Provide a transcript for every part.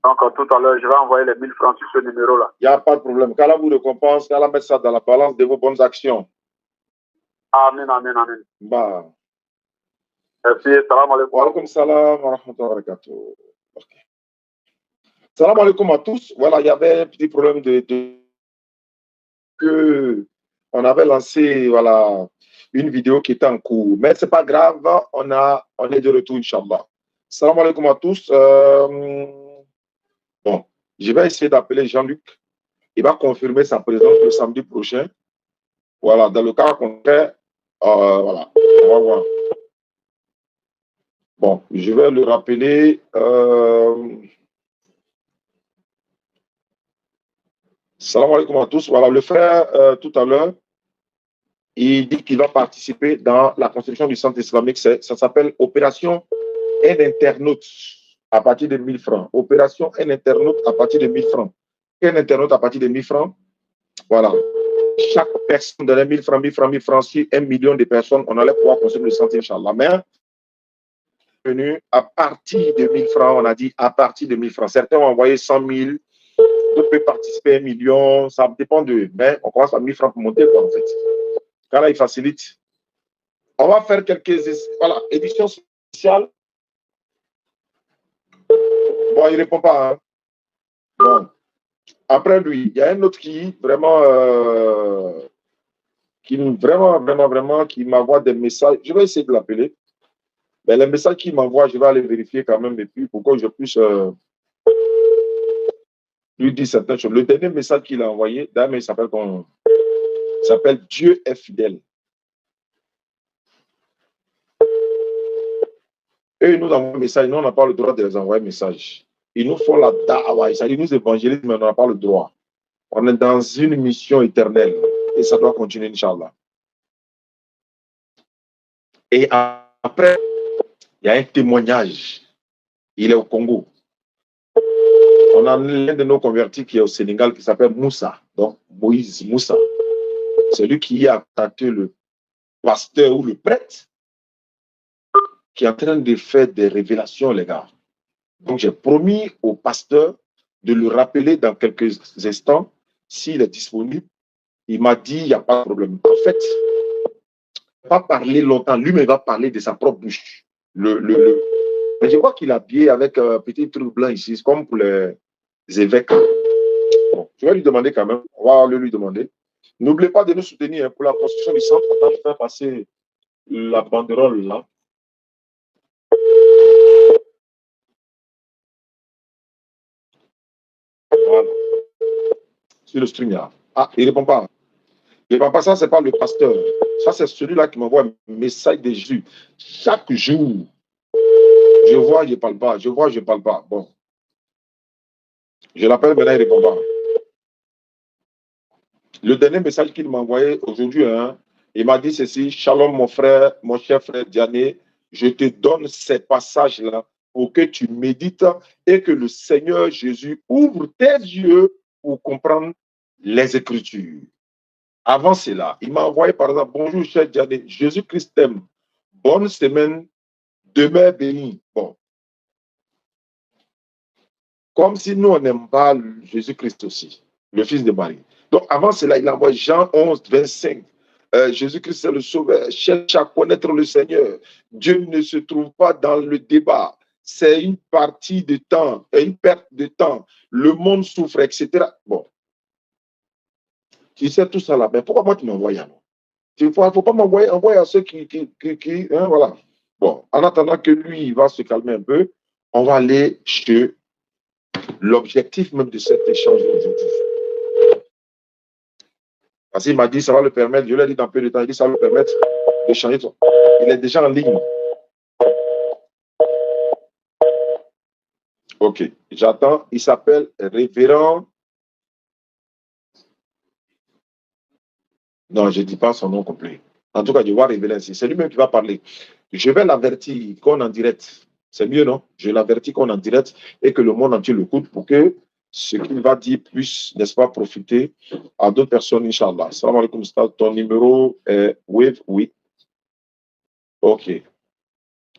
Donc, tout à l'heure, je vais envoyer les 1000 francs sur ce numéro-là. Il n'y a pas de problème. Qu'Allah vous récompense, qu'Allah mette ça dans la balance de vos bonnes actions. Amen, amen, amen. Bah. Merci, salam alaikum. Wa alaikum salam wa rahmatullahi wa barakatuh. Okay. Salam alaikum à tous. Voilà, il y avait un petit problème que on avait lancé, voilà, une vidéo qui était en cours. Mais c'est pas grave, on est de retour, Inch'Allah. Salam alaikum à tous. Bon, je vais essayer d'appeler Jean-Luc. Il va confirmer sa présence le samedi prochain. Voilà, dans le cas contraire, voilà, on va voir. Bon, je vais le rappeler. Salam alaikum à tous. Voilà, le frère, tout à l'heure, il dit qu'il va participer dans la construction du centre islamique. Ça s'appelle Opération Un internaute à partir de 1000 francs. Opération Un internaute à partir de 1000 francs. Un internaute à partir de 1000 francs. Voilà. Chaque personne donnait 1000 francs, 1000 francs, 1000 francs. Si 1 million de personnes, on allait pouvoir construire le centre, Inch'Allah. Mais venu à partir de 1000 francs, on a dit à partir de 1000 francs. Certains ont envoyé 100 000, d'autres peuvent participer à 1 million, ça dépend d'eux. Mais on commence à 1000 francs pour monter, quoi, en fait. Car là, il facilite. On va faire quelques éditions spéciales. Bon, il ne répond pas. Hein. Bon. Après lui, il y a un autre qui vraiment, qui m'envoie des messages. Je vais essayer de l'appeler. Mais les messages qu'il m'envoie, je vais aller vérifier quand même et puis pour que je puisse lui dire certaines choses. Le dernier message qu'il a envoyé, d'ailleurs, il s'appelle Dieu est fidèle. Et ils nous envoient un message, nous, on n'a pas le droit de les envoyer un message. Ils nous font la da'wa, c'est-à-dire nous évangélisent, mais on n'a pas le droit. On est dans une mission éternelle et ça doit continuer, Inch'Allah. Et après, il y a un témoignage. Il est au Congo. On a l'un de nos convertis qui est au Sénégal qui s'appelle Moussa. Donc, Moïse Moussa. C'est lui qui a attaqué le pasteur ou le prêtre qui est en train de faire des révélations, les gars. Donc, j'ai promis au pasteur de le rappeler dans quelques instants s'il est disponible. Il m'a dit, il n'y a pas de problème. En fait, il ne va pas parler longtemps. Lui-même va parler de sa propre bouche. Mais je crois qu'il est habillé avec un petit truc blanc ici, comme pour les évêques. Bon, je vais lui demander quand même. On va lui demander. N'oubliez pas de nous soutenir pour la construction du centre. Attends, je vais passer la banderole là. Voilà. Sur le string là. Ah, il ne répond pas. Il ne répond pas, ça, ce n'est pas le pasteur. Ça, c'est celui-là qui m'envoie un message de Jésus. Chaque jour, je vois, je ne parle pas. Je vois, je ne parle pas. Bon. Je l'appelle maintenant, il ne répond pas. Le dernier message qu'il m'a envoyé aujourd'hui, hein, il m'a dit ceci: Shalom, mon frère, mon cher frère Diané, je te donne ces passages-là pour que tu médites et que le Seigneur Jésus ouvre tes yeux pour comprendre les Écritures. Avant cela, il m'a envoyé par exemple: bonjour, cher Diané, Jésus-Christ t'aime. Bonne semaine, demeure béni. Bon. Comme si nous, on n'aime pas Jésus-Christ aussi, le Fils de Marie. Donc, avant cela, il envoie Jean 11, 25. Jésus-Christ est le Sauveur. Cherche à connaître le Seigneur. Dieu ne se trouve pas dans le débat. C'est une partie de temps, une perte de temps. Le monde souffre, etc. Bon. Tu sais tout ça là, mais pourquoi moi tu m'envoies? Il ne faut pas m'envoyer à ceux qui hein, voilà. Bon, en attendant que lui, il va se calmer un peu, on va aller chez l'objectif même de cet échange aujourd'hui. Parce qu'il m'a dit, ça va le permettre, je lui ai dit dans peu de temps, il dit, ça va le permettre de changer. Il est déjà en ligne. Ok, j'attends. Il s'appelle Révérend. Non, je ne dis pas son nom complet. En tout cas, je vais révéler ainsi. C'est lui-même qui va parler. Je vais l'avertir qu'on est en direct. C'est mieux, non? Je l'avertis qu'on est en direct et que le monde entier l'écoute pour que ce qu'il va dire puisse, n'est-ce pas, profiter à d'autres personnes, Inch'Allah. Salam alaikum, ton numéro est Wave, oui. Ok.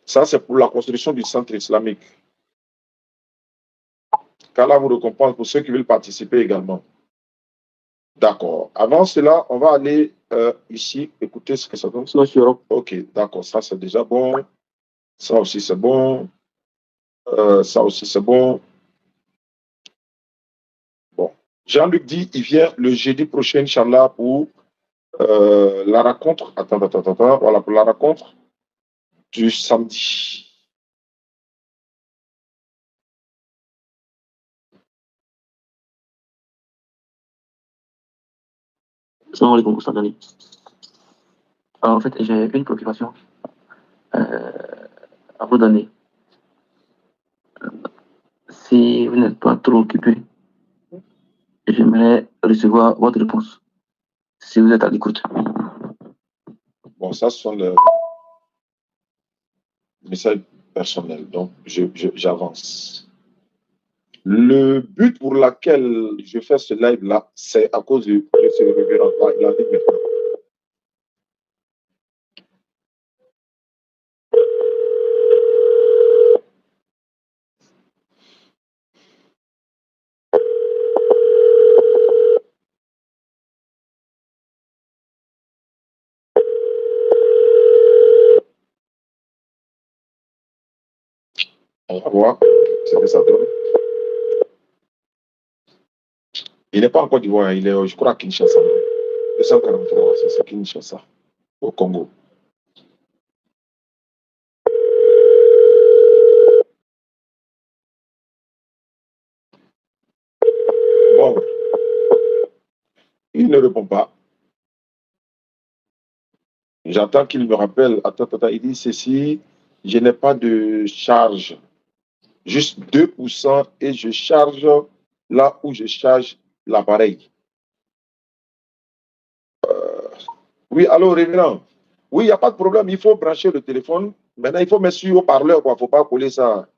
Ça, c'est pour la construction du centre islamique. qu'Allah vous récompense pour ceux qui veulent participer également. D'accord. Avant cela, on va aller ici, écouter ce que ça donne. Ok, d'accord, ça c'est déjà bon. Ça aussi c'est bon. Ça aussi c'est bon. Bon. Jean-Luc dit, il vient le jeudi prochain, Inch'Allah, pour la rencontre. Attends. Voilà, pour la rencontre du samedi. Salam alaikum, Oustaz Ali. En fait, j'ai une préoccupation à vous donner. Si vous n'êtes pas trop occupé, j'aimerais recevoir votre réponse. Si vous êtes à l'écoute. Bon, ça, ce sont les messages personnels. Donc, j'avance. Le but pour lequel je fais ce live-là, c'est à cause de ce révérend-là. Il a dit maintenant. On va voir ce que ça donne. Il n'est pas en Côte d'Ivoire, il est, je crois, à Kinshasa. 243, c'est Kinshasa, au Congo. Bon, il ne répond pas. J'attends qu'il me rappelle. Attends, il dit ceci, je n'ai pas de charge. Juste 2% et je charge là où je charge l'appareil. Oui, allô, révérend. Oui, il n'y a pas de problème, il faut brancher le téléphone. Maintenant, il faut mettre sur haut-parleur, il ne faut pas coller ça.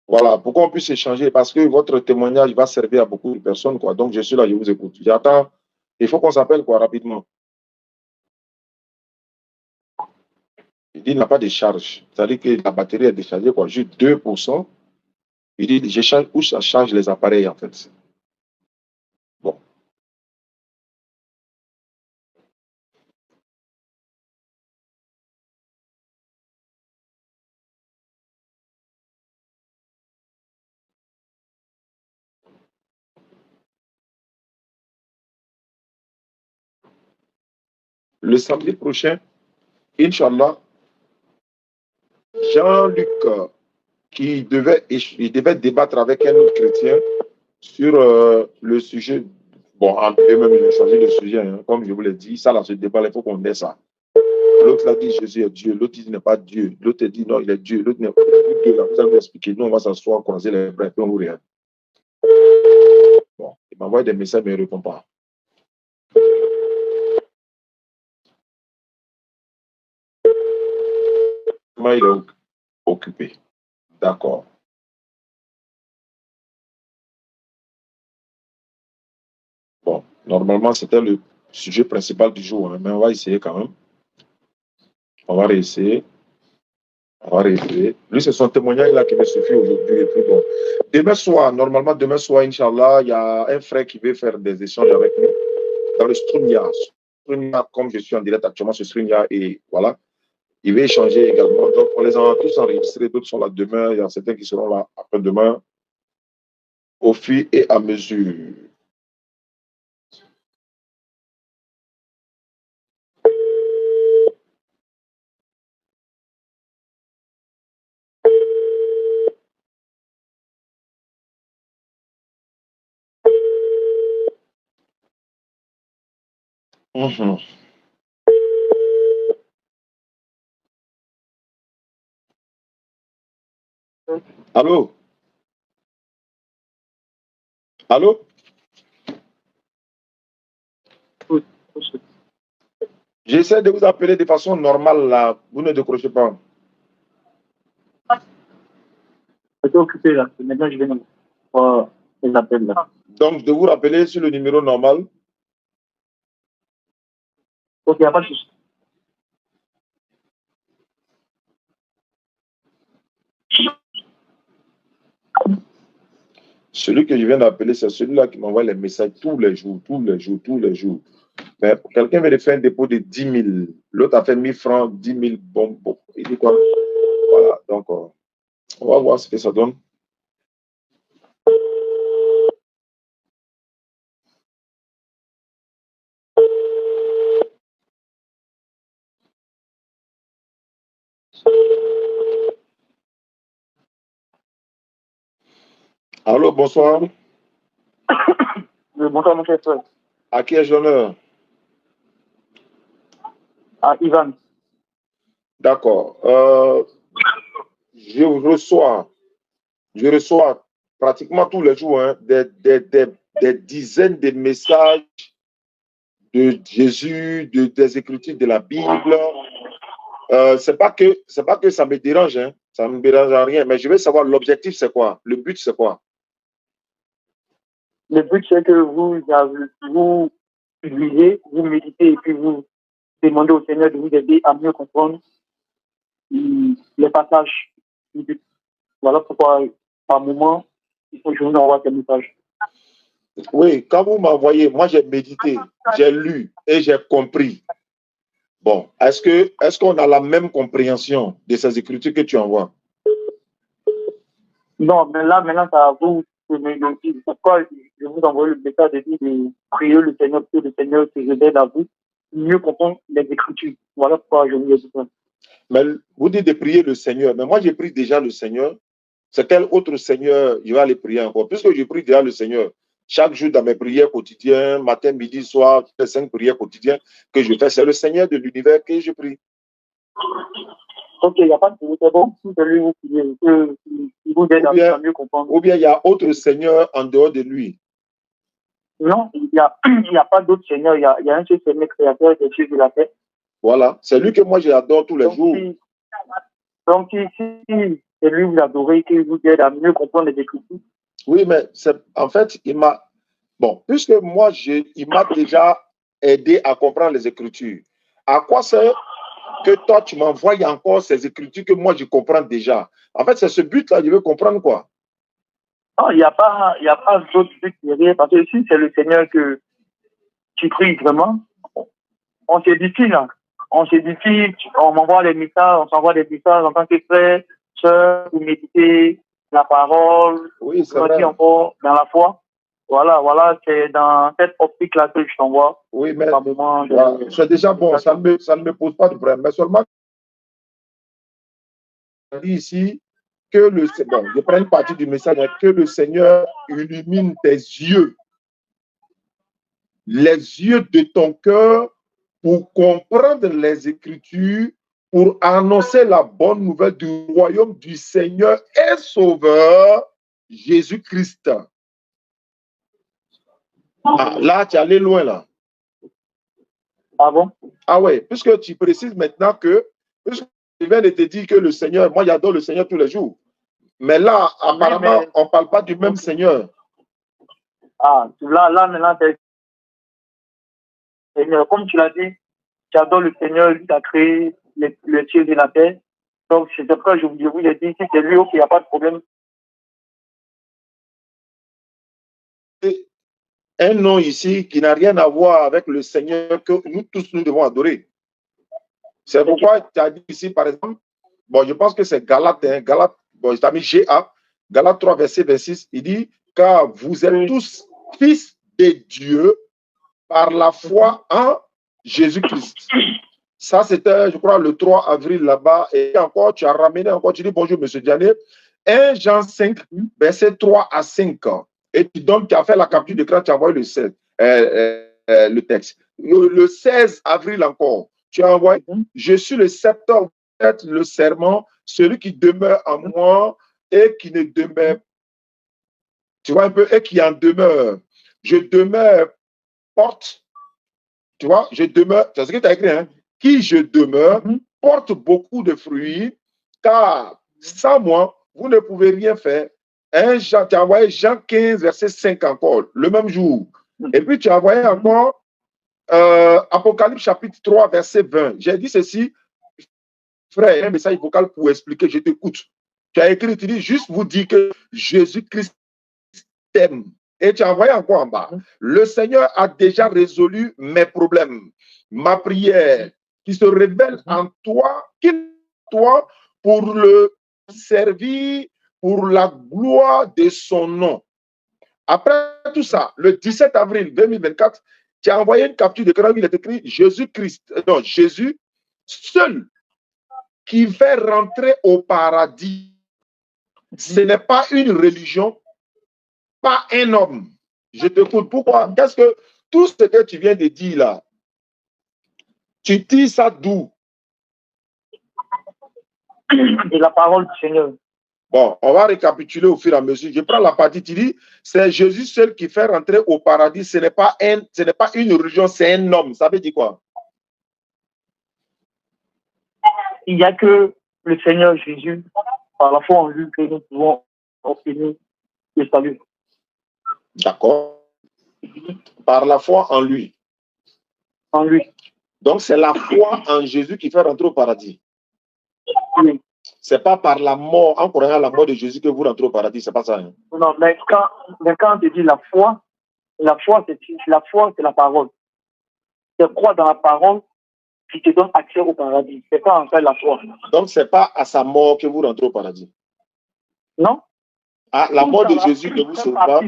Voilà, pour qu'on puisse échanger, parce que votre témoignage va servir à beaucoup de personnes, quoi. Donc, je suis là, je vous écoute. J'attends. Il faut qu'on s'appelle, quoi, rapidement. Il dit, il n'a pas de charge. C'est-à-dire que la batterie est déchargée, quoi, juste 2%. Il dit, je change où ça charge les appareils, en fait. Bon. Le samedi prochain, Inch'Allah, Jean-Luc, il devait débattre avec un autre chrétien sur le sujet. Bon, entre eux-mêmes, ils ont choisi le sujet, hein, comme je vous l'ai dit. Ça, là, ce débat, il faut qu'on ait ça. L'autre a dit Jésus est Dieu, l'autre dit il n'est pas Dieu, l'autre dit non, il est Dieu, l'autre n'est pas Dieu. Là, vous allez m'expliquer. Nous, on va s'asseoir, croiser les bras, puis on vous regarde. Bon, il m'envoie des messages, mais il ne répond pas. Comment il est occupé? D'accord. Bon, normalement, c'était le sujet principal du jour, hein, mais on va essayer quand même. On va réessayer. On va réessayer. Lui, c'est son témoignage là qui me suffit aujourd'hui. Et puis bon. Demain soir, normalement, demain soir, Inch'Allah, il y a un frère qui veut faire des échanges avec nous dans le Strunia. Strunia, comme je suis en direct actuellement sur Strunia, et voilà, il veut échanger également. Donc, on les a tous enregistrés. D'autres sont là demain. Il y en a certains qui seront là après-demain, au fur et à mesure. Mhm. Allô? Allô? J'essaie de vous appeler de façon normale là. Vous ne décrochez pas. J'étais occupé là. Maintenant, je vais voir les appels là. Donc, de vous rappeler sur le numéro normal. Ok, il n'y a pas de souci. Celui que je viens d'appeler, c'est celui-là qui m'envoie les messages tous les jours, tous les jours, tous les jours. Mais quelqu'un vient de faire un dépôt de 10 000. L'autre a fait 1000 francs, 10 000. Bon, bon. Il dit quoi? Voilà. Donc, on va voir ce que ça donne. Allô, bonsoir. Bonsoir, mon chef. À qui ai-je l'honneur? À Ivan. D'accord. Je reçois pratiquement tous les jours hein, des dizaines de messages de Jésus, des Écritures de la Bible. C'est pas que ça me dérange, hein. Ça ne me dérange à rien, mais je veux savoir l'objectif, c'est quoi? Le but, c'est quoi? Le but, c'est que vous lisez, vous méditez et puis vous demandez au Seigneur de vous aider à mieux comprendre les passages. Voilà pourquoi, par moment, il faut que je vous envoie ces messages. Oui, quand vous m'envoyez, moi j'ai médité, j'ai lu et j'ai compris. Bon, est-ce qu'on a la même compréhension de ces écritures que tu envoies? Non, mais là, maintenant, c'est à vous de me dire pourquoi je vous envoie le message de prier le Seigneur, que le Seigneur se révèle à vous, mieux comprendre les écritures. Voilà pourquoi je vous ai dit ça. Mais vous dites de prier le Seigneur, mais moi j'ai pris déjà le Seigneur. C'est quel autre Seigneur je vais aller prier encore? Puisque je prie déjà le Seigneur, chaque jour dans mes prières quotidiennes, matin, midi, soir, les 5 prières quotidiennes que je fais, c'est le Seigneur de l'univers que je prie. Ok, il n'y a pas de problème, c'est bon, si c'est lui vous priez, il vous aide à mieux comprendre. Ou bien il y a autre Seigneur en dehors de lui? Non, il n'y a pas d'autre Seigneur, il y a un seul Seigneur créateur qui est Dieu de la paix. Voilà, c'est lui que moi j'adore tous les jours. Donc, si c'est lui vous adorez, qu'il vous aide à mieux comprendre les Écritures. Oui, mais en fait, il m'a. Bon, puisque moi, il m'a déjà aidé à comprendre les Écritures. À quoi c'est que toi, tu m'envoies encore ces Écritures que moi, je comprends déjà? En fait, c'est ce but-là, je veux comprendre quoi? Non, il n'y a pas d'autre but derrière, parce que si c'est le Seigneur que tu pries vraiment, on s'édifie là. On s'édifie, on m'envoie les messages, on s'envoie des messages en tant que frère, sœur, pour méditer la parole, oui, c'est vrai. encore dans la foi. Voilà, c'est dans cette optique-là que je t'envoie. Oui, mais voilà, c'est déjà bon, ça ne me pose pas de problème. Mais seulement, je dis ici que bon, je prends une partie du message, que le Seigneur illumine tes yeux, les yeux de ton cœur, pour comprendre les Écritures, pour annoncer la bonne nouvelle du royaume du Seigneur et Sauveur, Jésus-Christ. Ah, là, tu es allé loin, là. Ah bon? Ah ouais, puisque tu précises maintenant que, puisque je viens de te dire que le Seigneur, moi j'adore le Seigneur tous les jours. Mais là, apparemment, oui, on ne parle pas du même Seigneur. Ah, là maintenant, Seigneur, comme tu l'as dit, tu adores le Seigneur, lui qui a créé le ciel et la terre. Donc, c'est pourquoi je vous ai dit, si c'est lui, il n'y a pas de problème. Un nom ici qui n'a rien à voir avec le Seigneur que nous tous nous devons adorer. C'est pourquoi tu as dit ici, par exemple, bon, je pense que c'est Galate, hein, Galate, bon, je t'ai mis GA, Galate 3, verset 26, il dit, car vous êtes tous fils de Dieu par la foi en Jésus-Christ. Ça, c'était, je crois, le 3 avril là-bas. Et encore, tu as ramené encore, tu dis bonjour, M. Diané. 1 Jean 5, verset 3 à 5. Et tu as fait la capture d'écran, tu as envoyé le texte. Le 16 avril encore, tu as envoyé, je suis le sceptre, le serment, celui qui demeure en moi et qui ne demeure, tu vois un peu, et qui en demeure. Je demeure, porte, tu vois, je demeure, c'est ce que tu as écrit, hein? Qui je demeure, porte beaucoup de fruits, car sans moi, vous ne pouvez rien faire. Tu as envoyé Jean 15, verset 5 encore, le même jour. Et puis tu as envoyé encore Apocalypse chapitre 3, verset 20. J'ai dit ceci, frère, un message vocal pour expliquer, je t'écoute. Tu as écrit, tu dis juste vous dire que Jésus-Christ t'aime. Et tu as envoyé encore en bas. Le Seigneur a déjà résolu mes problèmes. Ma prière qui se révèle en toi, pour le servir, pour la gloire de son nom. Après tout ça, le 17 avril 2024, tu as envoyé une capture d'écran où il est écrit Jésus-Christ, non, Jésus seul qui fait rentrer au paradis. Ce n'est pas une religion, pas un homme. Je t'écoute. Pourquoi? Qu'est-ce que tout ce que tu viens de dire là, tu dis ça d'où? De la parole du Seigneur. Bon, on va récapituler au fur et à mesure. Je prends la partie, tu dis, c'est Jésus seul qui fait rentrer au paradis. Ce n'est pas une religion, c'est un homme. Ça veut dire quoi? Il n'y a que le Seigneur Jésus, par la foi en lui, que nous pouvons obtenir le salut. D'accord. Par la foi en lui. En lui. Donc, c'est la foi en Jésus qui fait rentrer au paradis. Oui. Ce n'est pas par la mort, en croyant à la mort de Jésus que vous rentrez au paradis. Ce n'est pas ça. Hein? Non, mais quand on te dit la foi, c'est la parole. C'est croire dans la parole qui te donne accès au paradis. Ce n'est pas en fait la foi. Donc, ce n'est pas à sa mort que vous rentrez au paradis. Non. À la mort de Jésus que vous sauvez pas.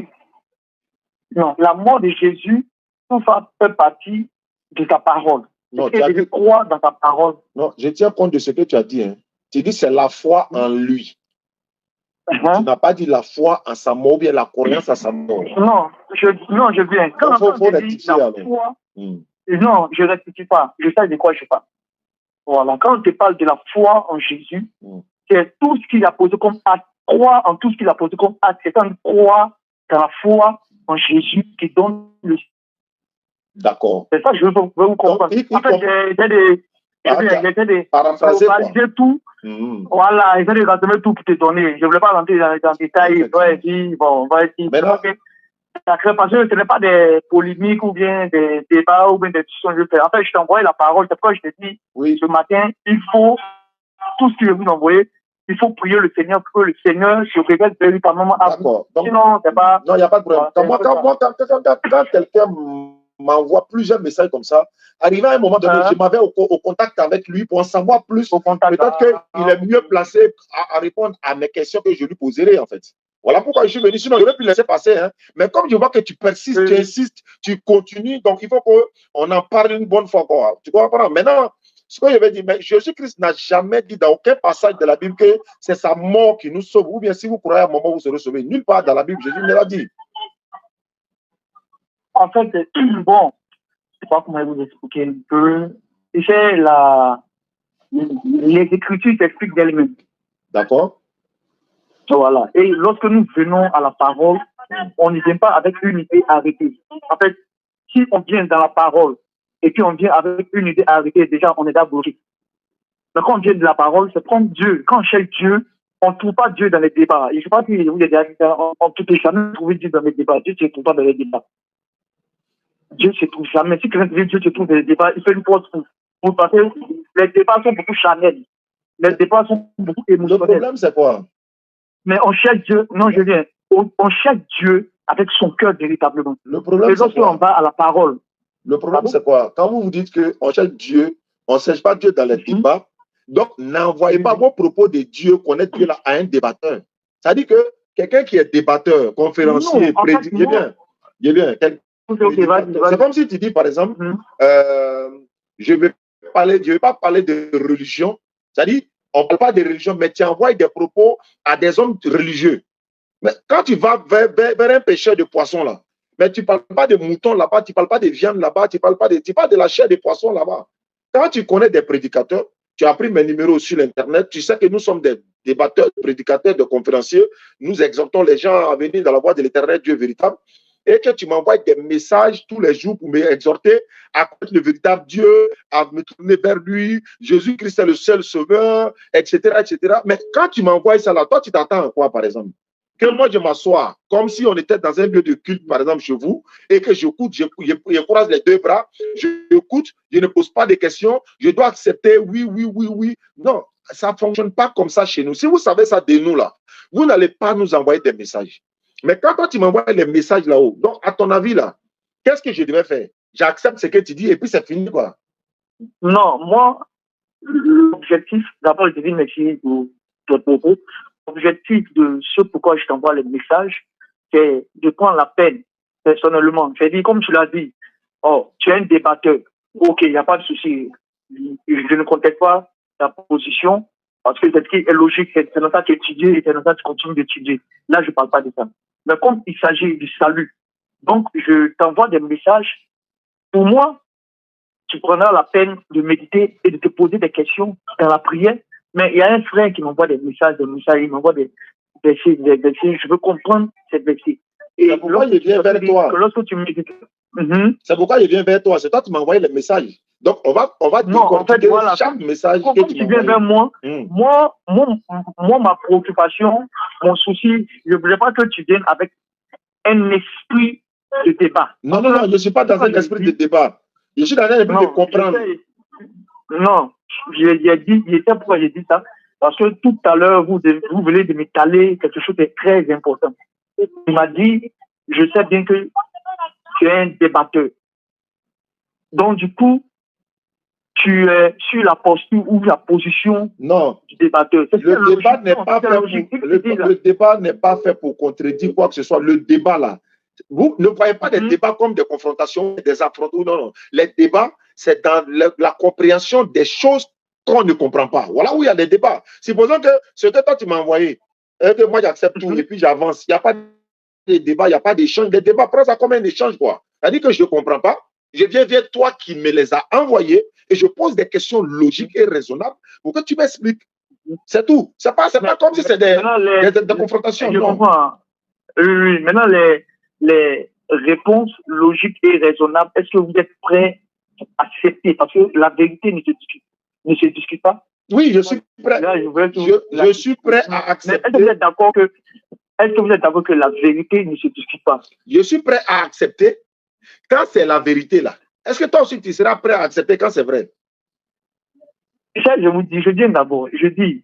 Non, la mort de Jésus, tout ça fait partie de ta parole. Non, tu as croire dans ta parole. Non, je tiens compte de ce que tu as dit. Hein. Tu dis c'est la foi en lui. Tu n'as pas dit la foi en sa mort ou bien la croyance à sa mort. Non, je viens. Quand faut rectifier la foi, non, je ne rectifie pas. Je sais de quoi je parle. Voilà. Quand on te parle de la foi en Jésus, c'est tout ce qu'il a posé comme acte. Croire en tout ce qu'il a posé comme acte. C'est quand on croit dans la foi en Jésus qui donne le. D'accord. C'est ça que je veux vous comprendre. En fait, j'essaie de tout. Voilà, j'essaie de rassembler tout pour te donner. Je ne voulais pas rentrer dans les détails. Bon, parce que ce n'est pas des polémiques ou bien des débats ou bien des discussions que je fais. En fait, je t'ai envoyé la parole. C'est pourquoi je t'ai dit, ce matin, il faut, tout ce que je vous envoyer, il faut prier le Seigneur pour que le Seigneur se révèle véritablement à vous. Sinon, c'est pas... Non, il n'y a pas de problème. Quand quelqu'un m'envoie plusieurs messages comme ça, arrivé à un moment donné, je m'avais au contact avec lui pour en savoir plus. Peut-être qu'il est mieux placé à répondre à mes questions que je lui poserai, en fait. Voilà pourquoi je suis venu. Sinon, je vais plus laisser passer. Hein. Mais comme je vois que tu persistes, tu insistes, tu continues, donc il faut qu'on en parle une bonne fois. Quoi. Tu comprends? Maintenant, ce que je vais dire, mais Jésus-Christ n'a jamais dit dans aucun passage de la Bible que c'est sa mort qui nous sauve. Ou bien si vous croyez à un moment, vous serez sauvés. Nulle part dans la Bible, Jésus ne l'a dit. En fait, bon, je ne sais pas comment vous expliquer un peu. Les Écritures s'expliquent d'elles-mêmes. D'accord. Voilà. Et lorsque nous venons à la parole, on ne vient pas avec une idée arrêtée. En fait, si on vient dans la parole et puis on vient avec une idée arrêtée, déjà, on est déjà bloqué. Mais quand on vient de la parole, c'est prendre Dieu. Quand on cherche Dieu, on ne trouve pas Dieu dans les débats. Et je ne sais pas si vous avez déjà on ne peut jamais trouver Dieu dans les débats. Dieu ne se trouve pas dans les débats. Dieu ne se trouve jamais. Si quelqu'un dit Dieu se trouve dans les débats, il fait une pause pour passer. Les débats sont beaucoup charnels. Les débats sont beaucoup émotionnels. Le problème, c'est quoi? Mais on cherche Dieu, non, je viens. On cherche Dieu avec son cœur véritablement. Le problème, et lorsqu'on va à la parole. Le problème, c'est quoi? Quand vous dites qu'on cherche Dieu, on ne cherche pas Dieu dans les débats. Donc, n'envoyez pas vos propos de Dieu, connaître Dieu là, à un débatteur. C'est-à-dire que quelqu'un qui est débatteur, conférencier, prédicateur, c'est comme si tu dis, par exemple, je ne vais pas parler de religion. C'est-à-dire, on ne parle pas de religion, mais tu envoies des propos à des hommes religieux. Mais quand tu vas vers un pêcheur de poissons là, mais tu ne parles pas de moutons là-bas, tu ne parles pas de viande là-bas, tu parles de la chair de poissons là-bas. Quand tu connais des prédicateurs, tu as pris mes numéros sur l'Internet, tu sais que nous sommes des débatteurs, prédicateurs, de conférenciers. Nous exhortons les gens à venir dans la voie de l'Éternel, Dieu véritable. Et que tu m'envoies des messages tous les jours pour m'exhorter à connaître le véritable Dieu, à me tourner vers lui, Jésus-Christ est le seul sauveur, etc., etc. Mais quand tu m'envoies ça là, toi, tu t'attends à quoi, par exemple? Que moi, je m'assois comme si on était dans un lieu de culte, par exemple, chez vous, et que j'écoute, je croise les deux bras, j'écoute, je ne pose pas de questions, je dois accepter oui, oui, oui, oui. Non, ça ne fonctionne pas comme ça chez nous. Si vous savez ça de nous, là, vous n'allez pas nous envoyer des messages. Mais quand toi, tu m'envoies les messages là-haut, donc à ton avis, là, qu'est-ce que je devais faire? J'accepte ce que tu dis et puis c'est fini, quoi. Non, moi, l'objectif, d'abord, je te dis merci pour tes propos. L'objectif de ce pourquoi je t'envoie les messages, c'est de prendre la peine, personnellement. C'est dit, comme tu l'as dit, oh, tu es un débatteur. Ok, il n'y a pas de souci. Je ne conteste pas ta position parce que c'est ce qui est logique, c'est dans ça que tu étudies et c'est dans ça que tu continues d'étudier. Là, je ne parle pas de ça. Mais comme il s'agit du salut, donc je t'envoie des messages. Pour moi, tu prendras la peine de méditer et de te poser des questions dans la prière. Mais il y a un frère qui m'envoie des messages, il m'envoie des versets. Je veux comprendre ces versets. Et c'est pourquoi je viens vers toi. Lorsque tu médites, c'est pourquoi je viens vers toi. C'est toi qui m'as envoyé les messages. Donc, on va non, en fait, voilà, chaque message quand que tu viens vers moi, moi, ma préoccupation, mon souci, je ne voulais pas que tu viennes avec un esprit de débat. Non, non, non, je ne suis pas dans un esprit de débat. Je suis dans un esprit de comprendre. Non, c'est pourquoi j'ai dit ça. Parce que tout à l'heure, vous venez de m'étaler quelque chose de très important. Il m'a dit, je sais bien que tu es un débatteur. Donc, du coup, tu es sur la posture ou la position du débatteur. Le débat n'est pas fait pour contredire quoi que ce soit. Le débat, là, vous ne voyez pas des débats comme des confrontations, des affrontements. Non, non. Les débats, c'est dans la compréhension des choses qu'on ne comprend pas. Voilà où il y a des débats. Supposons que ce que toi, tu m'as envoyé, et que moi, j'accepte tout et puis j'avance. Il n'y a pas de débat, il n'y a pas d'échange. Des débats, prends ça comme un échange, quoi. C'est-à-dire que je ne comprends pas. Je viens vers toi qui me les a envoyés et je pose des questions logiques et raisonnables pour que tu m'expliques. C'est tout. C'est pas comme si c'était des confrontations. Je comprends. Oui, maintenant, les réponses logiques et raisonnables, est-ce que vous êtes prêts à accepter? Parce que la vérité ne se discute pas. Oui, je suis prêt. Là, je suis prêt à accepter. Est-ce que vous êtes d'accord que la vérité ne se discute pas? Je suis prêt à accepter quand c'est la vérité là. Est-ce que toi aussi tu seras prêt à accepter quand c'est vrai? Ça, je dis d'abord,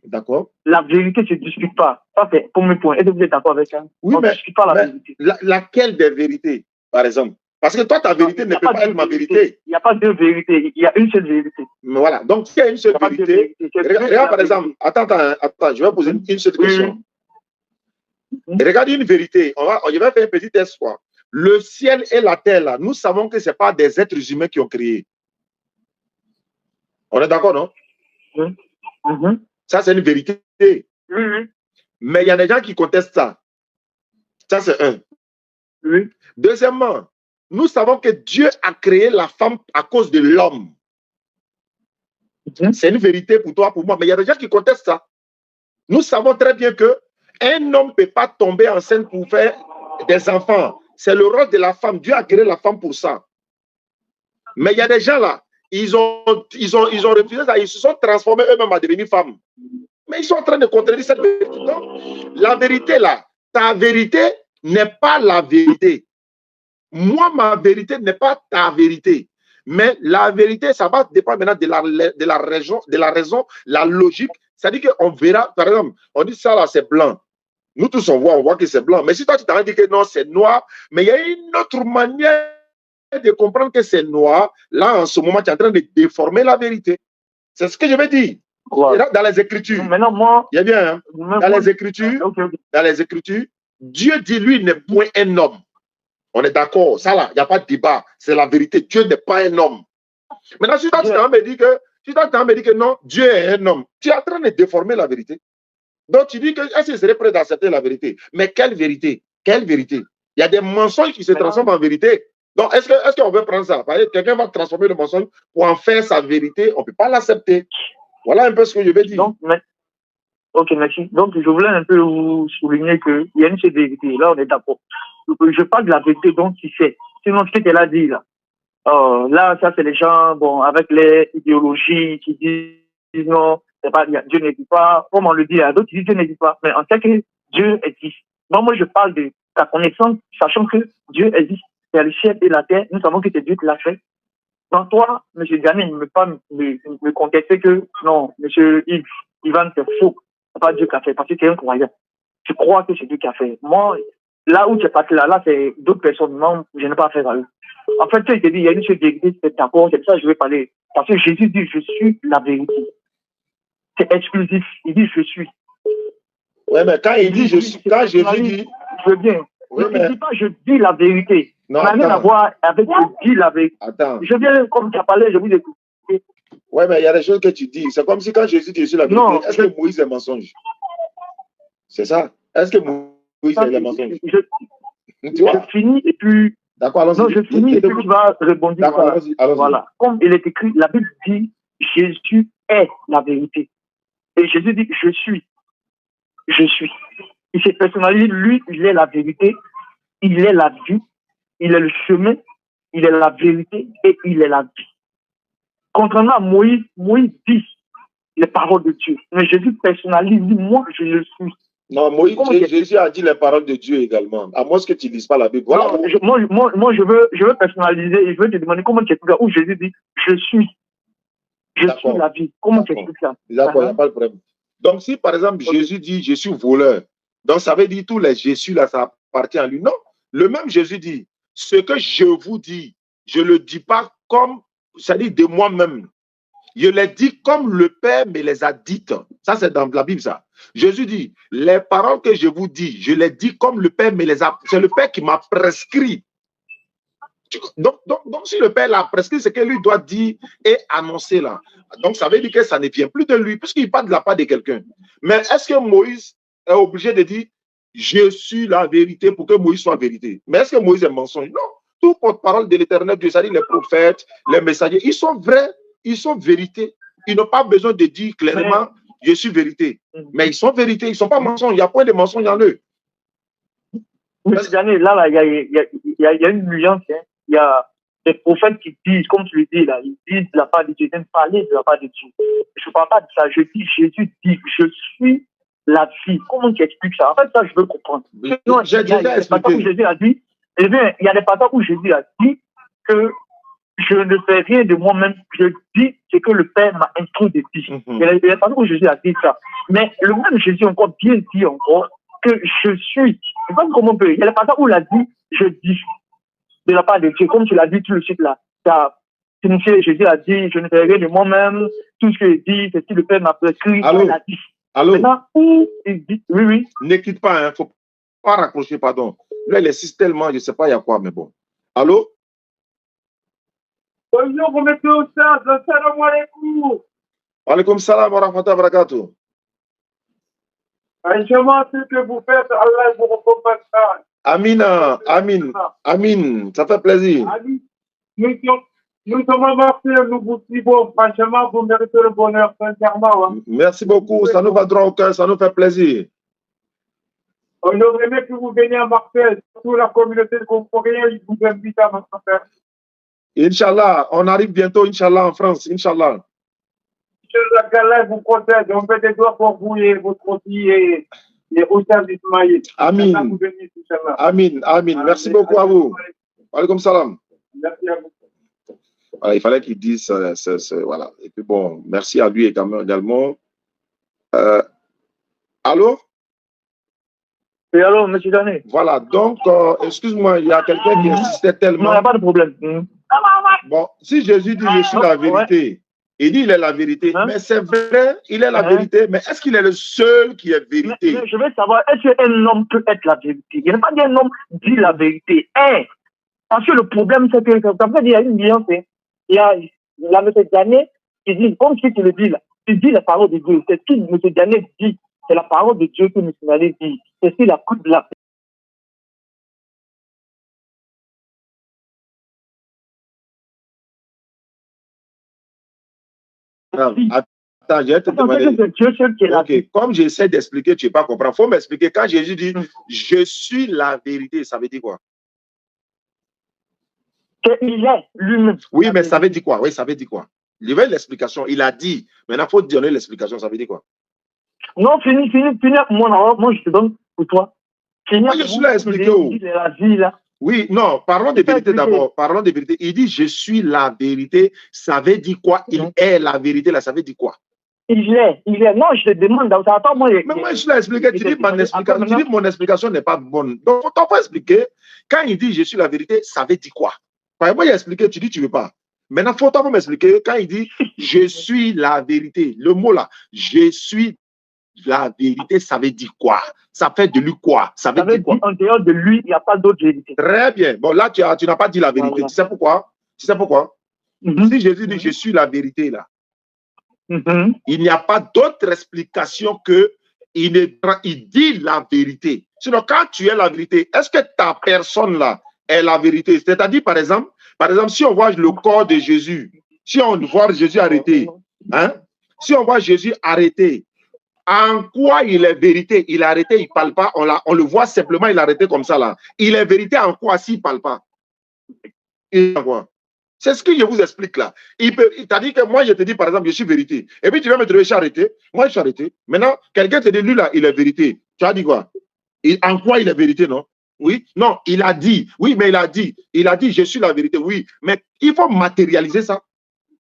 d'accord. La vérité ne se discute pas. Ça, c'est pour mes points. Est-ce que vous êtes d'accord avec ça? Oui, mais, discute pas la vérité. Laquelle des vérités, par exemple? Parce que toi, ta vérité ne peut pas être ma vérité. Il n'y a pas deux vérités. Il y a une seule vérité. Mais voilà. Donc, s'il y a une seule vérité, regarde par exemple, attends, je vais poser une seule question. Regarde une vérité. Je vais faire un petit test, quoi. Le ciel et la terre, là, nous savons que ce n'est pas des êtres humains qui ont créé. On est d'accord, non? Ça, c'est une vérité. Mais il y a des gens qui contestent ça. Ça, c'est un. Deuxièmement, nous savons que Dieu a créé la femme à cause de l'homme. C'est une vérité pour toi, pour moi. Mais il y a des gens qui contestent ça. Nous savons très bien qu'un homme ne peut pas tomber enceinte pour faire des enfants. C'est le rôle de la femme. Dieu a créé la femme pour ça. Mais il y a des gens là, ils ont refusé ça. Ils se sont transformés eux-mêmes à devenir femmes. Mais ils sont en train de contredire cette vérité. Donc, la vérité là, ta vérité n'est pas la vérité. Moi, ma vérité n'est pas ta vérité. Mais la vérité, ça va dépendre maintenant de la raison, la logique. C'est-à-dire qu'on verra, par exemple, on dit ça là, c'est blanc. Nous tous, on voit que c'est blanc. Mais si toi, tu t'as dit que non, c'est noir, mais il y a une autre manière de comprendre que c'est noir. Là, en ce moment, tu es en train de déformer la vérité. C'est ce que je veux dire. Là, dans les Écritures, maintenant, moi, il y a bien, hein? Dans les Écritures, Dieu dit, lui, n'est point un homme. On est d'accord. Ça, là, il n'y a pas de débat. C'est la vérité. Dieu n'est pas un homme. Maintenant, si toi, tu t'en me dis que non, Dieu est un homme, tu es en train de déformer la vérité. Donc, tu dis que est-ce que je serais prêt d'accepter la vérité? Mais quelle vérité? Quelle vérité? Il y a des mensonges qui se transforment en vérité. Donc, est-ce qu'on veut prendre ça? Quelqu'un va transformer le mensonge pour en faire sa vérité. On ne peut pas l'accepter. Voilà un peu ce que je veux dire. Donc, ok, merci. Donc, je voulais un peu vous souligner qu'il y a une seule vérité. Là, on est d'accord. Je parle de la vérité, donc tu sais. Sinon, ce que tu as dit là. Là, ça, c'est les gens, bon, avec les idéologies qui disent non, c'est pas, Dieu n'existe pas. Comme on le dit, d'autres qui disent Dieu n'existe pas. Mais on sait que Dieu existe. Donc, moi, je parle de ta connaissance, sachant que Dieu existe. C'est le ciel et la terre. Nous savons que c'est Dieu qui l'a fait. Donc, toi, M. Diané, ne peut pas me contester que non, M. Ivan, c'est faux. C'est pas Dieu qui a fait, parce que tu es un croyant. Tu crois que c'est Dieu qui a fait. Moi, Là où tu es parti, là c'est d'autres personnes. Non, je n'ai pas affaire à eux. En fait, tu as dit, il y a une seule vérité, c'est d'accord, c'est ça que je vais parler. Parce que Jésus dit, je suis la vérité. C'est exclusif. Il dit, je suis. Oui, mais quand il dit, je suis, quand Jésus dit... Je veux bien. Oui, Il ne dit pas, je dis la vérité. Non, ça n'a rien à voir avec je dis la vérité. Attends. Je viens, comme tu as parlé, je vous écoute. Oui, mais il y a des choses que tu dis. C'est comme si quand Jésus dit, je suis la vérité, est-ce que Moïse est mensonge? C'est ça? Est-ce que Moïse est le mensonge? Je finis et puis... D'accord, allons-y. Non, je finis et puis tu vas rebondir. D'accord, allons-y. Voilà. Comme il est écrit, la Bible dit, Jésus est la vérité. Et Jésus dit, je suis. Je suis. Il s'est personnalisé, lui, il est la vérité, il est la vie, il est le chemin, il est la vérité et il est la vie. Contrairement à Moïse, Moïse dit les paroles de Dieu. Mais Jésus personnalise, dit, moi, je le suis. Non, Moïse, Jésus a dit les paroles de Dieu également. À moins que tu ne lises pas la Bible. Voilà. Non, moi, je veux personnaliser et je veux te demander comment tu expliques où Jésus dit, je suis. Je suis la vie. Comment tu expliques ça? D'accord, il n'y a pas de problème. Donc, si par exemple, Jésus dit, je suis voleur, donc ça veut dire tous les Jésus là, ça appartient à lui. Non, le même Jésus dit, ce que je vous dis, je ne le dis pas comme, c'est-à-dire de moi-même. Je les dis comme le Père me les a dites. Ça, c'est dans la Bible, ça. Jésus dit, les paroles que je vous dis, je les dis comme le Père me les a... C'est le Père qui m'a prescrit. Donc, si le Père l'a prescrit, c'est que lui doit dire et annoncer là. Donc, ça veut dire que ça ne vient plus de lui, puisqu'il parle de la part de quelqu'un. Mais est-ce que Moïse est obligé de dire, je suis la vérité pour que Moïse soit vérité? Mais est-ce que Moïse est mensonge? Non. Tout porte-parole de l'éternel Dieu, c'est-à-dire les prophètes, les messagers, ils sont vrais. Ils sont vérité. Ils n'ont pas besoin de dire clairement, je suis vérité. Mais ils sont vérité, ils ne sont pas mensonges. Il n'y a point de mensonge en eux. Là, il y a une nuance. Hein. Il y a des prophètes qui disent, comme tu le dis, là, ils disent de la part de Dieu, ils viennent parler de la part de Dieu. Je ne parle pas de ça. Je dis, Jésus dit, je suis la vie. Comment tu expliques ça? En fait, ça, je veux comprendre. J'ai déjà expliqué. Où Jésus a dit, eh bien, il y a des passages où Jésus a dit que je ne fais rien de moi-même, je dis ce que le Père m'a instruit de dire. Il y a des passages où Jésus a dit ça. Mais le même Jésus encore bien dit encore que je suis. Je ne sais pas comment on peut. Il y a des passages où il a dit, je dis de la part de Dieu. Comme tu l'as dit tout le suite là. Jésus a dit, je ne fais rien de moi-même. Tout ce que je dis, c'est ce que le Père m'a prescrit. Allô? Il a dit. Allô? Maintenant, où il dit, oui. Ne quitte pas, il ne faut pas raccrocher, pardon. Là, il insiste tellement, je ne sais pas il y a quoi, mais bon. Allô? Bonjour, vous mettez au stade, salam alaikum. Alaikum salam wa rahmatullahi wa barakatuh. Franchement, ce que vous faites, Allah vous récompense ça. Amina, Amin, ça fait plaisir. Amin. Nous sommes à Marseille, nous vous suivons. Franchement, vous méritez le bonheur, sincèrement. Hein. Merci beaucoup, ça nous va droit au cœur, ça nous fait plaisir. On aurait aimé que vous veniez à Marseille, surtout la communauté de Comoriens, ils vous invitent à Marseille. Inch'Allah, on arrive bientôt, Inch'Allah, en France, Inch'Allah. Inch'Allah, vous protège. On fait des doigts pour vous et votre fille et Oussam Ismaïl. Amin. Amin. Merci beaucoup à vous. Alaikum salam. Merci à vous. Voilà, il fallait qu'il dise, voilà. Et puis bon, merci à lui également. Allô? Oui, allô, monsieur Dané. Voilà, donc, excuse-moi, il y a quelqu'un qui insistait tellement. Non, il n'y a pas de problème. Bon, si Jésus dit je suis la vérité, il dit il est la vérité, mais c'est vrai, il est la vérité, mais est-ce qu'il est le seul qui est vérité? Mais je veux savoir, est-ce qu'un homme peut être la vérité? Il n'y a pas dit un homme dit la vérité. Parce que le problème, c'est que, il y a une nuance. Il y a la M. Dané qui dit, comme si tu le dis là, tu dis la parole de Dieu. C'est ce que M. Dané dit. C'est la parole de Dieu que M. Dané dit. C'est ce qu'il a pris de la Attends, je vais te demander. Ok, comme j'essaie d'expliquer, tu ne vas pas comprendre. Il faut m'expliquer. Quand Jésus dit je suis la vérité, ça veut dire quoi? Qu'il est lui-même. Oui, mais ça veut dire quoi? Oui, ça veut dire quoi? Il veut l'explication. Il a dit. Maintenant, il faut donner l'explication. Ça veut dire quoi? Non, finis. Moi, je te donne pour toi. Moi, je suis là à expliquer. Oui, non, parlons de vérité d'abord. Parlons de vérité. Il dit je suis la vérité. Ça veut dire quoi? Il est la vérité. Là, ça veut dire quoi? Il est. Non, je te demande. Attends, moi, mais moi, je l'ai expliqué. Tu dis mon explication n'est pas bonne. Donc, on va expliquer. Quand il dit je suis la vérité, ça veut dire quoi? Par exemple, il a expliqué, tu dis tu ne veux pas. Maintenant, il faut m'expliquer. Quand il dit je suis la vérité, le mot là, je suis la vérité, ça veut dire quoi? Ça fait de lui quoi? Ça veut dire quoi? En dehors de lui, il n'y a pas d'autre vérité. Très bien. Bon, là, tu n'as pas dit la vérité. Voilà. Tu sais pourquoi? Si Jésus dit je suis la vérité là, il n'y a pas d'autre explication que il dit la vérité. Sinon, quand tu es la vérité, est-ce que ta personne là est la vérité? C'est-à-dire, par exemple, si on voit le corps de Jésus, si on voit Jésus arrêté, hein? Si on voit Jésus arrêté, en quoi il est vérité? Il est arrêté, il ne parle pas, on le voit simplement, il est arrêté comme ça là. Il est vérité en quoi s'il ne parle pas? C'est ce que je vous explique là. Il t'a dit que moi, je te dis par exemple, je suis vérité. Et puis tu vas me trouver, je suis arrêté. Moi, je suis arrêté. Maintenant, quelqu'un te dit, lui là, il est vérité. Tu as dit quoi? En quoi il est vérité, non? Oui. Non, il a dit. Oui, mais il a dit, je suis la vérité. Oui, mais il faut matérialiser ça.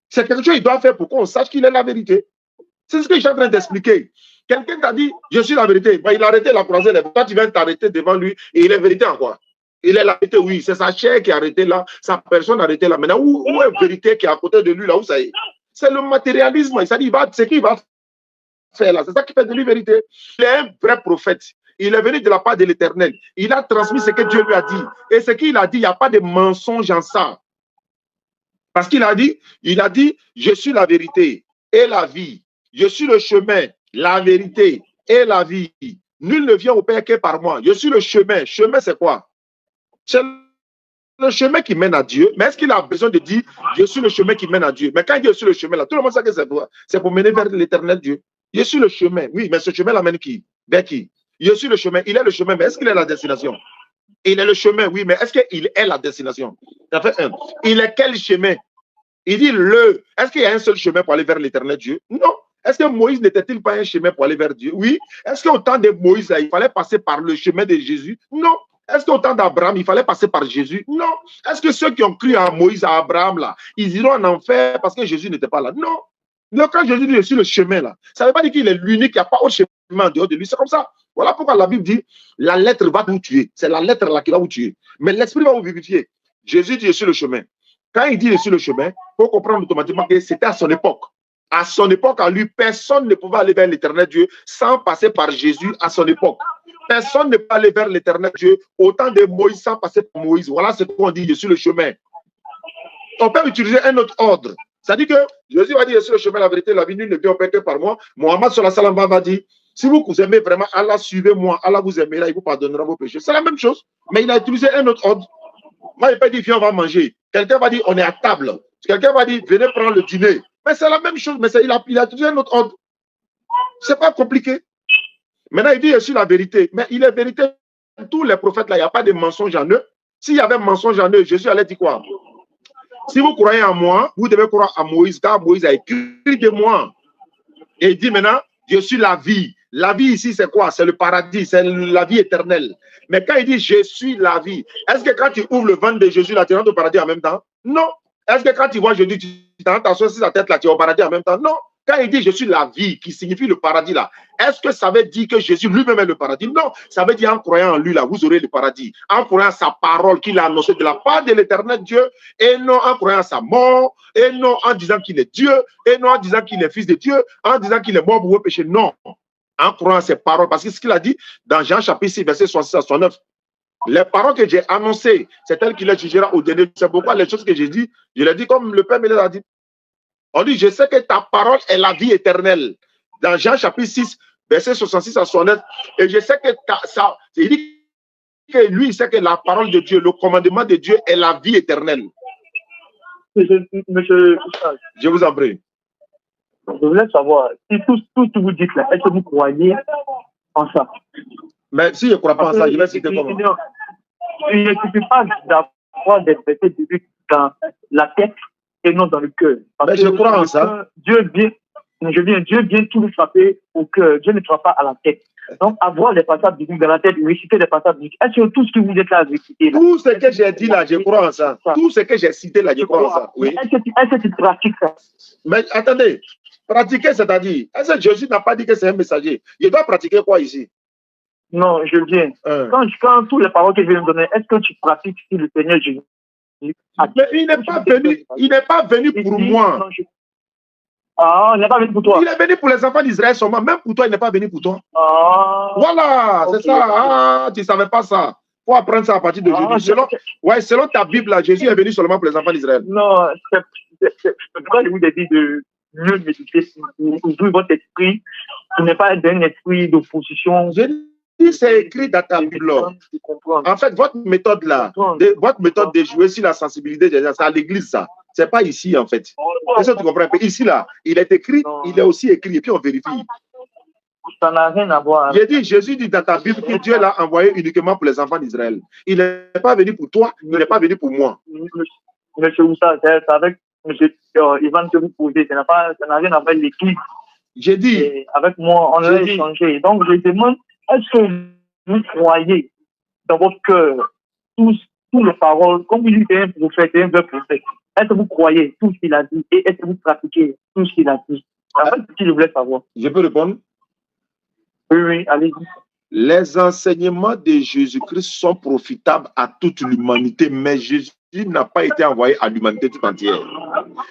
C'est quelque chose qu'il doit faire pour qu'on sache qu'il est la vérité. C'est ce que je suis en train d'expliquer. Quelqu'un t'a dit, je suis la vérité. Ben, il a arrêté la croisée. Toi, tu viens t'arrêter devant lui et il est vérité en quoi? Il est la vérité, oui. C'est sa chair qui est arrêtée là, sa personne arrêtée là. Maintenant, où est la vérité qui est à côté de lui là? Où ça est? C'est le matérialisme. C'est-à-dire, ce qu'il va faire là. C'est ça qui fait de lui vérité. Il est un vrai prophète. Il est venu de la part de l'Éternel. Il a transmis ce que Dieu lui a dit. Et ce qu'il a dit, il n'y a pas de mensonge en ça. Parce qu'il a dit, je suis la vérité et la vie. Je suis le chemin, la vérité et la vie. Nul ne vient au Père que par moi. Je suis le chemin. Chemin, c'est quoi? C'est le chemin qui mène à Dieu. Mais est-ce qu'il a besoin de dire, je suis le chemin qui mène à Dieu? Mais quand il dit, je suis le chemin, là, tout le monde sait que c'est pour mener vers l'éternel Dieu. Je suis le chemin. Oui, mais ce chemin l'amène qui? Vers qui? Je suis le chemin. Il est le chemin, mais est-ce qu'il est la destination? Il est le chemin, oui, mais est-ce qu'il est la destination? Ça fait un. Il est quel chemin? Il dit le. Est-ce qu'il y a un seul chemin pour aller vers l'éternel Dieu? Non. Est-ce que Moïse n'était-il pas un chemin pour aller vers Dieu? Oui. Est-ce qu'au temps de Moïse, là, il fallait passer par le chemin de Jésus? Non. Est-ce qu'au temps d'Abraham, il fallait passer par Jésus? Non. Est-ce que ceux qui ont cru à Moïse, à Abraham, là, ils iront en enfer parce que Jésus n'était pas là? Non. Donc, quand Jésus dit je suis le chemin, là, ça ne veut pas dire qu'il est l'unique, il n'y a pas autre chemin en dehors de lui. C'est comme ça. Voilà pourquoi la Bible dit la lettre va vous tuer. C'est la lettre là qui va vous tuer. Mais l'esprit va vous vivifier. Jésus dit je suis le chemin. Quand il dit je suis le chemin, il faut comprendre automatiquement que c'était à son époque. À son époque, à lui, personne ne pouvait aller vers l'éternel Dieu sans passer par Jésus à son époque. Personne ne peut aller vers l'éternel Dieu au temps de Moïse sans passer par Moïse. Voilà ce qu'on dit, je suis le chemin. On peut utiliser un autre ordre. C'est-à-dire que Jésus va dire, je suis le chemin, la vérité, la vie, nul ne vient au Père que par moi. Mohammed sallallahu alayhi wa sallam va dire, si vous aimez vraiment Allah, suivez-moi. Allah vous aimera, il vous pardonnera vos péchés. C'est la même chose. Mais il a utilisé un autre ordre. Moi, il peut dire, viens, on va manger. Quelqu'un va dire, on est à table. Quelqu'un va dire, venez prendre le dîner. Mais c'est la même chose, mais il a utilisé un autre ordre. C'est pas compliqué. Maintenant, il dit, je suis la vérité. Mais il est vérité. Tous les prophètes, là, il n'y a pas de mensonge en eux. S'il y avait mensonge en eux, Jésus allait dire quoi? Si vous croyez en moi, vous devez croire à Moïse, car Moïse a écrit de moi. Et il dit maintenant, je suis la vie. La vie ici, c'est quoi? C'est le paradis, c'est la vie éternelle. Mais quand il dit, je suis la vie, est-ce que quand tu ouvres le ventre de Jésus, là, tu rentres au paradis en même temps? Non. Est-ce que quand tu vois Jésus, tu rentres ta sur la tête, là, tu es au paradis en même temps? Non. Quand il dit, je suis la vie, qui signifie le paradis, là, est-ce que ça veut dire que Jésus lui-même est le paradis? Non. Ça veut dire, en croyant en lui, là, vous aurez le paradis. En croyant sa parole qu'il a annoncée de la part de l'éternel Dieu, et non en croyant sa mort, et non en disant qu'il est Dieu, et non en disant qu'il est fils de Dieu, en disant qu'il est mort pour vos péchés. Non. En croyant ses paroles, parce que ce qu'il a dit dans Jean chapitre 6, verset 66 à 69, les paroles que j'ai annoncées, c'est elle qui les jugera au dernier. C'est pourquoi les choses que j'ai dit, je les dis comme le Père me les a dit. On dit, je sais que ta parole est la vie éternelle. Dans Jean chapitre 6, verset 66 à 69, et je sais que ça, il dit que lui, il sait que la parole de Dieu, le commandement de Dieu est la vie éternelle. Monsieur, je vous en prie. Je voulais savoir, si tout ce que vous dites là, est-ce que vous croyez en ça? Mais si je ne crois pas en ça, je vais citer comment? Il ne suffit pas d'avoir des versets bibliques dans la tête et non dans le cœur. Mais je crois en ça. Dieu vient tout nous frapper au cœur. Dieu ne frappe pas à la tête. Donc, avoir des passages bibliques dans la tête, réciter des passages bibliques, est-ce que tout ce que vous êtes là à réciter? Tout ce que j'ai dit là, je crois en ça. Tout ce que j'ai cité là, je crois en ça. Oui. Est-ce que tu pratiques ça? Mais attendez, Pratiquer, c'est-à-dire, est-ce que Jésus n'a pas dit que c'est un messager? Il doit pratiquer quoi ici? Non, je viens. Quand toutes les paroles que je viens de donner, est-ce que tu pratiques si le Seigneur Jésus? Mais il n'est pas venu pour moi. Non, Ah, il n'est pas venu pour toi. Il est venu pour les enfants d'Israël seulement. Même pour toi, il n'est pas venu pour toi. Ah, Voilà, ok, c'est ça. Ah, tu ne savais pas ça. Faut apprendre ça à partir de Jésus. Selon ta Bible, là, Jésus est venu seulement pour les enfants d'Israël. Non, c'est pourquoi je vous ai dit de mieux méditer, ouvrir votre esprit, pour ne pas être d'un esprit d'opposition. Je dis, c'est écrit dans ta Bible. En fait, votre méthode là, votre méthode de jouer sur la sensibilité des gens, c'est à l'église ça. C'est pas ici en fait. Est-ce que tu comprends? Ici là, il est écrit, il est aussi écrit et puis on vérifie. Ça n'a rien à voir. J'ai dit, Jésus dit dans ta Bible que Dieu l'a envoyé uniquement pour les enfants d'Israël. Il n'est pas venu pour toi, il n'est pas venu pour moi. Monsieur Oussa, c'est avec monsieur Ivan que vous posez. Ça n'a rien à voir avec l'église. J'ai dit. Avec moi, on l'a échangé. Donc je demande, est-ce que vous croyez dans votre cœur toutes les paroles, comme vous dites, un prophète, un vrai prophète? Est-ce que vous croyez tout ce qu'il a dit et est-ce que vous pratiquez tout ce qu'il a dit? En fait, c'est ce que je voulais savoir. Je peux répondre? Oui, allez-y. Les enseignements de Jésus-Christ sont profitables à toute l'humanité, mais Jésus n'a pas été envoyé à l'humanité tout entière.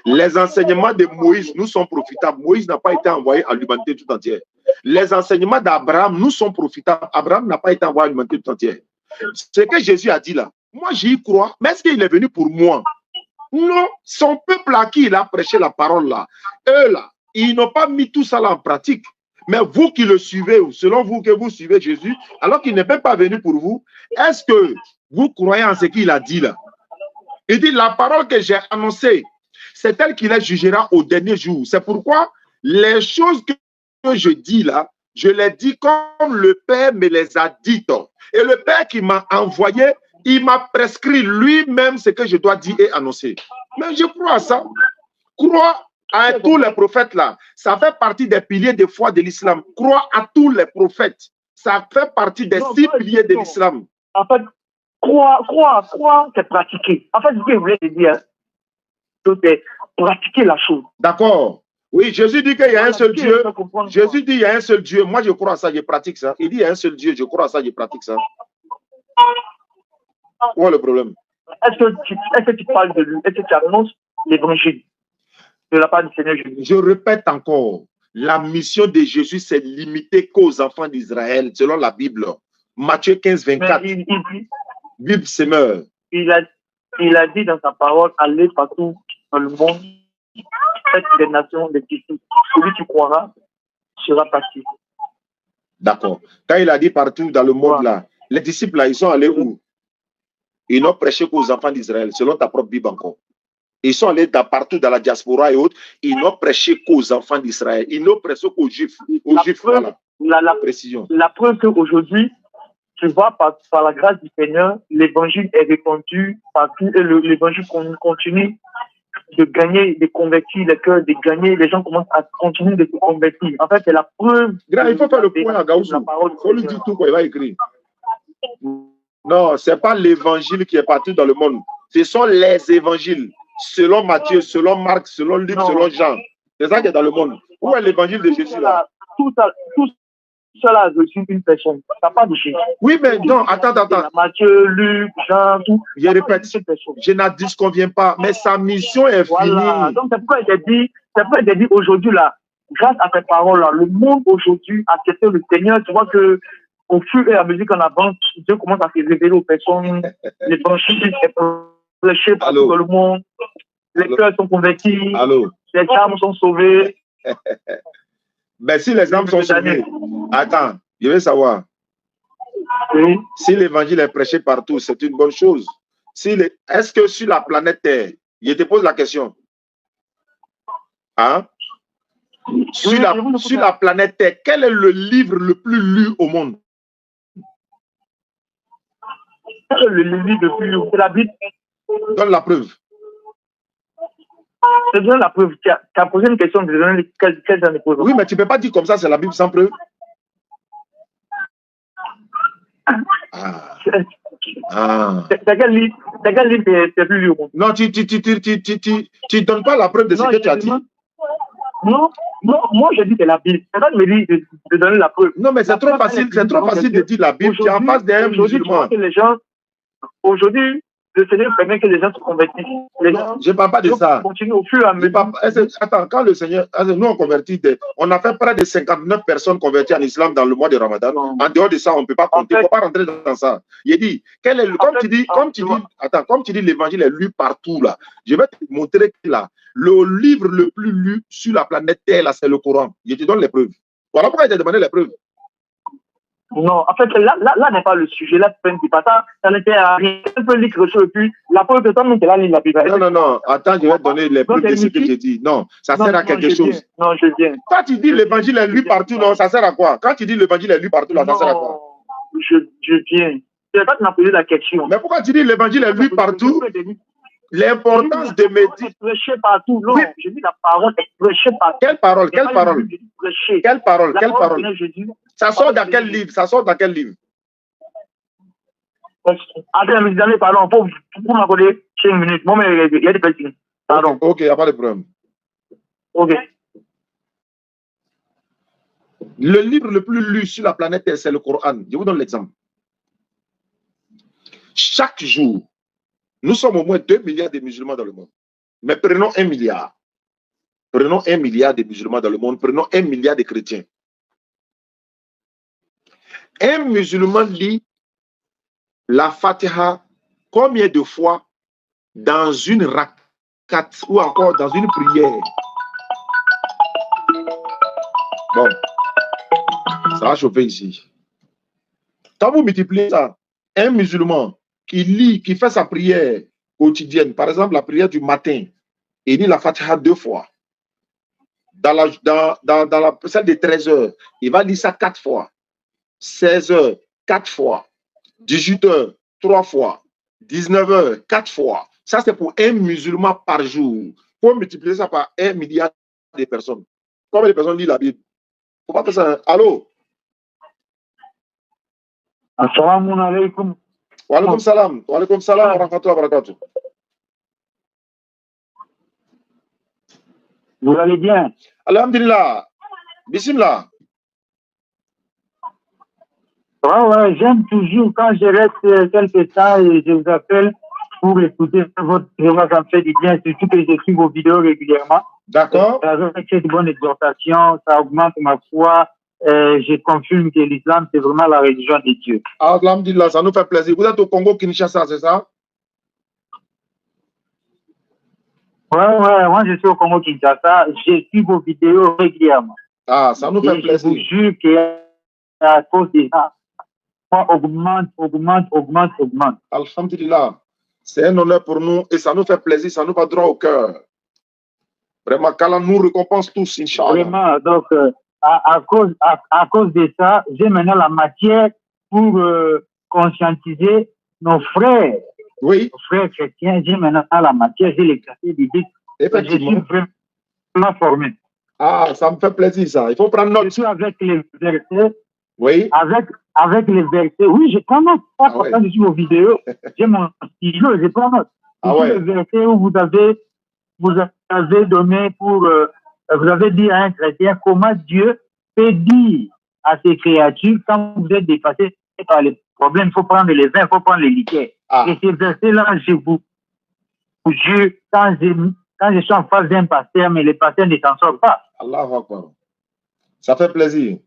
Les enseignements de Moïse nous sont profitables. Moïse n'a pas été envoyé à l'humanité tout entière. Les enseignements d'Abraham nous sont profitables. Abraham n'a pas été envoyé à l'humanité tout entière. Ce que Jésus a dit là, moi j'y crois, mais est-ce qu'il est venu pour moi? Non, son peuple à qui il a prêché la parole là, eux là, ils n'ont pas mis tout ça là en pratique. Mais vous qui le suivez, ou selon vous que vous suivez Jésus, alors qu'il n'est même pas venu pour vous, est-ce que vous croyez en ce qu'il a dit là? Il dit, la parole que j'ai annoncée, c'est elle qui les jugera au dernier jour. C'est pourquoi les choses que je dis là, je les dis comme le Père me les a dites. Et le Père qui m'a envoyé, il m'a prescrit lui-même ce que je dois dire et annoncer. Mais je crois à ça. Crois à tous les prophètes là. Ça fait partie des piliers de foi de l'islam. Crois à tous les prophètes. Ça fait partie des 6 piliers de l'islam. En fait, croire, c'est pratiquer. En fait, ce que je voulais te dire, c'est pratiquer la chose. D'accord. Oui, Jésus dit qu'il y a un seul Dieu. Jésus dit qu'il y a un seul Dieu. Moi, je crois à ça, je pratique ça. Il dit qu'il y a un seul Dieu, je crois à ça, je pratique ça. Où est le problème? Est-ce que tu parles de lui? Est-ce que tu annonces l'évangile de la part du Seigneur Jésus? Je répète encore, la mission de Jésus, c'est limitée qu'aux enfants d'Israël, selon la Bible. Matthieu 15, 24. Bible Semeur. Il a dit dans sa parole, allez partout dans le monde, faites des nations des disciples. Celui qui croira sera parti. D'accord. Quand il a dit partout dans le monde là, les disciples là, ils sont allés où? Ils n'ont prêché qu'aux enfants d'Israël, selon ta propre Bible encore. Ils sont allés partout dans la diaspora et autres. Ils n'ont prêché qu'aux enfants d'Israël. Ils n'ont prêché qu'aux Juifs. Voilà. La précision. La preuve qu'aujourd'hui, tu vois, par la grâce du Seigneur, l'évangile est répandu partout et l'évangile continue de gagner, de convertir les cœurs, de gagner. Les gens commencent à continuer de se convertir. En fait, c'est la preuve. Il faut faire le point à Gaoussou. Il faut lui dire tout quoi il va écrire. Non, ce n'est pas l'évangile qui est partout dans le monde. Ce sont les évangiles. Selon Matthieu, selon Marc, selon Luc, selon Jean. C'est ça qui est dans le monde. Où est l'évangile de Jésus là? Tout cela a reçu une personne. Ça n'a pas de Jésus. Oui, mais non, attends. Matthieu, Luc, Jean, tout. Je répète, je n'en disconviens pas, mais sa mission est finie. Donc c'est pourquoi il a dit aujourd'hui là, grâce à ces paroles-là, le monde aujourd'hui a accepté le Seigneur. Tu vois que au fur et à mesure qu'on avance, Dieu commence à se révéler aux personnes, les franchises, les prêchés partout dans le monde, les cœurs sont convertis, les âmes sont sauvées. Ben, si les âmes sont sauvées, attends, je veux savoir. Oui. Si l'évangile est prêché partout, c'est une bonne chose. Est-ce que sur la planète Terre, je te pose la question, hein? Sur la planète Terre, quel est le livre le plus lu au monde? Le livre le plus lu, c'est la Bible. Donne la preuve. C'est bien la preuve. Tu as posé une question de quelle j'en ai posé. Oui, mais tu ne peux pas dire comme ça, c'est la Bible sans preuve. C'est quel livre c'est plus lu au monde? Non, tu donnes pas la preuve de ce que tu as dit. Non, Non, moi, je dis que c'est la Bible. C'est pas de me dire de donner la preuve. Non, mais c'est trop facile de dire la Bible. Tu es en face d'un musulman. Aujourd'hui, le Seigneur permet que les gens se convertissent. Je ne parle pas de ça. Continue au fur et à mesure. Attends, quand le Seigneur, nous on convertit, on a fait près de 59 personnes converties en islam dans le mois de Ramadan. En dehors de ça, on ne peut pas compter. Il ne faut pas rentrer dans ça. Il dit, comme tu dis, l'évangile est lu partout là. Je vais te montrer que là, le livre le plus lu sur la planète Terre, c'est le Coran. Je te donne les preuves. Voilà pourquoi il t'a demandé les preuves. Non, en fait, là n'est pas le sujet. Là, c'est pas ça. Ça n'était à rien. Tu peux lire quelque chose, puis la preuve de toi-même, c'est la ligne la Bible. Non. Attends, je vais te donner les preuves de ce que j'ai dit. Non, ça sert à quelque chose. Non, je viens. Quand tu dis l'évangile est lu partout, non, ça sert à quoi? Quand tu dis l'évangile est lu partout, là, ça sert à quoi? Je viens. Je vais pas te m'appeler la question. Mais pourquoi tu dis l'évangile est lu partout? L'importance de méditer. Prêcher partout. Non, je dis la parole est prêchée partout. Quelle parole? Quelle parole? Quelle parole? Quelle parole? Ça sort dans quel livre? Ça sort dans quel livre? Attends, mes amis, pardon, pour m'accorder 5 minutes. Moi, il y a des petits. Pardon. Ok, il n'y a pas de problème. Ok. Le livre le plus lu sur la planète, c'est le Coran. Je vous donne l'exemple. Chaque jour, nous sommes au moins 2 milliards de musulmans dans le monde. Mais prenons 1 milliard. Prenons 1 milliard de musulmans dans le monde. Prenons 1 milliard de chrétiens. Un musulman lit la Fatiha combien de fois dans une rakat ou encore dans une prière? Bon, ça va chauffer ici. Quand vous multipliez ça, un musulman qui lit, qui fait sa prière quotidienne, par exemple la prière du matin, il lit la Fatiha 2 fois. Dans la celle de 13 heures, il va lire ça 4 fois. 16 heures, 4 fois. 18 heures, 3 fois. 19 heures, 4 fois. Ça, c'est pour un musulman par jour. Il faut multiplier ça par 1 milliard de personnes. Combien de personnes lisent la Bible? Faut pas faire ça. Allô? Assalamu alaikum. Wa alaikum salam. Wa alaikum salam wa rahmatullahi wa barakatuh. Vous allez bien? Alhamdulillah. Bismillah. Ouais, j'aime toujours quand je reste quelques temps et je vous appelle pour écouter votre vraiment, ça me fait du bien, surtout que je suis vos vidéos régulièrement. D'accord. Avec cette bonne exhortation, ça augmente ma foi. Je confirme que l'islam, c'est vraiment la religion de Dieu. Alhamdulillah, ça nous fait plaisir. Vous êtes au Congo, Kinshasa, c'est ça? Ouais, moi je suis au Congo, Kinshasa. Je suis vos vidéos régulièrement. Ah, ça nous fait plaisir. Je vous jure qu'à cause de ça, augmente. Alhamdulillah. C'est un honneur pour nous et ça nous fait plaisir, ça nous va droit au cœur. Vraiment, qu'Allah nous récompense tous, Inch'Allah. Vraiment, donc, à cause de ça, j'ai maintenant la matière pour conscientiser nos frères. Oui. Nos frères chrétiens, j'ai maintenant la matière, j'ai les quartiers bibliques. Effectivement. Je suis vraiment formé. Ah, ça me fait plaisir, ça. Il faut prendre note. Je suis avec les versets. Oui. Avec les versets. Oui, je prends note. Pas pour ça, je suis vos vidéos. J'ai mon stylo, je prends note. Ah ouais. Les versets où vous avez donné pour, vous avez dit à un chrétien comment Dieu peut dire à ses créatures quand vous êtes dépassé par les problèmes, il faut prendre les vins, il faut prendre les liqueurs. Ah. Et ces versets-là, je vous jure, quand je suis en face d'un pasteur, mais les pasteurs ne s'en sortent pas. Allahu Akbar. Ça fait plaisir.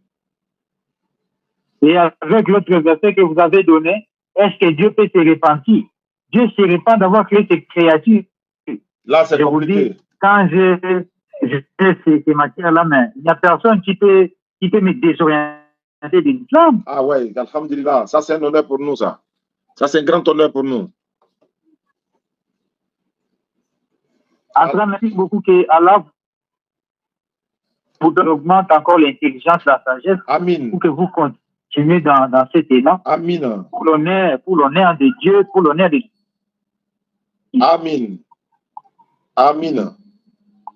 Et avec l'autre verset que vous avez donné, est-ce que Dieu peut se repentir? Dieu se repent d'avoir créé ses créatures. Là, c'est compliqué. Vous dis, quand je fais ces matières-là, mais il n'y a personne qui peut me désorienter de l'islam. Ah ouais, alhamdulillah. Ça, c'est un honneur pour nous, ça. Ça, c'est un grand honneur pour nous. Après, merci beaucoup que Allah vous augmente encore l'intelligence, la sagesse. Amin. Pour que vous continuez dans cet élan. Amin. Pour l'honneur de Dieu, pour l'honneur de Dieu. Amin. Amin.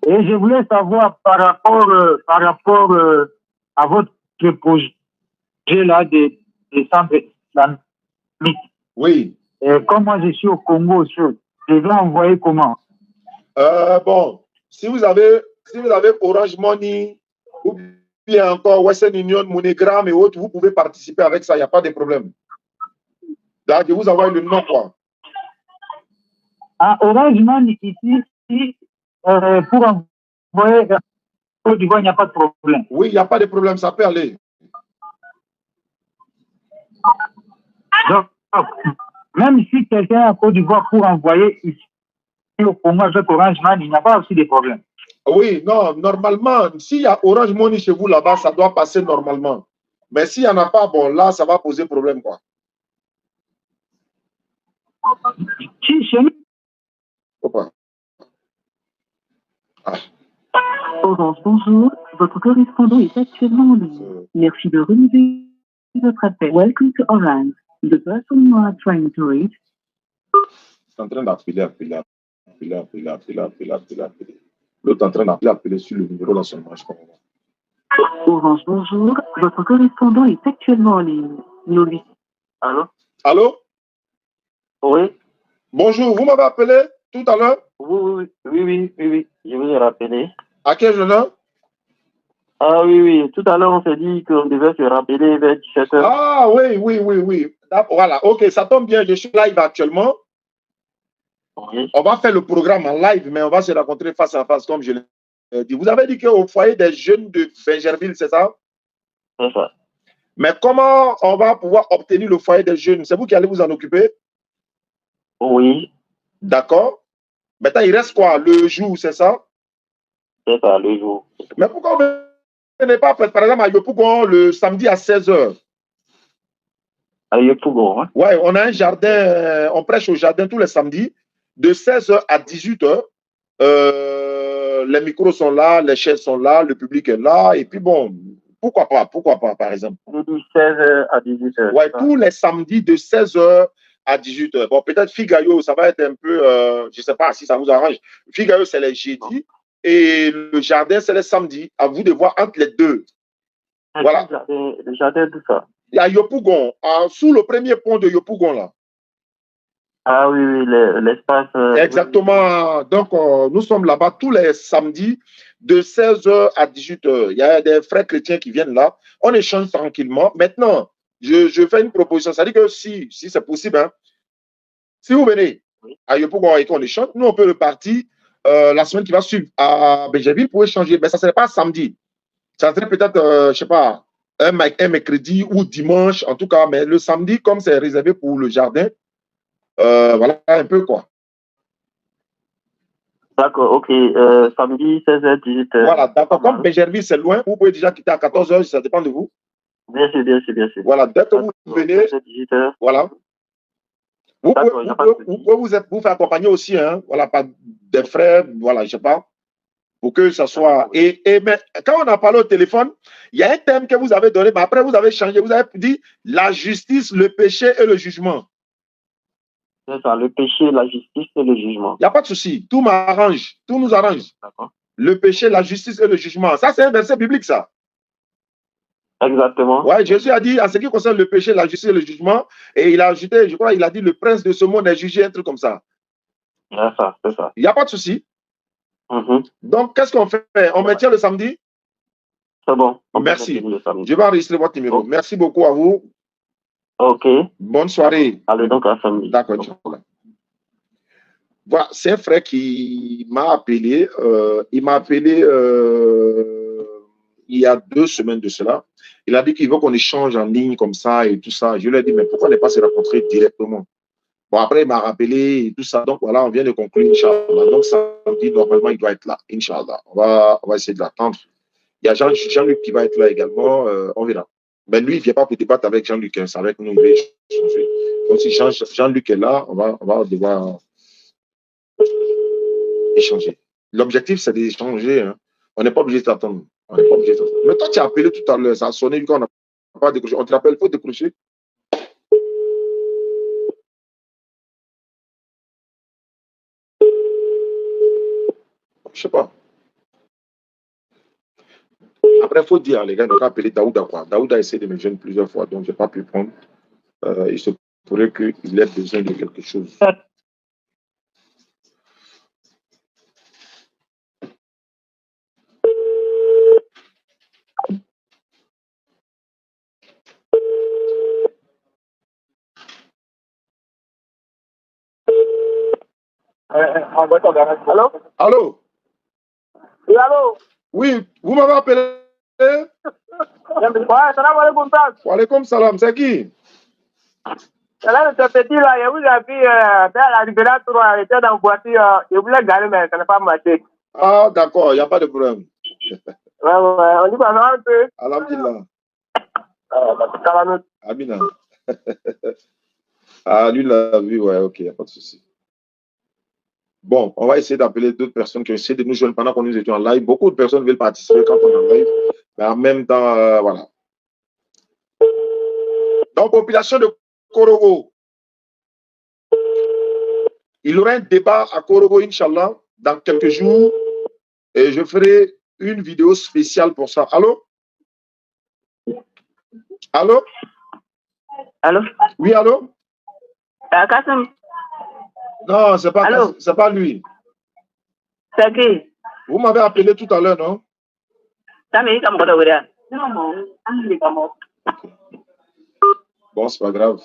Et je voulais savoir par rapport à votre projet là de centre islamique. Oui. Comme moi je suis au Congo, je vais envoyer comment? Bon, si vous avez Orange Money ou bien encore Western Union, MoneyGram et autres, vous pouvez participer avec ça, il n'y a pas de problème. Là, je vous envoie le nom, quoi. Ah, Orange Money, ici, pour envoyer Côte d'Ivoire, il n'y a pas de problème. Oui, il n'y a pas de problème, ça peut aller. Donc, même si quelqu'un à Côte d'Ivoire pour envoyer ici au Congo avec Orange Money, il n'y a pas aussi de problème. Oui, non, normalement, s'il y a Orange Money chez vous là-bas, ça doit passer normalement. Mais s'il n'y en a pas, bon, là, ça va poser problème, quoi. Si chez nous. Pourquoi? Orange, bonjour. Votre correspondant est actuellement en ligne. Merci de renouveler votre appel. Welcome to Orange. The person you are trying to reach. C'est en train d'appeler. L'autre est en train d'appeler sur le numéro là seulement, je comprends. Orange, bonjour. Votre correspondant est actuellement en ligne. Nous lui... Allô? Allô? Oui. Bonjour, vous m'avez appelé tout à l'heure? Oui. Je vous ai rappelé. À quel honneur? Ah oui. Tout à l'heure, on s'est dit qu'on devait se rappeler vers 17h. Ah oui. Voilà, ok, ça tombe bien, je suis live actuellement. Oui. On va faire le programme en live, mais on va se rencontrer face à face, comme je l'ai dit. Vous avez dit qu'au foyer des jeunes de Bingerville, c'est ça? C'est ça. Mais comment on va pouvoir obtenir le foyer des jeunes? C'est vous qui allez vous en occuper? Oui. D'accord. Maintenant, il reste quoi? Le jour, c'est ça? C'est ça, le jour. Mais pourquoi on ne venez pas, par exemple, à Yopougon le samedi à 16h? À Yopougon, hein? Ouais, on a un jardin, on prêche au jardin tous les samedis, de 16h à 18h. Les micros sont là, les chaises sont là, le public est là, et puis bon, pourquoi pas, par exemple? De 16h à 18h. Ouais, tous les samedis de 16h à 18h. Bon, peut-être Figayo, ça va être un peu, je ne sais pas si ça vous arrange. Figayo, c'est les jeudis, et le jardin, c'est les samedis. À vous de voir entre les deux. Voilà. Le jardin, tout ça. Il y a Yopougon, sous le premier pont de Yopougon, là. Ah oui, l'espace. Exactement. Donc, nous sommes là-bas tous les samedis de 16h à 18h. Il y a des frères chrétiens qui viennent là. On échange tranquillement. Maintenant, je fais une proposition. Ça dit que si c'est possible, hein, si vous venez à Yopougon et qu'on échange, nous, on peut repartir la semaine qui va suivre à Bingerville pour échanger. Mais ça ne serait pas samedi. Ça serait peut-être, je ne sais pas, un mercredi ou dimanche, en tout cas. Mais le samedi, comme c'est réservé pour le jardin, voilà un peu quoi. D'accord, ok. Samedi, 16h, 18h. Voilà, d'accord. Comme Bingerville, c'est loin, vous pouvez déjà quitter à 14h, ça dépend de vous. Bien sûr. Voilà, dès que vous venez, 16h, 18h. voilà. Vous pouvez vous faire accompagner aussi, hein, voilà, par des frères, voilà, je ne sais pas, pour que ça soit. Mais quand on a parlé au téléphone, il y a un thème que vous avez donné, mais après vous avez changé, vous avez dit la justice, le péché et le jugement. C'est ça, le péché, la justice et le jugement. Il n'y a pas de souci, tout m'arrange, tout nous arrange. D'accord. Le péché, la justice et le jugement. Ça, c'est un verset biblique, ça. Exactement. Ouais, Jésus a dit, en ce qui concerne le péché, la justice et le jugement, et il a ajouté, je crois, il a dit, le prince de ce monde est jugé, un truc comme ça. C'est ça. Il n'y a pas de souci. Mm-hmm. Donc, qu'est-ce qu'on fait? On maintient le samedi? C'est bon. Merci. Je vais enregistrer votre numéro. Okay. Merci beaucoup à vous. Ok. Bonne soirée. Allez donc à samedi. D'accord. Voilà, c'est un frère qui m'a appelé. Il m'a appelé il y a 2 semaines de cela. Il a dit qu'il veut qu'on échange en ligne comme ça et tout ça. Je lui ai dit, mais pourquoi ne pas se rencontrer directement? Bon, après, il m'a rappelé et tout ça. Donc, voilà, on vient de conclure, Inch'Allah. Donc, samedi, normalement, il doit être là, Inch'Allah. On va essayer de l'attendre. Il y a Jean-Luc qui va être là également. On verra. Mais lui, il ne vient pas pour débattre avec Jean-Luc. C'est avec nous, il va échanger. Donc, si Jean-Luc est là, on va devoir échanger. L'objectif, c'est d'échanger. Hein. On n'est pas obligé d'attendre. Mais toi, tu as appelé tout à l'heure. Ça a sonné, du coup, on n'a pas décroché. On te rappelle, il faut décrocher. Je ne sais pas. Après, il faut dire, les gars, on a appelé Daouda, quoi. Daouda a essayé de me joindre plusieurs fois, donc je n'ai pas pu prendre. Il se pourrait qu'il ait besoin de quelque chose. Allô? Allô? Oui, allô? Oui, vous m'avez appelé? Ouais, salam alaikum, Taz. Wa alaikum salam, c'est qui? C'est là, ce petit là, il vous a vu faire la libération, il était dans la voiture, il voulait garer, mais ça n'a pas marché. Ah, d'accord, il n'y a pas de problème. Ouais, on dit pas un peu. Alhamdulillah. Ça va nous. Amina. Ah, lui l'a vu, ouais, ok, il n'y a pas de souci. Bon, on va essayer d'appeler d'autres personnes qui ont essayé de nous joindre pendant qu'on nous étions en live. Beaucoup de personnes veulent participer quand on est en live, mais en même temps, voilà. Donc, population de Korogo. Il y aura un débat à Korogo, Inch'Allah, dans quelques jours, et je ferai une vidéo spéciale pour ça. Allô? Allô? Allô? Oui, allô? Kassem, Non, c'est pas lui. c'est qui? Vous m'avez appelé tout à l'heure, non? Bon, c'est pas grave.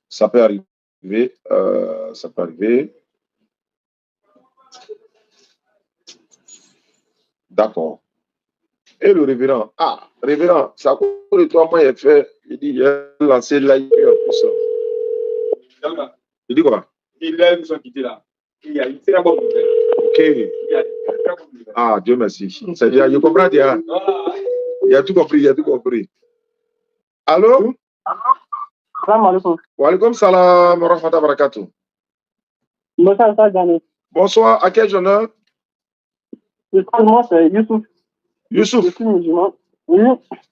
Ça peut arriver. Ça peut arriver. D'accord. Et le révérend? Ah, révérend, ça a cours de 3 mois, il a fait. Il dit, il a lancé là, il a tout ça. Il dit quoi? Il a nous quitté là. Il y a une très bonne nouvelle. Ok. Il y a une très bonne nouvelle. Ah, Dieu merci. C'est-à-dire, je comprends déjà. Il a tout compris, il a tout compris. Allô? Salam alaikum. Wa alaikum salam wa rahmatullahi wa barakatuh. Bonsoir, à quel honneur? Moi, c'est Youssouf. Youssouf. Je suis musulman. Oui.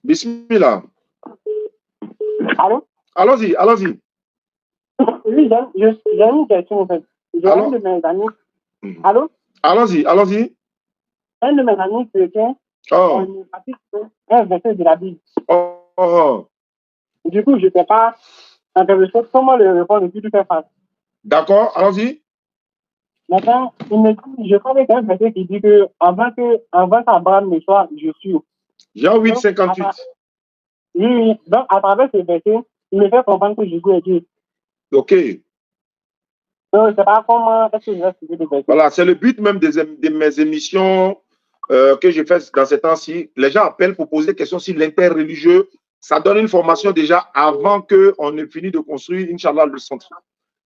Bismillah. Allô? Allons-y, allons-y. Oui, j'ai une question en fait. J'ai un de mes amis. Allô? Allons-y, allons-y. Un de mes amis chrétiens, Oh. on est parti sur un verset de la Bible. Oh, oh. Du coup, je ne sais pas en quelque chose comment le répondre et puis tout faire face. D'accord, allons-y. Maintenant, il me dit, je crois que c'est un verset qui dit que avant qu'Abraham ne soit, je suis. Jean 8, 58. Oui, donc à travers ce verset, il me fait comprendre que Jésus est Dieu. Ok. Donc, je ne sais pas comment est-ce que je vais expliquer le verset. Voilà, c'est le but même de mes émissions que je fais dans ces temps-ci. Les gens appellent pour poser des questions sur l'interreligieux. Ça donne une formation déjà avant qu'on ait fini de construire, Inch'Allah, le centre.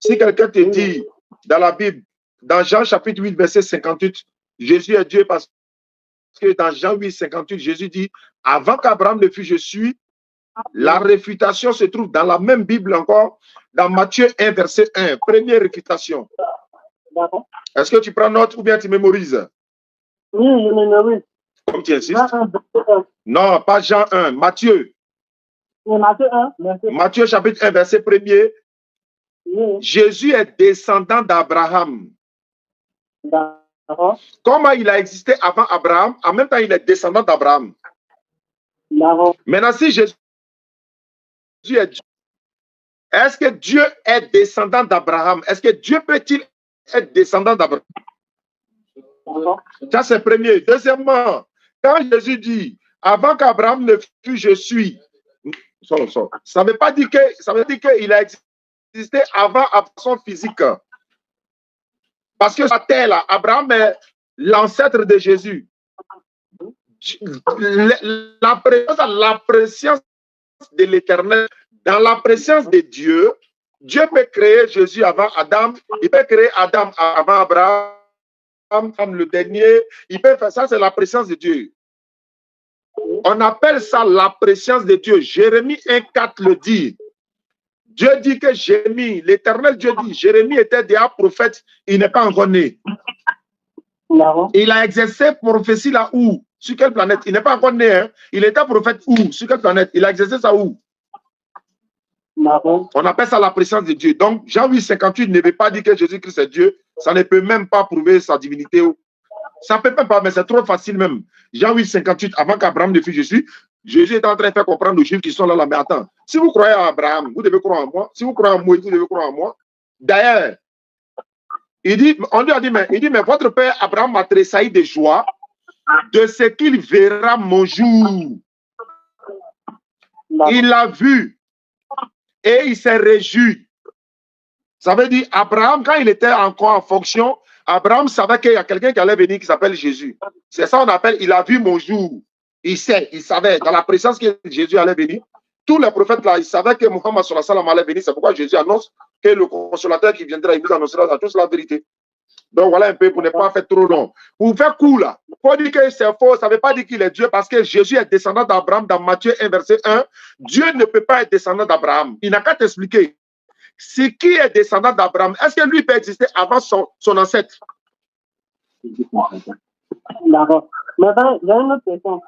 Si quelqu'un te dit dans la Bible, dans Jean chapitre 8, verset 58, Jésus est Dieu parce que dans Jean 8, 58, Jésus dit, avant qu'Abraham ne fût, je suis. La réfutation se trouve dans la même Bible encore, dans Matthieu 1, verset 1. Première réfutation. Est-ce que tu prends note ou bien tu mémorises? Oui, je mémorise. Comme tu insistes. Non, pas Jean 1, Matthieu. Matthieu 1, Matthieu chapitre 1, verset 1er. Oui. Jésus est descendant d'Abraham. Comment il a existé avant Abraham, en même temps il est descendant d'Abraham. Maintenant, si Jésus est Dieu, est-ce que Dieu est descendant d'Abraham? Est-ce que Dieu peut-il être descendant d'Abraham? Ça, c'est premier. Deuxièmement, quand Jésus dit, avant qu'Abraham ne fût, je suis, ça ne veut pas dire qu'il a existé avant son physique. Parce que sa terre, là, Abraham est l'ancêtre de Jésus. La présence de l'Éternel, dans la présence de Dieu, Dieu peut créer Jésus avant Adam, il peut créer Adam avant Abraham, le dernier, il peut faire ça, c'est la présence de Dieu. On appelle ça la présence de Dieu. Jérémie 1,4 le dit. Dieu dit que Jérémie, l'Éternel Dieu dit, Jérémie était déjà prophète, il n'est pas encore né. Il a exercé prophétie là où? Sur quelle planète? Il n'est pas encore né. Hein? Il était prophète où? Sur quelle planète? Il a exercé ça où? On appelle ça la présence de Dieu. Donc, Jean 8, 58 ne veut pas dire que Jésus-Christ est Dieu. Ça ne peut même pas prouver sa divinité. Ça ne peut même pas, mais c'est trop facile même. Jean 8, 58, avant qu'Abraham ne fût Jésus, Jésus est en train de faire comprendre aux Juifs qui sont là, mais attends, si vous croyez à Abraham, vous devez croire en moi. Si vous croyez en Moïse, vous devez croire en moi. D'ailleurs, on lui a dit, mais votre père Abraham m'a tressailli de joie de ce qu'il verra mon jour. Il l'a vu et il s'est réjoui. Ça veut dire, Abraham, quand il était encore en fonction, Abraham savait qu'il y a quelqu'un qui allait venir qui s'appelle Jésus. C'est ça qu'on appelle, il a vu mon jour. Il sait, il savait, dans la présence que Jésus allait venir. Tous les prophètes là, ils savaient que Muhammad sallallahu alayhi wa sallam allait venir. C'est pourquoi Jésus annonce que le consolateur qui viendra, il vous annoncera à tous la vérité. Donc voilà un peu pour ne pas faire trop long. Pour faire court là, pour dire que c'est faux, ça ne veut pas dire qu'il est Dieu parce que Jésus est descendant d'Abraham dans Matthieu 1, verset 1. Dieu ne peut pas être descendant d'Abraham. Il n'a qu'à t'expliquer. C'est qui est descendant d'Abraham? Est-ce que lui peut exister avant son ancêtre? D'accord. Maintenant, il y a une autre question.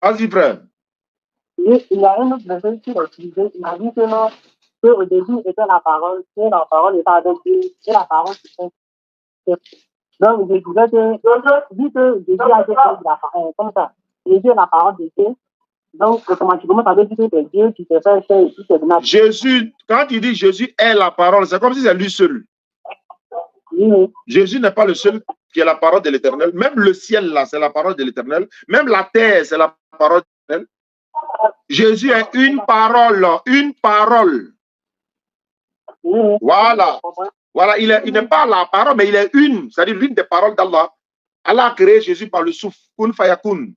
Vas-y, frère. Il y a une autre verset qui est utilisée. Il a dit que non, qu'au début était la parole, que la parole était avec Dieu, et la parole c'était. Donc, je disais que, vu que Jésus a été comme ça, Jésus est la parole de Dieu. Donc, automatiquement, ça veut dire que c'est Dieu qui te fait faire ici, c'est de Jésus, quand il dit Jésus est la parole, c'est comme si c'est lui seul. Oui. Jésus n'est pas le seul qui est la parole de l'Éternel. Même le ciel, là, c'est la parole de l'Éternel. Même la terre, c'est la parole de l'Éternel. Jésus est une parole, une parole. Oui. Voilà. Voilà, il n'est pas la parole, mais il est une, c'est-à-dire l'une des paroles d'Allah. Allah a créé Jésus par le souffle, kun fayakun.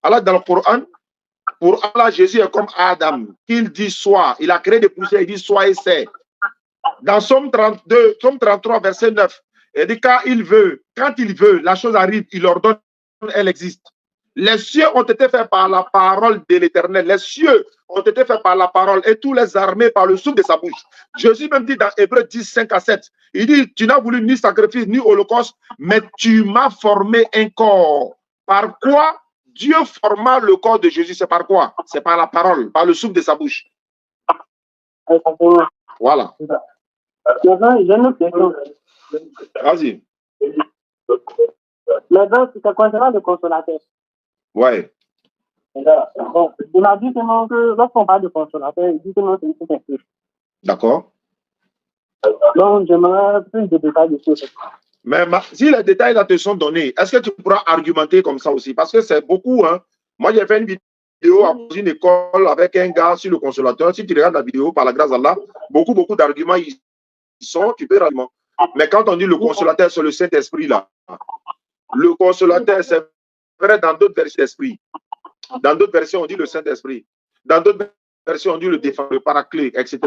Allah, dans le Coran, pour Allah, Jésus est comme Adam, qu'il dit soit. Il a créé des poussières, il dit soit et c'est. Dans Somme 32, Somme 33, verset 9, il dit quand il veut, la chose arrive, il ordonne, elle existe. Les cieux ont été faits par la parole de l'Éternel. Les cieux ont été faits par la parole et tous les armées par le souffle de sa bouche. Jésus même dit dans Hébreux 10, 5 à 7, il dit, tu n'as voulu ni sacrifice ni holocauste, mais tu m'as formé un corps. Par quoi Dieu forma le corps de Jésus? C'est par quoi? C'est par la parole, par le souffle de sa bouche. Voilà. Maintenant, j'ai une autre question. Vas-y. Maintenant, c'est concernant le consolateur. Ouais. Bon, il m'a dit que non, que lorsqu'on parle de consolateur, il dit que non, c'est une chose. D'accord. Donc, j'aimerais plus de détails dessus. Mais si les détails là te sont donnés, est-ce que tu pourras argumenter comme ça aussi? Parce que c'est beaucoup, hein. Moi, j'ai fait une vidéo à une école avec un gars sur le consolateur. Si tu regardes la vidéo, par la grâce d'Allah, beaucoup d'arguments y sont, tu peux argumenter. Mais quand on dit le consolateur, c'est le Saint-Esprit là. Le consolateur, c'est vrai dans d'autres versions d'esprit. Dans d'autres versions, on dit le Saint-Esprit. Dans d'autres versions, on dit le défenseur, le paraclet, etc.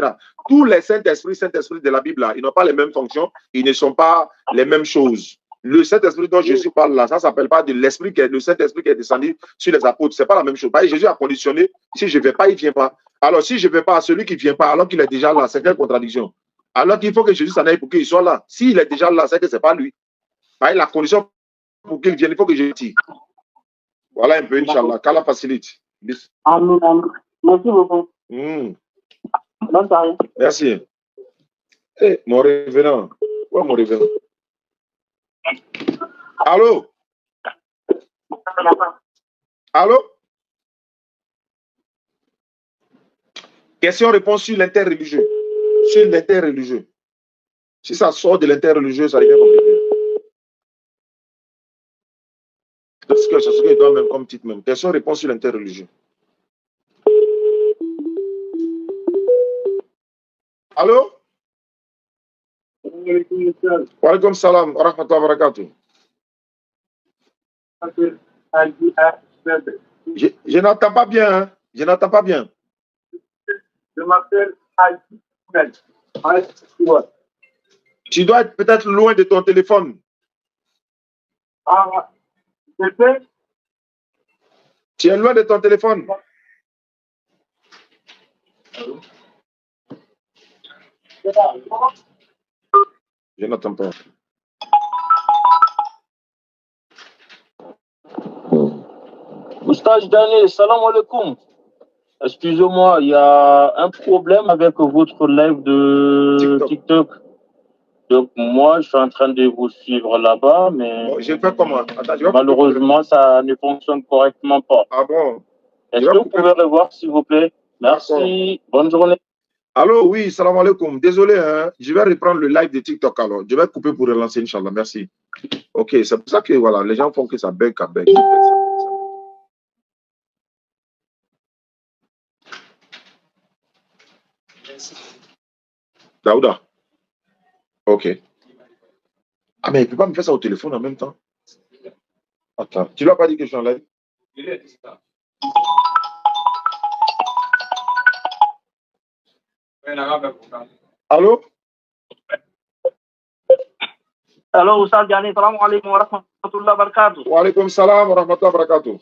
Tous les Saint-Esprit de la Bible, là, ils n'ont pas les mêmes fonctions, ils ne sont pas les mêmes choses. Le Saint-Esprit dont Jésus parle là, ça ne s'appelle pas de l'Esprit, le Saint-Esprit qui est descendu sur les apôtres. Ce n'est pas la même chose. Jésus a conditionné, si je ne vais pas, il ne vient pas. Alors, si je ne vais pas, celui qui ne vient pas, alors qu'il est déjà là, c'est quelle contradiction? Alors qu'il faut que Jésus s'en aille pour qu'il soit là. S'il est déjà là, c'est que ce n'est pas lui. La condition pour qu'il vienne, il faut que je tire. Voilà un peu, Inch'Allah. Qu'Allah facilite. Amen. Merci beaucoup. Bonne soirée. Merci. Hey, mon révérend. Ouais, mon révérend. Allô? Allô? Question-réponse sur l'interreligieux. Sur l'interreligieux. Si ça sort de l'interreligieux, ça devient compliqué. C'est ce qu'il doit même comme titre même. Question-réponse sur l'interreligieux. Allô? Wa alaykoum salam wa rahmatullahi wa barakatuh. Je n'entends pas bien. Hein? Je n'entends pas bien. Je m'appelle Haïti. Tu dois être peut-être loin de ton téléphone. Ah, c'est tu es loin de ton téléphone. Je n'entends pas. Oustaz Daniel, salam alaikum. Excusez-moi, il y a un problème avec votre live de TikTok. Donc, moi, je suis en train de vous suivre là-bas, mais bon, je fais comment? Attends, malheureusement, ça ne fonctionne correctement pas. Ah bon? Est-ce que vous pouvez revoir, s'il vous plaît? Merci. Bonne journée. Allô, oui, salam alaikum. Désolé, hein, je vais reprendre le live de TikTok alors. Je vais couper pour relancer, Inch'Allah. Merci. Ok, c'est pour ça que voilà, les gens font que ça bug, ça bug. Daouda. Ok. Ah, mais il ne peut pas me faire ça au téléphone en même temps. Attends, tu ne lui as pas dit que je suis en live? Il est dit ça. Allô? Allô, Oustaz Diané, salam alaikum wa rahmatullahi wa barakatuh. Wa alaikum salam wa rahmatullahi wa barakatuh.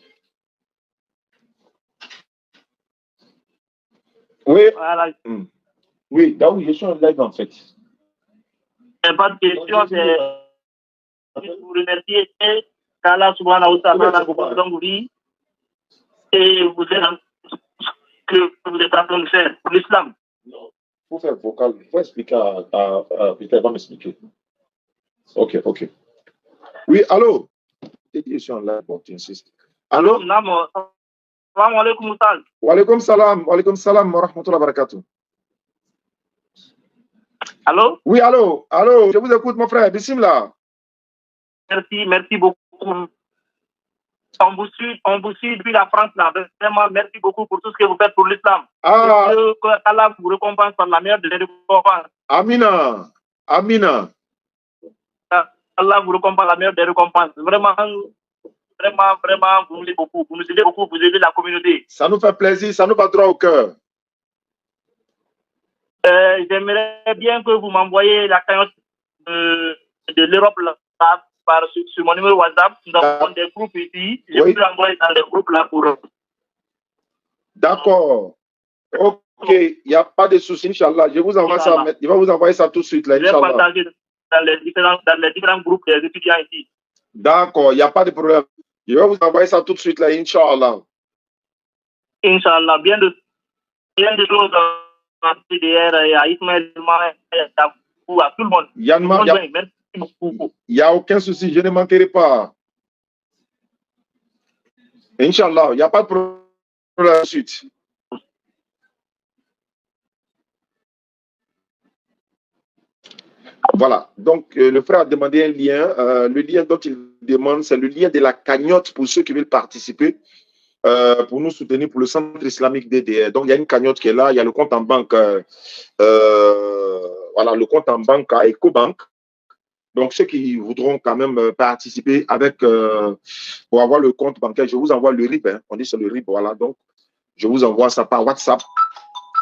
Oui. Voilà. Oui, Daoud, je suis en live en fait. Pas de question, c'est vous remercier qu'Allah subhanahu wa ta'ala vous dit et vous êtes que vous êtes en train de faire pour l'islam. Non, il faut faire vocal, il faut expliquer à Peter, va m'expliquer. Ok, ok. Oui, allô? Je suis en live, bon, tu insistes. Allô? Salam alaikum, Oustaz. Wa alaikum salam wa rahmatullahi wa barakatuh. Allô? Oui, allô, allô, je vous écoute, mon frère, bismillah. Merci beaucoup. On vous suit depuis la France, là. Vraiment, merci beaucoup pour tout ce que vous faites pour l'islam. Ah. Que Allah vous récompense par la meilleure des récompenses. Amina, Amina. Allah vous récompense par la meilleure des récompenses. Vraiment, vous nous aidez beaucoup. Vous nous aidez beaucoup, vous aidez la communauté. Ça nous fait plaisir, ça nous va droit au cœur. J'aimerais bien que vous m'envoyiez la cagnotte de l'Europe là, sur mon numéro WhatsApp. Nous avons des groupes ici. Je peux l'envoyer dans les groupes là pour eux. D'accord. Ok, il n'y a pas de souci, Inch'Allah. Je vous envoie ça. Il va vous envoyer ça tout de suite, là, Inch'Allah. Je vais partager dans les différents groupes des étudiants ici. D'accord, il n'y a pas de problème. Je vais vous envoyer ça tout de suite, là, Inch'Allah. Inch'Allah. Bien de choses à CDR et à Ismaël, à tout le monde. Merci beaucoup. Il n'y a aucun souci, je ne manquerai pas. Inch'Allah, il n'y a pas de problème la suite. Voilà, donc le frère a demandé un lien. Le lien dont il demande, c'est le lien de la cagnotte pour ceux qui veulent participer, pour nous soutenir pour le centre islamique DDR. Donc il y a une cagnotte qui est là, il y a le compte en banque, voilà, le compte en banque à EcoBank. Donc ceux qui voudront quand même participer avec, pour avoir le compte bancaire, je vous envoie le RIB, hein. On dit c'est le RIB, voilà. Donc je vous envoie ça par WhatsApp,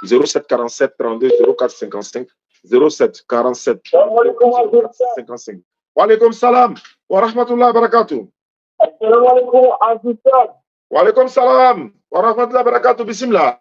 07 47 32 04 55. 07 47 55. Wa alaikum salam wa rahmatullahi wa barakatuh. Wa alaikum salam wa rahmatullahi wa barakatuh. Bismillah.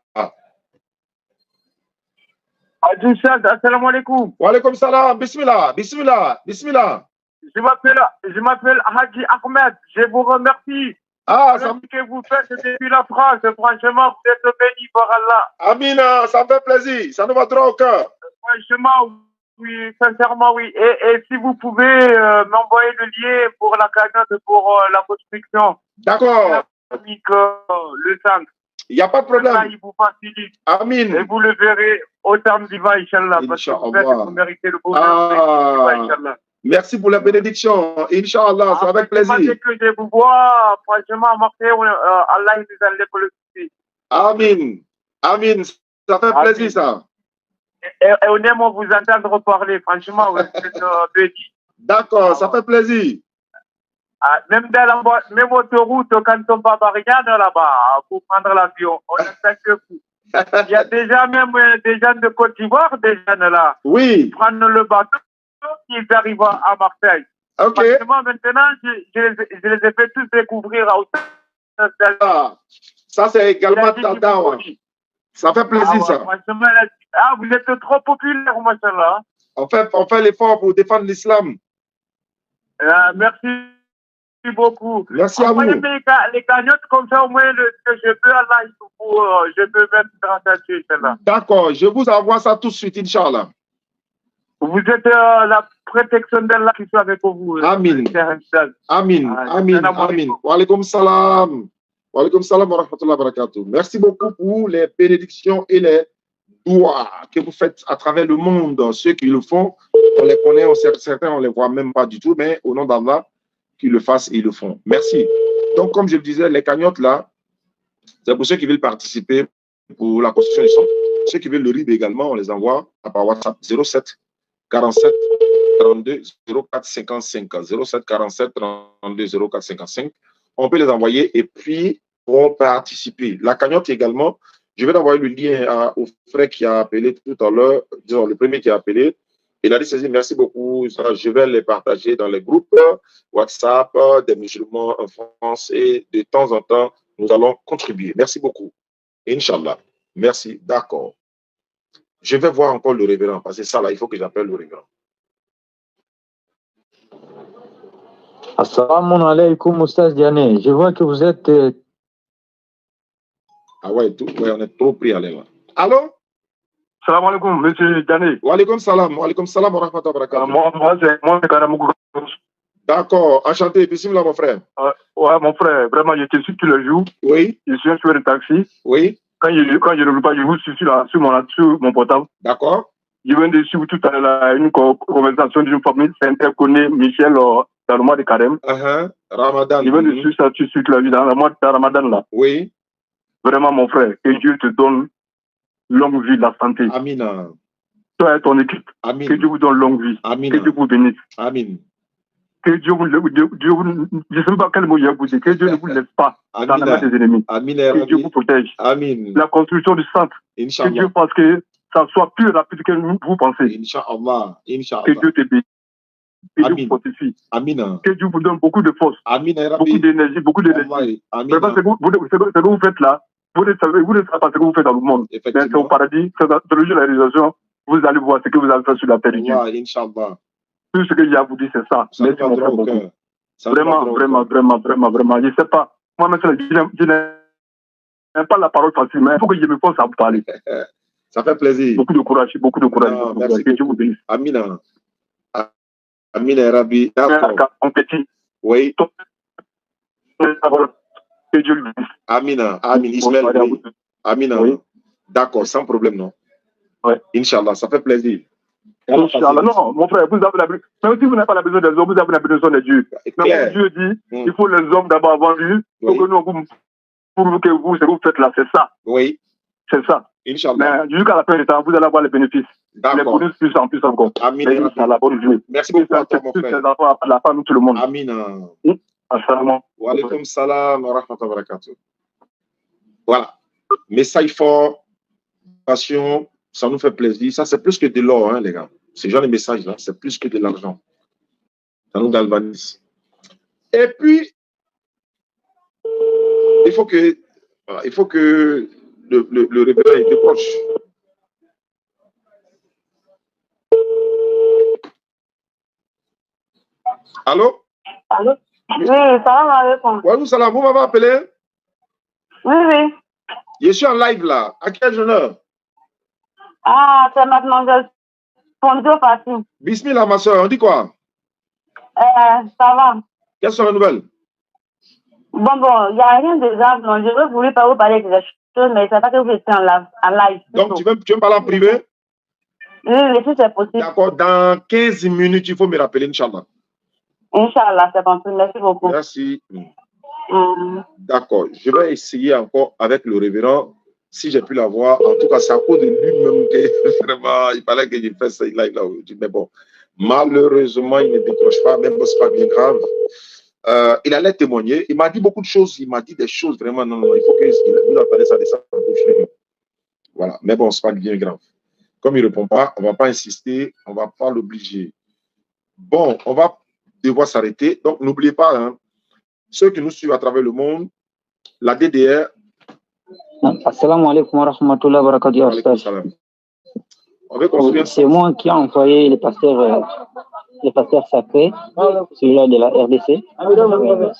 Assalamu alaikum. Wa alaikum salam. Bismillah. Bismillah. Bismillah. Je m'appelle Haji Ahmed. Je vous remercie. Ce que vous faites depuis la France, franchement, vous êtes bénis par Allah. Amina, ça me fait plaisir. Ça nous va droit au cœur. Franchement, oui, sincèrement, oui. Et si vous pouvez m'envoyer le lien pour la cagnotte, pour la construction. D'accord. Le centre. Il n'y a pas de problème. Ça, il vous facilite. Amin. Et vous le verrez au terme d'Iva, Inch'Allah. Parce que vous méritez le bonheur. Inch'Allah. Merci pour la bénédiction. Inch'Allah, c'est avec plaisir. Dès que je vous vois, franchement, Allah il nous enlève le souci. Amin. Amin. Ça fait plaisir, ça. Et on aime vous entendre parler, franchement, vous êtes béni. D'accord, ça fait plaisir. Même même autoroute, quand on va à Marianne, là-bas, pour prendre l'avion, on ne que vous. Il y a déjà même des gens de Côte d'Ivoire, des gens là. Oui. Prendre le bateau, ils arrivent à Marseille. Ok. Franchement, maintenant, je les ai fait tous découvrir à ça, c'est également tendance. Ça fait plaisir, ça. Vous êtes trop populaire, machallah. On fait l'effort pour défendre l'islam. Merci beaucoup. Merci à vous. Les cagnottes, comme ça, au moins, que je peux, Allah, je peux mettre dans cette chose-là. D'accord, je vous envoie ça tout de suite, Inch'Allah. Vous êtes la protection d'Allah qui soit avec vous. Amin. Amin. Amin. Amin. Wa alaikum salam. Wa alaikum salam wa rahmatullahi wa barakatuh. Merci beaucoup pour les bénédictions et les doigts que vous faites à travers le monde. Ceux qui le font, on les connaît, certains, on ne les voit même pas du tout, mais au nom d'Allah, qu'ils le fassent et ils le font. Merci. Donc, comme je le disais, les cagnottes là, c'est pour ceux qui veulent participer pour la construction du centre. Ceux qui veulent le RIB également, on les envoie par WhatsApp 07 47 32 04 55. 07 47 32 04 55. On peut les envoyer et puis pour participer. La cagnotte également, je vais envoyer le lien au frère qui a appelé tout à l'heure, disons le premier qui a appelé. Il a dit ceci, merci beaucoup. Je vais les partager dans les groupes WhatsApp des musulmans en France et de temps en temps, nous allons contribuer. Merci beaucoup. Inch'Allah. Merci. D'accord. Je vais voir encore le révérend parce que ça là, il faut que j'appelle le révérend. Assalamu alaikum, Oustaz Diané. Je vois que vous êtes... Ah ouais, on est trop pris à l'air. Allô? Salam alaikum, monsieur Diané. Wa alaikum salam wa rahmatullahi wa barakatuh. Moi, c'est Karamoukou. D'accord, enchanté. Bismillah, mon frère. Ouais, mon frère, vraiment, je te suis tous les jours. Oui. Je suis un chauffeur de taxi. Oui. Quand je ne veux pas, je vous suis sur mon portable. D'accord. Je viens de suivre tout à l'heure une conversation d'une famille, c'est interconné Michel dans le mois de Carême. Ramadan. Je viens de suivre ça tout de suite la vie dans le mois de Ramadan là. Oui. Vraiment, mon frère, que Dieu te donne longue vie, la santé. Amin. Toi et ton équipe. Amin. Que Dieu vous donne longue vie. Amin. Que Dieu vous bénisse. Amin. Que Dieu vous, je ne sais pas quel mot il y a vous dire, que Dieu ne vous laisse pas dans la main des ennemis. Amin. Que Dieu vous protège. Amin. La construction du centre. Inch'Allah. Que Dieu fasse que ça soit plus rapide que vous pensez. Inch'Allah. Inch'Allah. Que Dieu te bénisse. Que Dieu vous fortifie. Amin. Que Dieu vous donne beaucoup de force. Amin. Beaucoup d'énergie, beaucoup d'énergie. Vraiment, ce que vous faites là, vous ne savez pas ce que vous faites dans le monde. Mais c'est au paradis, c'est le jour de la réalisation, vous allez voir ce que vous allez faire sur la terre de Dieu. Inch'Allah. Tout ce que j'ai à vous dire, c'est ça. Merci mon frère beaucoup. Vraiment. Je ne sais pas. Moi, maintenant, je n'aime pas la parole facile, mais il faut que je me force à vous parler. Ça fait plaisir. Beaucoup de courage. Non, merci. Que Dieu vous bénisse. Amina. Amina Rabbi. Petit. Oui. Que Dieu le bénisse. Amina. Amin. Ismaël. Oui. Amina. Oui. D'accord, sans problème, non? Oui. Inch'Allah, ça fait plaisir. Inch'Allah. Non, mon frère, vous avez la besoin. Même si vous n'avez pas la besoin des hommes, vous avez la besoin de Dieu. Mais Dieu dit, il faut les hommes d'abord avant lui. Il faut que nous, pour que vous, ce que vous faites là, c'est ça. Oui. C'est ça. Inch'Allah. Mais jusqu'à la fin du temps, vous allez avoir les bénéfices. Les bonus plus en plus encore. Amin. Inch'Allah, bonne journée. Merci beaucoup à toi, mon frère. La femme, tout le monde. Amin. Assalamu. Wa alaikum salam wa rahmatullahi wa barakatuh. Voilà. Message fort, passion, ça nous fait plaisir. Ça, c'est plus que de l'or, hein, les gars. Ce genre de message-là, c'est plus que de l'argent. Ça nous galvanise. Et puis, il faut que le réveil était proche. Allô? Allô? Oui, salam alaikum. Oui, salam. Vous m'avez appelé? Oui. Je suis en live là. À quel honneur? Ah, c'est mademoiselle Fondio Fassi. Bismillah, ma soeur. On dit quoi? Ça va. Quelles sont les nouvelles? Bon, il n'y a rien de grave. Non, je voulais pas vous parler de des choses, mais c'est pas que vous étiez en live. Donc, tu veux me parler en privé? Oui, si c'est possible. D'accord. Dans 15 minutes, il faut me rappeler, Inch'Allah. Inch'Allah, c'est compris. Merci beaucoup. Merci. D'accord. Je vais essayer encore avec le révérend, si j'ai pu l'avoir. En tout cas, c'est à cause de lui-même que vraiment, il fallait que je fasse ce live là aujourd'hui. Mais bon, malheureusement, il ne décroche pas, même si ce n'est pas bien grave. Il allait témoigner. Il m'a dit beaucoup de choses. Il m'a dit des choses vraiment. Non, il faut qu'il entende ça de sa bouche. Voilà. Mais bon, ce n'est pas bien grave. Comme il ne répond pas, on ne va pas insister. On ne va pas l'obliger. Bon, on va devoir s'arrêter. Donc, n'oubliez pas, hein, ceux qui nous suivent à travers le monde, la DDR. Assalamu alaikum wa rahmatullahi wa barakatuh. C'est moi qui ai envoyé les pasteurs sacrés, celui-là de la RDC.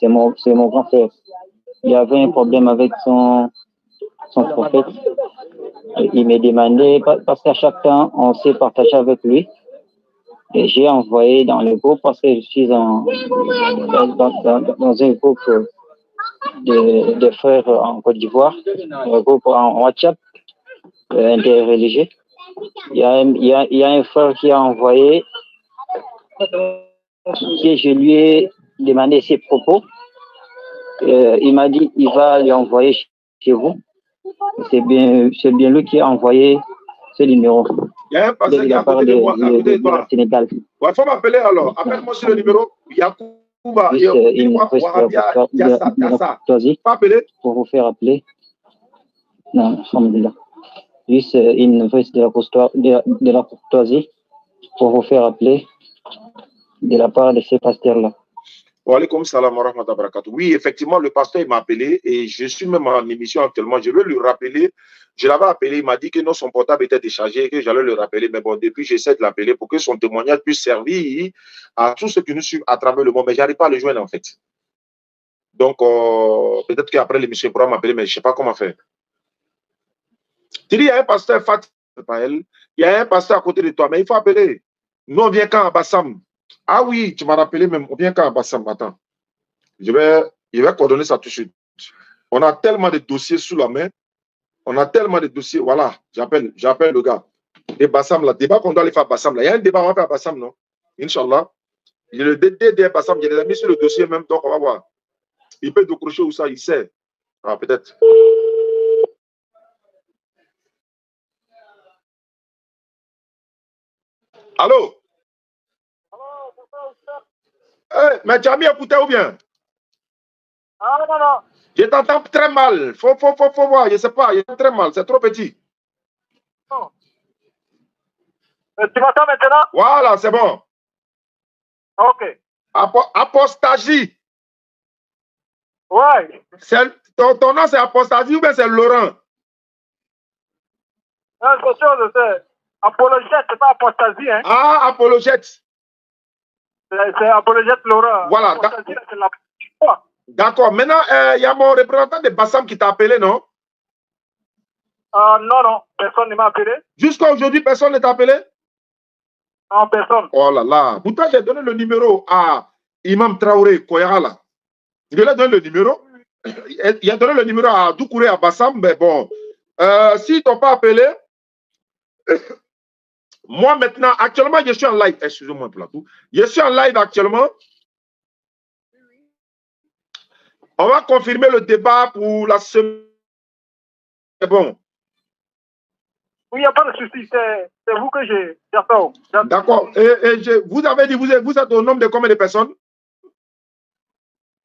C'est mon grand frère. Il avait un problème avec son prophète. Il m'a demandé, parce qu'à chaque temps, on s'est partagé avec lui. Et j'ai envoyé dans le groupe, parce que je suis dans un groupe de frères en Côte d'Ivoire, un groupe en WhatsApp interreligieux. Il y a un frère qui a envoyé, que je lui ai demandé ses propos. Il m'a dit il va lui envoyer chez vous. C'est bien lui qui a envoyé ce numéro. Il y a un pasteur de qui est la à part côté de moi, à côté de de toi. la Sénégal. Il faut m'appeler alors. Appelle-moi sur le numéro. Yacouba. Juste une request de la courtoisie pour vous faire appeler. Non, alhamdulillah. Juste une request de la courtoisie pour vous faire appeler de la part de ce pasteur-là. Wa alaykoum salam wa rahmatullahi wa barakatuh. Oui, effectivement, le pasteur m'a appelé et je suis même en émission actuellement. Je veux lui rappeler. Je l'avais appelé, il m'a dit que non, son portable était déchargé et que j'allais le rappeler. Mais bon, depuis, j'essaie de l'appeler pour que son témoignage puisse servir à tous ceux qui nous suivent à travers le monde. Mais je n'arrive pas à le joindre en fait. Donc, peut-être qu'après l'émission, il pourra m'appeler, mais je ne sais pas comment faire. Tu dis, il y a un pasteur, Fatih, il y a un pasteur à côté de toi, mais il faut appeler. Nous, on vient quand à Bassam? Ah oui, tu m'as rappelé même, on vient quand à Bassam? Attends, je vais coordonner ça tout de suite. On a tellement de dossiers sous la main. On a tellement de dossiers. Voilà, j'appelle le gars. Et Bassam, là, débat qu'on doit aller faire à Bassam. Là. Il y a un débat qu'on va faire à Bassam, non? Inch'Allah. Il y a le DD à Bassam, il y a des amis sur le dossier même, donc on va voir. Il peut décrocher où ça, il sait. Ah, peut-être. Allô? Hey, mais tu as mis écouté ou bien? Ah, non. Je t'entends très mal. Faut voir. Je ne sais pas. Il est très mal. C'est trop petit. Non. Tu m'entends maintenant? Voilà, c'est bon. Ok. Apostasie. Ouais. Ton nom, c'est Apostasie ou bien c'est Laurent? Non, c'est sûr, c'est apologète, c'est pas apostasie. Hein. Ah, apologète. C'est apologète Laurent. Voilà. D'accord. Maintenant, il y a mon représentant de Bassam qui t'a appelé, non? Non. Personne ne m'a appelé. Jusqu'à aujourd'hui, personne ne t'a appelé? Non, personne. Oh là là. Pourtant, j'ai donné le numéro à Imam Traoré, Koyara, là. Je lui ai donné le numéro. Il a donné le numéro à Doukouré, à Bassam. Mais bon, s'ils ne t'ont pas appelé, moi maintenant, actuellement, je suis en live. Excusez-moi pour la tout. Je suis en live actuellement. On va confirmer le débat pour la semaine. C'est bon. Oui, il n'y a pas de souci. C'est vous que j'ai fait. D'accord. Et vous avez dit, vous êtes au nombre de combien de personnes?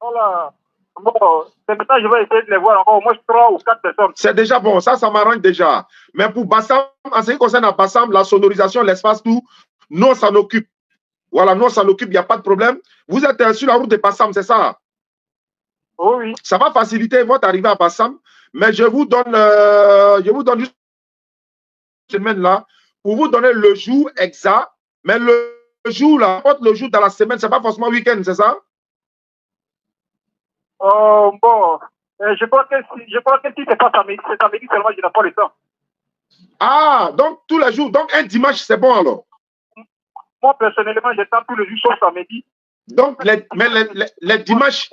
Voilà. Bon, c'est maintenant je vais essayer de les voir encore au moins 3 ou 4 personnes. C'est déjà bon, ça m'arrange déjà. Mais pour Bassam, en ce qui concerne à Bassam, la sonorisation, l'espace, tout, nous on s'en occupe. Voilà, nous on s'en occupe, il n'y a pas de problème. Vous êtes sur la route de Bassam, c'est ça? Oui. Ça va faciliter votre arrivée à Bassam, mais je vous donne juste une semaine là pour vous donner le jour exact. Mais le jour là, le jour dans la semaine, c'est pas forcément week-end, c'est ça? Bon, je crois que si c'est pas samedi seulement, je n'ai pas le temps. Ah, donc tous les jours, donc un dimanche, c'est bon alors? Moi, personnellement, j'attends tous les jours sauf samedi. Donc, les dimanches,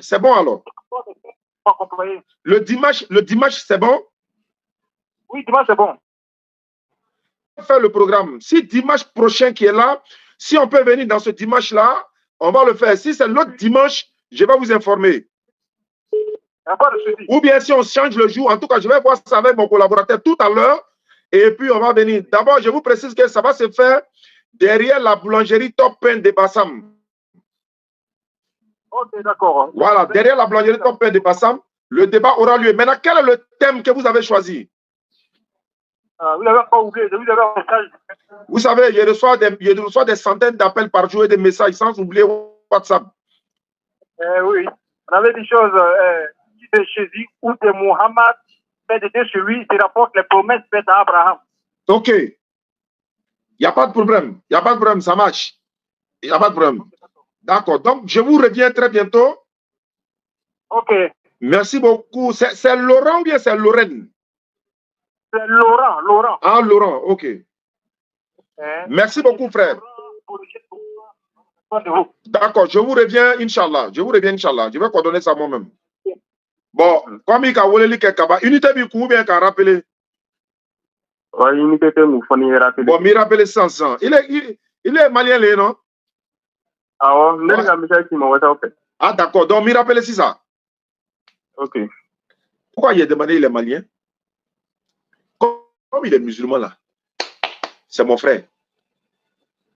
c'est bon alors? Le dimanche, c'est bon? Oui, dimanche, c'est bon. On va faire le programme. Si dimanche prochain qui est là, si on peut venir dans ce dimanche-là, on va le faire. Si c'est l'autre dimanche, je vais vous informer. Ou bien si on change le jour, en tout cas, je vais voir ça avec mon collaborateur tout à l'heure. Et puis, on va venir. D'abord, je vous précise que ça va se faire derrière la boulangerie Top Pain de Bassam. Ok, d'accord. Voilà, derrière la boulangerie Top Pain de Bassam, le débat aura lieu. Maintenant, quel est le thème que vous avez choisi? Vous n'avez pas oublié, je vous avais un message. Vous savez, je reçois des centaines d'appels par jour et des messages sans oublier WhatsApp. Oui, on avait des choses de Jésus ou de Muhammad, fait de Dieu sur lui, qui rapporte les promesses faites à Abraham. Ok. Il n'y a pas de problème. Il n'y a pas de problème, ça marche. Il n'y a pas de problème. D'accord. Donc, je vous reviens très bientôt. Ok. Merci beaucoup. C'est Laurent ou bien c'est Lorraine? C'est Laurent. Ah, Laurent, ok. Merci beaucoup, frère. D'accord, je vous reviens, Inch'Allah. Je vais coordonner ça moi-même. Bon, comme il y a unité du coup, bien qu'à rappeler. Oui, unité de nous, faut nous rappeler. Bon, m'y rappeler 500. Il est malien, non? Ah, ouais, ah, d'accord, donc m'y rappeler si ça. Ok. Pourquoi il a demandé il est malien? Comme il est musulman là. c'est mon frère.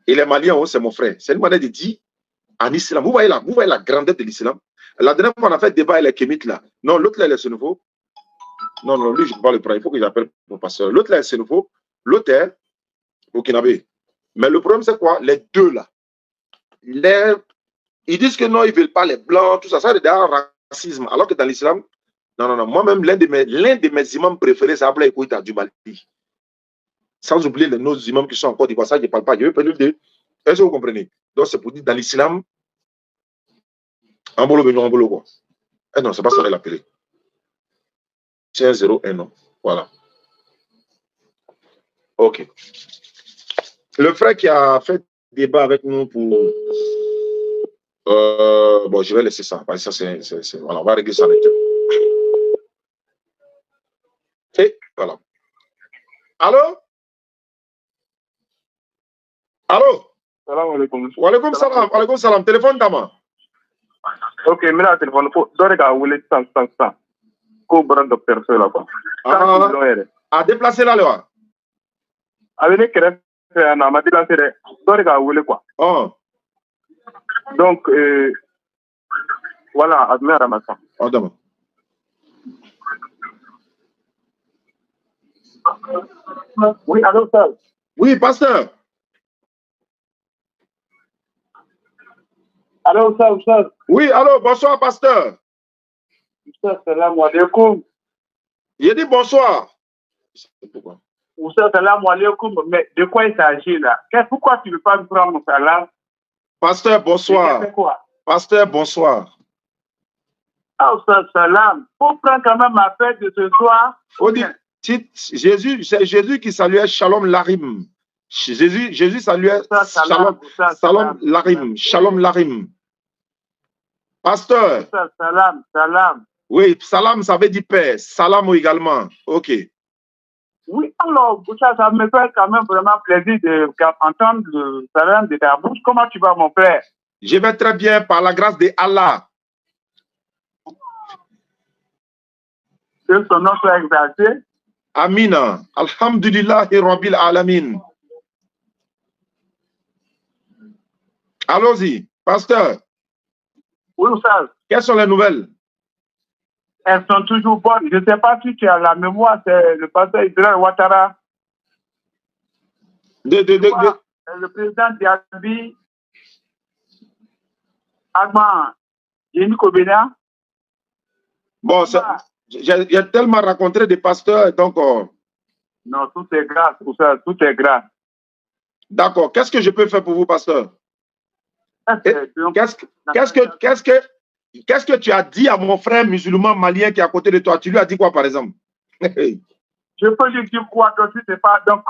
Et les Maliens, c'est mon frère. C'est une manière de dire en islam. Vous voyez la grandeur de l'islam. La dernière fois, on a fait débat avec les Kémites là. Non, l'autre là, il est Sénéfo. Non, non, lui, je ne peux pas le prendre. Il faut que j'appelle mon pasteur. L'autre là, est Sénéfo. L'autre est Burkinabé. Mais le problème, c'est quoi? Les deux là. Ils disent que non, ils ne veulent pas les blancs, tout ça. Ça, c'est un racisme. Alors que dans l'islam, non, non, non. Moi-même, l'un de mes imams préférés, c'est Ablaye Koïta du Mali. Sans oublier nos imams qui sont en Côte d'Ivoire. Ça, je ne parle pas. Je vais parler de. Est-ce que vous comprenez? Donc, c'est pour dire dans l'islam, Ambolo, quoi. Eh non, c'est pas ça qu'il l'appelait. C'est un 0-1, non. Voilà. OK. Le frère qui a fait débat avec nous pour. Bon, je vais laisser ça. Parce que ça, voilà, on va régler ça avec eux. Et voilà. Allô? Allô? Salam alaikum. Wa alaikum salam. Wa alaikum salam. Téléphone d'ama. Ok, mais là, téléphone. Dore ka wele sans. Ko bran docteur so là quoi. A déplacer là là. Avec les crèves, on a déplacé. Dore ka wele quoi. Oh. Donc voilà, admet Ramadan. Oh dama. Oui, allô, ça. Oui, pasteur. Allô, ça. Oui, allô, bonsoir, pasteur. Salam alaikum. J'ai dit bonsoir. Pourquoi? Salam alaikum. Mais de quoi il s'agit là? Pourquoi tu ne veux pas me prendre mon salam? Pasteur, bonsoir. Pasteur, bonsoir. Ah, salam. Faut prendre quand même ma fête de ce soir. Jésus, c'est Jésus qui saluait Shalom Larim. Jésus saluait Shalom Larim. Shalom Larim. Pasteur. Salam. Oui, salam, ça veut dire paix. Salam également. OK. Oui, alors, ça me fait quand même vraiment plaisir d'entendre le salam de ta bouche. Comment tu vas, mon frère? Je vais très bien par la grâce de Allah. Que son nom soit exalté. Amina. Alhamdulillah Rabbil Alamin. Allons-y, pasteur. Oui, ça. Quelles sont les nouvelles? Elles sont toujours bonnes. Je ne sais pas si tu as la mémoire, c'est le pasteur Israël Ouattara. Le président Diaby, Agman, Yémi Kobena. Bon, j'ai tellement rencontré des pasteurs, donc. Non, tout est grâce pour ça, tout est grâce. D'accord. Qu'est-ce que je peux faire pour vous, pasteur? Qu'est-ce que tu as dit à mon frère musulman malien qui est à côté de toi? Tu lui as dit quoi, par exemple? Je peux lui dire quoi? Que ce n'est pas donc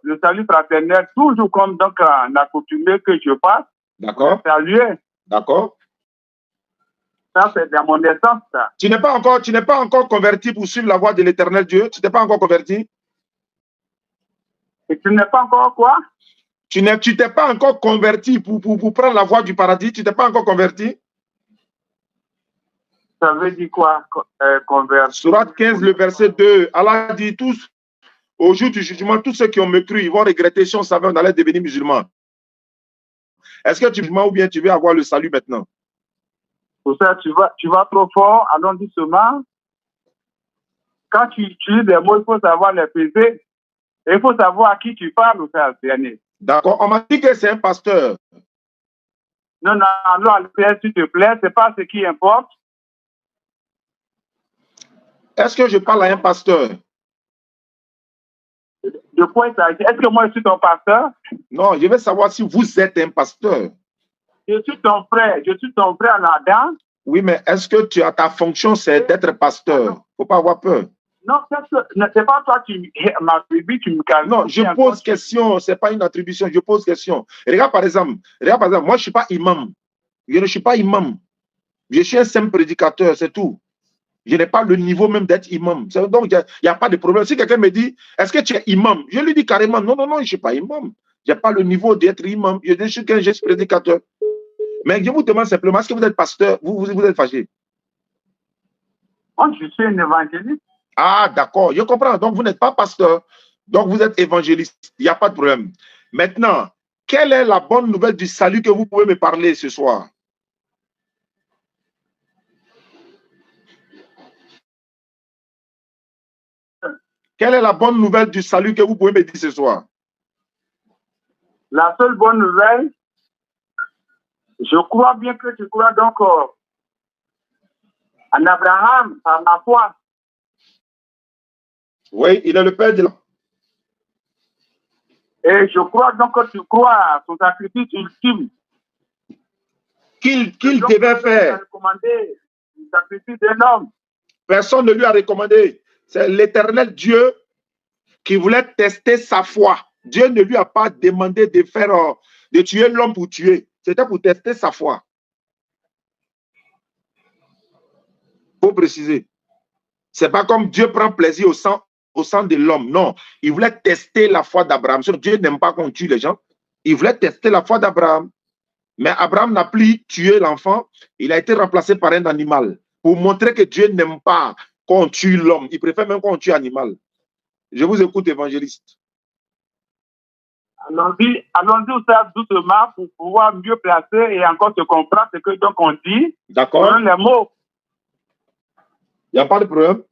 le salut fraternel, toujours comme donc l'accoutumé que je passe. D'accord. Saluer. D'accord. Ça, c'est dans mon essence. Ça. Tu n'es pas encore converti pour suivre la voie de l'éternel Dieu? Tu n'es pas encore converti? Et tu n'es pas encore quoi? Tu t'es pas encore converti pour prendre la voie du paradis? Tu t'es pas encore converti? Ça veut dire quoi, converti? Sourate 15, le verset 2. Allah dit tous, au jour du jugement, tous ceux qui ont me cru, ils vont regretter si on savait on allait devenir musulman. Est-ce que tu veux ou bien tu veux avoir le salut maintenant? Pour ça, tu vas trop fort, allons doucement. Quand tu utilises des mots, il faut savoir les peser. Et il faut savoir à qui tu parles, ça, dernier. D'accord, on m'a dit que c'est un pasteur. Non, s'il te plaît, c'est pas ce qui importe. Est-ce que je parle à un pasteur? De quoi il s'agit? Est-ce que moi je suis ton pasteur? Non, je veux savoir si vous êtes un pasteur. Je suis ton frère là-dedans. Oui, mais est-ce que ta fonction, c'est d'être pasteur? Il ne faut pas avoir peur. Non, c'est pas toi qui m'attribues, tu me calmes. Non, je pose question, ce n'est pas une attribution, je pose question. Regarde par exemple, moi je ne suis pas imam. Je ne suis pas imam. Je suis un simple prédicateur, c'est tout. Je n'ai pas le niveau même d'être imam. Donc, il n'y a pas de problème. Si quelqu'un me dit, est-ce que tu es imam? Je lui dis carrément, non, je ne suis pas imam. Je n'ai pas le niveau d'être imam. Je suis qu'un juste prédicateur. Mais je vous demande simplement, est-ce que vous êtes pasteur? Vous êtes fâché? Moi, je suis un évangéliste. Ah, d'accord, je comprends. Donc, vous n'êtes pas pasteur. Donc, vous êtes évangéliste. Il n'y a pas de problème. Maintenant, quelle est la bonne nouvelle du salut que vous pouvez me parler ce soir? Quelle est la bonne nouvelle du salut que vous pouvez me dire ce soir? La seule bonne nouvelle, je crois bien que tu crois donc en Abraham, par ma foi. Oui, il est le père de la... Et je crois donc que tu crois à son sacrifice ultime. Qu'il devait faire. Le sacrifice d'un homme. Personne ne lui a recommandé. C'est l'Éternel Dieu qui voulait tester sa foi. Dieu ne lui a pas demandé de faire, de tuer l'homme pour tuer. C'était pour tester sa foi. Faut préciser. C'est pas comme Dieu prend plaisir au sang de l'homme. Non, il voulait tester la foi d'Abraham. Dieu n'aime pas qu'on tue les gens. Il voulait tester la foi d'Abraham. Mais Abraham n'a plus tué l'enfant. Il a été remplacé par un animal pour montrer que Dieu n'aime pas qu'on tue l'homme. Il préfère même qu'on tue l'animal. Je vous écoute, évangéliste. Allons-y doucement pour pouvoir mieux placer et encore se comprendre ce que donc on dit. D'accord. Les mots. Il n'y a pas de problème.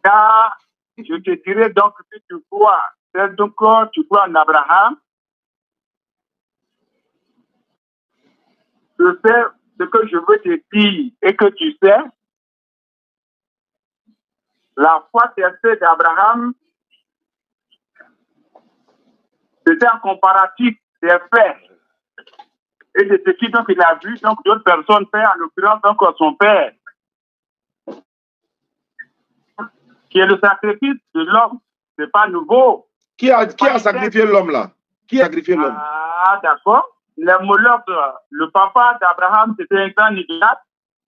Car je te dirais donc que tu crois en Abraham. Je sais ce que je veux te dire et que tu sais. La foi testée d'Abraham, c'était un comparatif des faits et de ce qui donc il a vu donc d'autres personnes faire, en l'occurrence donc son père, qui est le sacrifice de l'homme. C'est pas nouveau. Qui a sacrifié l'homme là? Qui a sacrifié l'homme? Ah, d'accord. Le papa d'Abraham, c'était un grand idolâtre.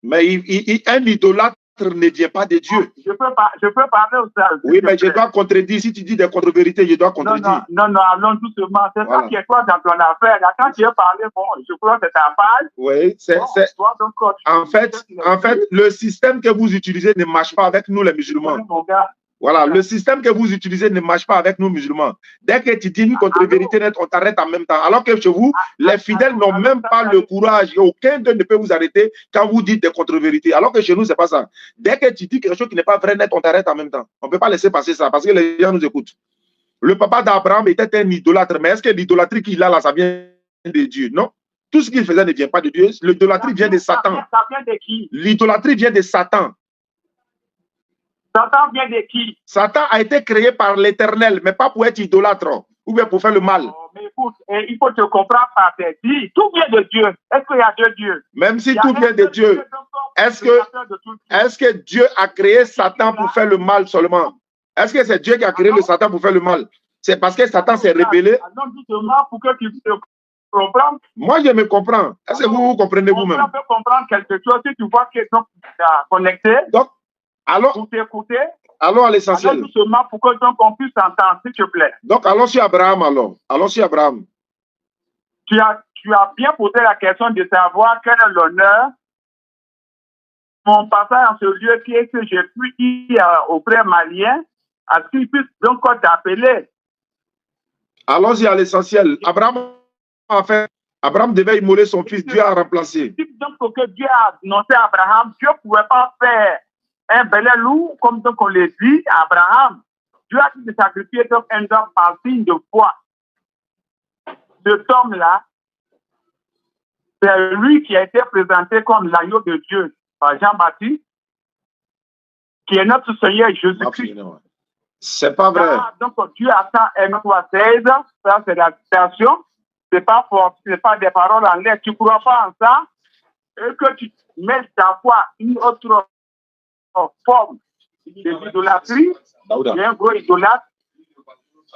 Mais un idolâtre ne vient pas de Dieu. Je peux parler aussi. Oui, mais je dois contredire. Si tu dis des contre-vérités, je dois contredire. Non, allons doucement. C'est ça qui est toi dans ton affaire. Là, quand tu as parlé, bon, je crois que c'est ta page. Oui, en fait, le système que vous utilisez ne marche pas avec nous, les musulmans. Voilà, le système que vous utilisez ne marche pas avec nous, musulmans. Dès que tu dis une contre-vérité nette, on t'arrête en même temps. Alors que chez vous, les fidèles n'ont même pas le courage. Et aucun d'eux ne peut vous arrêter quand vous dites des contre-vérités. Alors que chez nous, ce n'est pas ça. Dès que tu dis quelque chose qui n'est pas vrai net, on t'arrête en même temps. On ne peut pas laisser passer ça parce que les gens nous écoutent. Le papa d'Abraham était un idolâtre. Mais est-ce que l'idolâtrie qu'il a là, ça vient de Dieu? Non. Tout ce qu'il faisait ne vient pas de Dieu. L'idolâtrie vient de Satan. Ça vient de qui? L'idolâtrie vient de Satan. Satan vient de qui? Satan a été créé par l'Éternel, mais pas pour être idolâtre ou bien pour faire le mal. Mais écoute, il faut te comprendre par tes dits. Tout vient de Dieu. Est-ce qu'il y a deux dieux? Même si tout vient de Dieu, est-ce que Dieu a créé Satan pour faire le mal seulement? Est-ce que c'est Dieu qui a créé le Satan pour faire le mal? C'est parce que Satan s'est rébellé. Pour que tu te comprennes. Moi, je me comprends. Est-ce que vous comprenez vous-même? On peut comprendre quelque chose si tu vois que tu as connecté. Donc, alors, pour t'écouter. Allons à l'essentiel. Allons doucement pour que donc on puisse entendre, s'il te plaît. Donc, allons sur Abraham alors. Allons sur Abraham. Tu as bien posé la question de savoir quel est l'honneur. Mon passage en ce lieu qui est que j'ai pu dire au frère malien à ce qu'il puisse donc t'appeler. Allons-y à l'essentiel. Abraham devait immoler son fils. Dieu a remplacé. Donc, pour que Dieu a annoncé à Abraham, Dieu ne pouvait pas faire un bel loup, comme donc on le dit à Abraham. Dieu a dit de sacrifier donc un homme par signe de foi. Cet homme-là, c'est lui qui a été présenté comme l'agneau de Dieu par Jean-Baptiste, qui est notre Seigneur Jésus-Christ. C'est pas vrai. Donc Dieu attend M316, ça c'est la citation. C'est pas des paroles en l'air. Tu ne crois pas en ça et que tu mets ta foi une autre forme de l'idolâtrie. Il y a un gros idolâtre.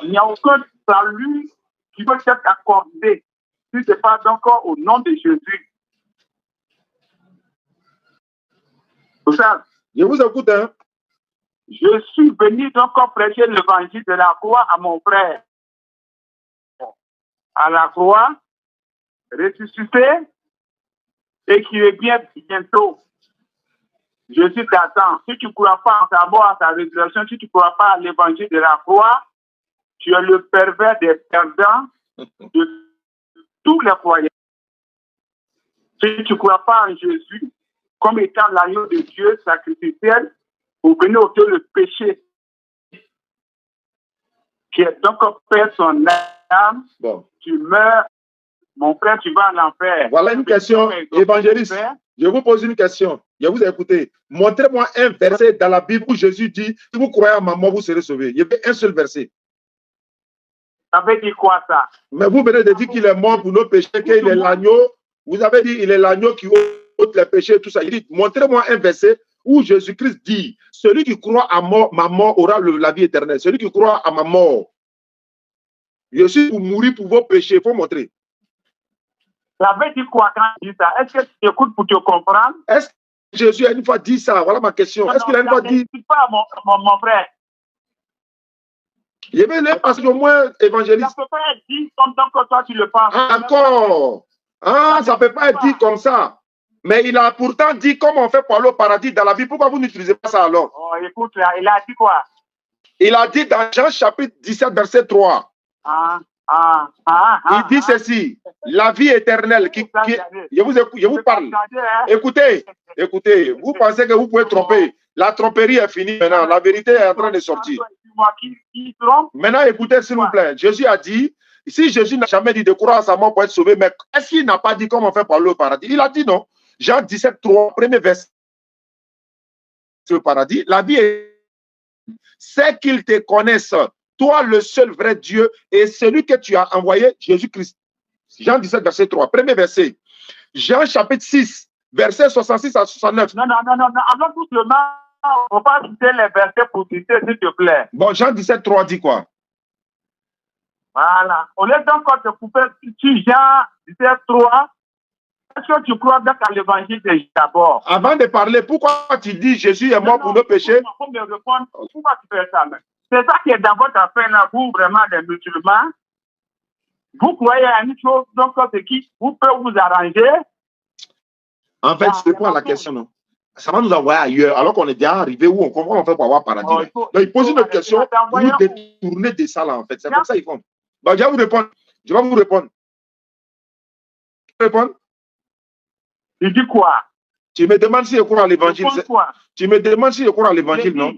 Il n'y a aucun salut qui peut être accordé si ce n'est pas encore au nom de Jésus. Tout ça. Je vous écoute, hein. Je suis venu donc prêcher l'évangile de la croix à mon frère. À la croix, ressuscité et qui est bien bientôt. Jésus t'attend. Si tu ne crois pas en sa mort, à sa résurrection, si tu ne crois pas à l'évangile de la croix, tu es le pervers des perdants de tous les croyants. Si tu ne crois pas en Jésus comme étant l'agneau de Dieu sacrificiel pour venir ôter le péché qui est donc fait son âme, tu meurs, mon frère, tu vas en enfer. Voilà une question, évangéliste. Je vous pose une question. Je vous ai écouté. Montrez-moi un verset dans la Bible où Jésus dit, si vous croyez à ma mort, vous serez sauvés. Il y avait un seul verset. Ça veut dire quoi ça? Mais vous venez de dire qu'il est mort pour nos péchés, qu'il est l'agneau. Vous avez dit qu'il est l'agneau qui ôte les péchés, tout ça. Il dit, montrez-moi un verset où Jésus-Christ dit, celui qui croit à ma mort aura la vie éternelle. Celui qui croit à ma mort, je suis pour mourir pour vos péchés. Il faut montrer. Ça veut dire quoi quand il dit ça? Est-ce que tu écoutes pour te comprendre? Est-ce que Jésus a une fois dit ça? Voilà ma question. Est-ce qu'il a une fois dit... pas, mon frère. Je vais le passer au moins évangéliste. Ça ne peut pas être dit comme que toi tu le penses. D'accord. Ah, ça ne peut pas être dit comme ça. Mais il a pourtant dit comment on fait pour aller au paradis dans la vie. Pourquoi vous n'utilisez pas ça alors? Oh, écoute, là, il a dit quoi? Il a dit dans Jean chapitre 17, verset 3. Il dit ceci, la vie éternelle. Je vous parle. Écoutez, vous pensez que vous pouvez tromper. La tromperie est finie maintenant. La vérité est en train de sortir. Maintenant, écoutez s'il vous plaît. Jésus a dit, si Jésus n'a jamais dit de croire à sa mort pour être sauvé, mais est-ce qu'il n'a pas dit comment on fait pour aller au paradis? Il a dit non. Jean 17, 3, premier verset. Le paradis, la vie est... C'est qu'ils te connaissent, toi le seul vrai Dieu et celui que tu as envoyé, Jésus-Christ. Jean 17, verset 3, premier verset. Jean chapitre 6, verset 66 à 69. Non. Allons tout seulement, on ne va pas citer les versets pour citer, s'il te plaît. Bon, Jean 17, 3 dit quoi? Voilà. Au lieu d'encore te couper sur Jean 17, 3, est-ce que tu crois donc à l'évangile d'abord? Avant de parler, pourquoi tu dis Jésus est mort pour nos péchés? Faut me répondre. Pourquoi tu fais ça? C'est ça qui est dans votre affaire là, vous vraiment les musulmans. Vous croyez à une chose, donc ce qui vous peut vous arranger. En fait, c'est quoi la question, non? Ça va nous envoyer ailleurs, alors qu'on est déjà arrivé où on comprend on fait pour avoir paradis. Donc, il pose une question pour nous détourner de ça là, en fait. C'est comme ça qu'ils font. Donc, je vais vous répondre. Je vais vous répondre. Il dit quoi? Tu me demandes si je crois à l'évangile. Tu me demandes si je crois à l'évangile, non?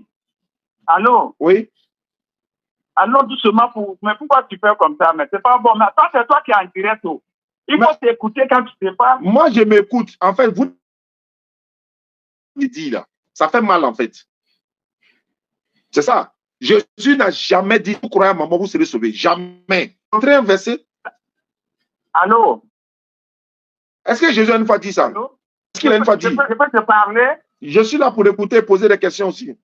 Allô? Oui. Allô, doucement, mais pourquoi tu fais comme ça? Mais c'est pas bon. Mais attends, c'est toi qui es en direct. Il faut t'écouter quand tu ne sais pas. Moi, je m'écoute. En fait, vous dites là. Ça fait mal, en fait. C'est ça. Jésus n'a jamais dit, vous croyez à maman, vous serez sauvés. Jamais. Entrez un verset. Allô? Est-ce que Jésus a une fois dit ça? Est-ce qu'il a une fois dit? Je peux te parler? Je suis là pour écouter et poser des questions aussi.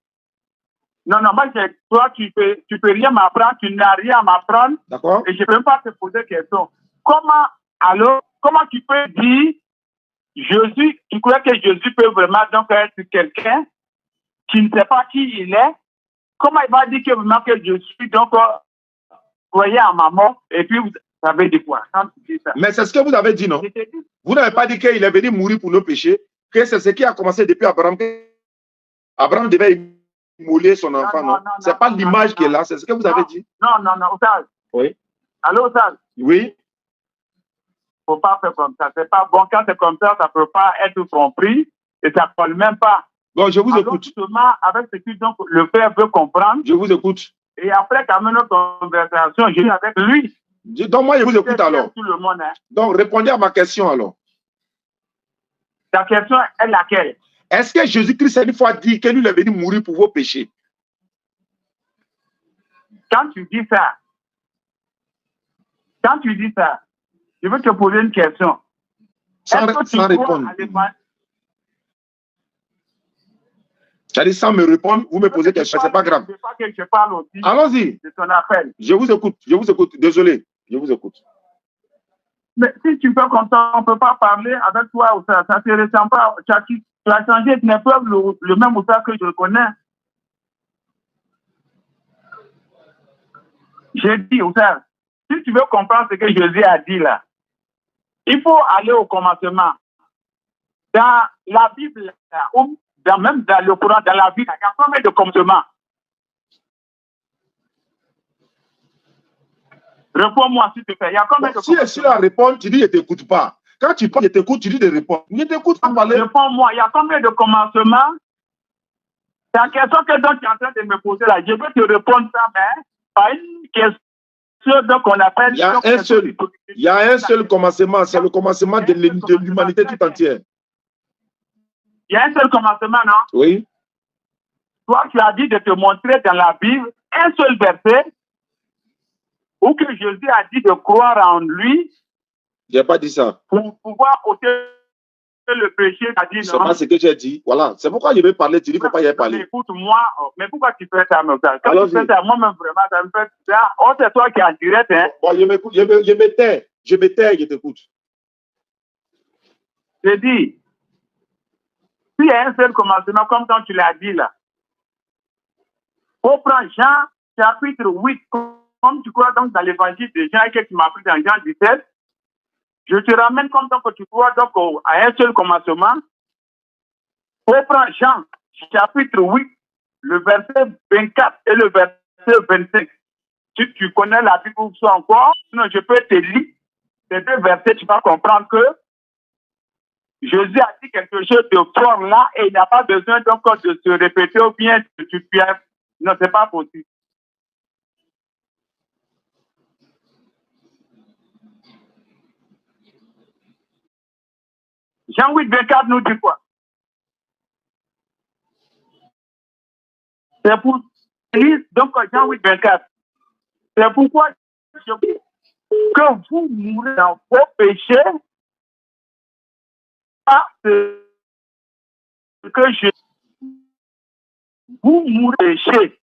Non, moi, toi, tu peux rien m'apprendre, tu n'as rien à m'apprendre. D'accord. Et je ne peux même pas te poser des questions. Comment tu peux dire, Jésus, tu crois que Jésus peut vraiment donc être quelqu'un qui ne sait pas qui il est? Comment il va dire que vraiment que je suis donc croyez à ma mort et puis vous savez de quoi? Mais c'est ce que vous avez dit, non? Vous n'avez pas dit qu'il est venu mourir pour nos péchés, que c'est ce qui a commencé depuis Abraham. Abraham devait immoler son enfant, non? C'est pas l'image qui est là, c'est ce que vous avez dit. Non, Ousaz. Oui. Allô, Ousaz? Oui. Faut pas faire comme ça. C'est pas bon. Quand c'est comme ça, ça peut pas être compris et ça ne colle même pas. Bon, je vous écoute. Justement, avec ce que donc, le père veut comprendre. Je vous écoute. Et après, quand même, notre conversation, j'ai eu avec lui. Donc, moi, je vous écoute alors. Tout le monde, hein. Donc, répondez à ma question alors. Ta question est laquelle? Est-ce que Jésus-Christ a une fois dit que lui est venu mourir pour vos péchés? Quand tu dis ça, je veux te poser une question. Sans répondre. C'est-à-dire sans me répondre, vous me posez quelque chose, c'est pas grave. Je ne veux pas que je parle aussi. Allons-y. De ton appel. Je vous écoute. Désolé, je vous écoute. Mais si tu fais comme ça, on ne peut pas parler avec toi ou ça. Ça ne se ressemble pas. Tu as changé, tu n'es pas le même Oussa que je connais. J'ai dit, Oussa, si tu veux comprendre ce que Jésus a dit là, il faut aller au commencement. Dans la Bible, où même dans le Coran, dans la vie, il y a combien de commandements? Réponds-moi s'il te plaît. Il y a combien de commandements? Si la réponse, tu dis, je ne t'écoute pas. Quand tu parles, je t'écoute, tu dis de répondre. Ne t'écoute pas parler. Réponds-moi, il y a combien de commencements? C'est la question que donc tu es en train de me poser là. Je veux te répondre ça, mais pas une question donc on appelle. Il y a un seul commencement, c'est le commencement de l'humanité tout entière. Il y a un seul commencement, non? Oui. Toi, tu as dit de te montrer dans la Bible un seul verset où que Jésus a dit de croire en lui. Je n'ai pas dit ça. Pour pouvoir ôter le péché, tu as dit non. C'est pas ce que j'ai dit. Voilà. C'est pourquoi je vais parler. Tu dis qu'il ne faut pas y parler. Écoute-moi, mais pourquoi tu fais ça, quand tu fais ça, moi-même, vraiment, ça me fait ça. Oh, c'est toi qui es en direct, hein? Bon, je me tais, je t'écoute. Je dis, s'il y a un seul commencement, comme quand tu l'as dit là, on prend Jean, chapitre 8, comme tu crois donc dans l'évangile de Jean et que tu m'as pris dans Jean 17, je te ramène comme donc que tu crois donc à un seul commencement. On prend Jean, chapitre 8, le verset 24 et le verset 25. Si tu connais la Bible ou soit encore, sinon je peux te lire ces deux versets, tu vas comprendre que Jésus a dit quelque chose de fort là et il n'a pas besoin donc de se répéter ou bien de tu pierres. Non, c'est pas possible. Jean 8, 24 nous dit quoi? C'est pour donc Jean 8, 24. C'est pourquoi je dis que vous mourrez dans vos péchés parce que vous mourrez péché.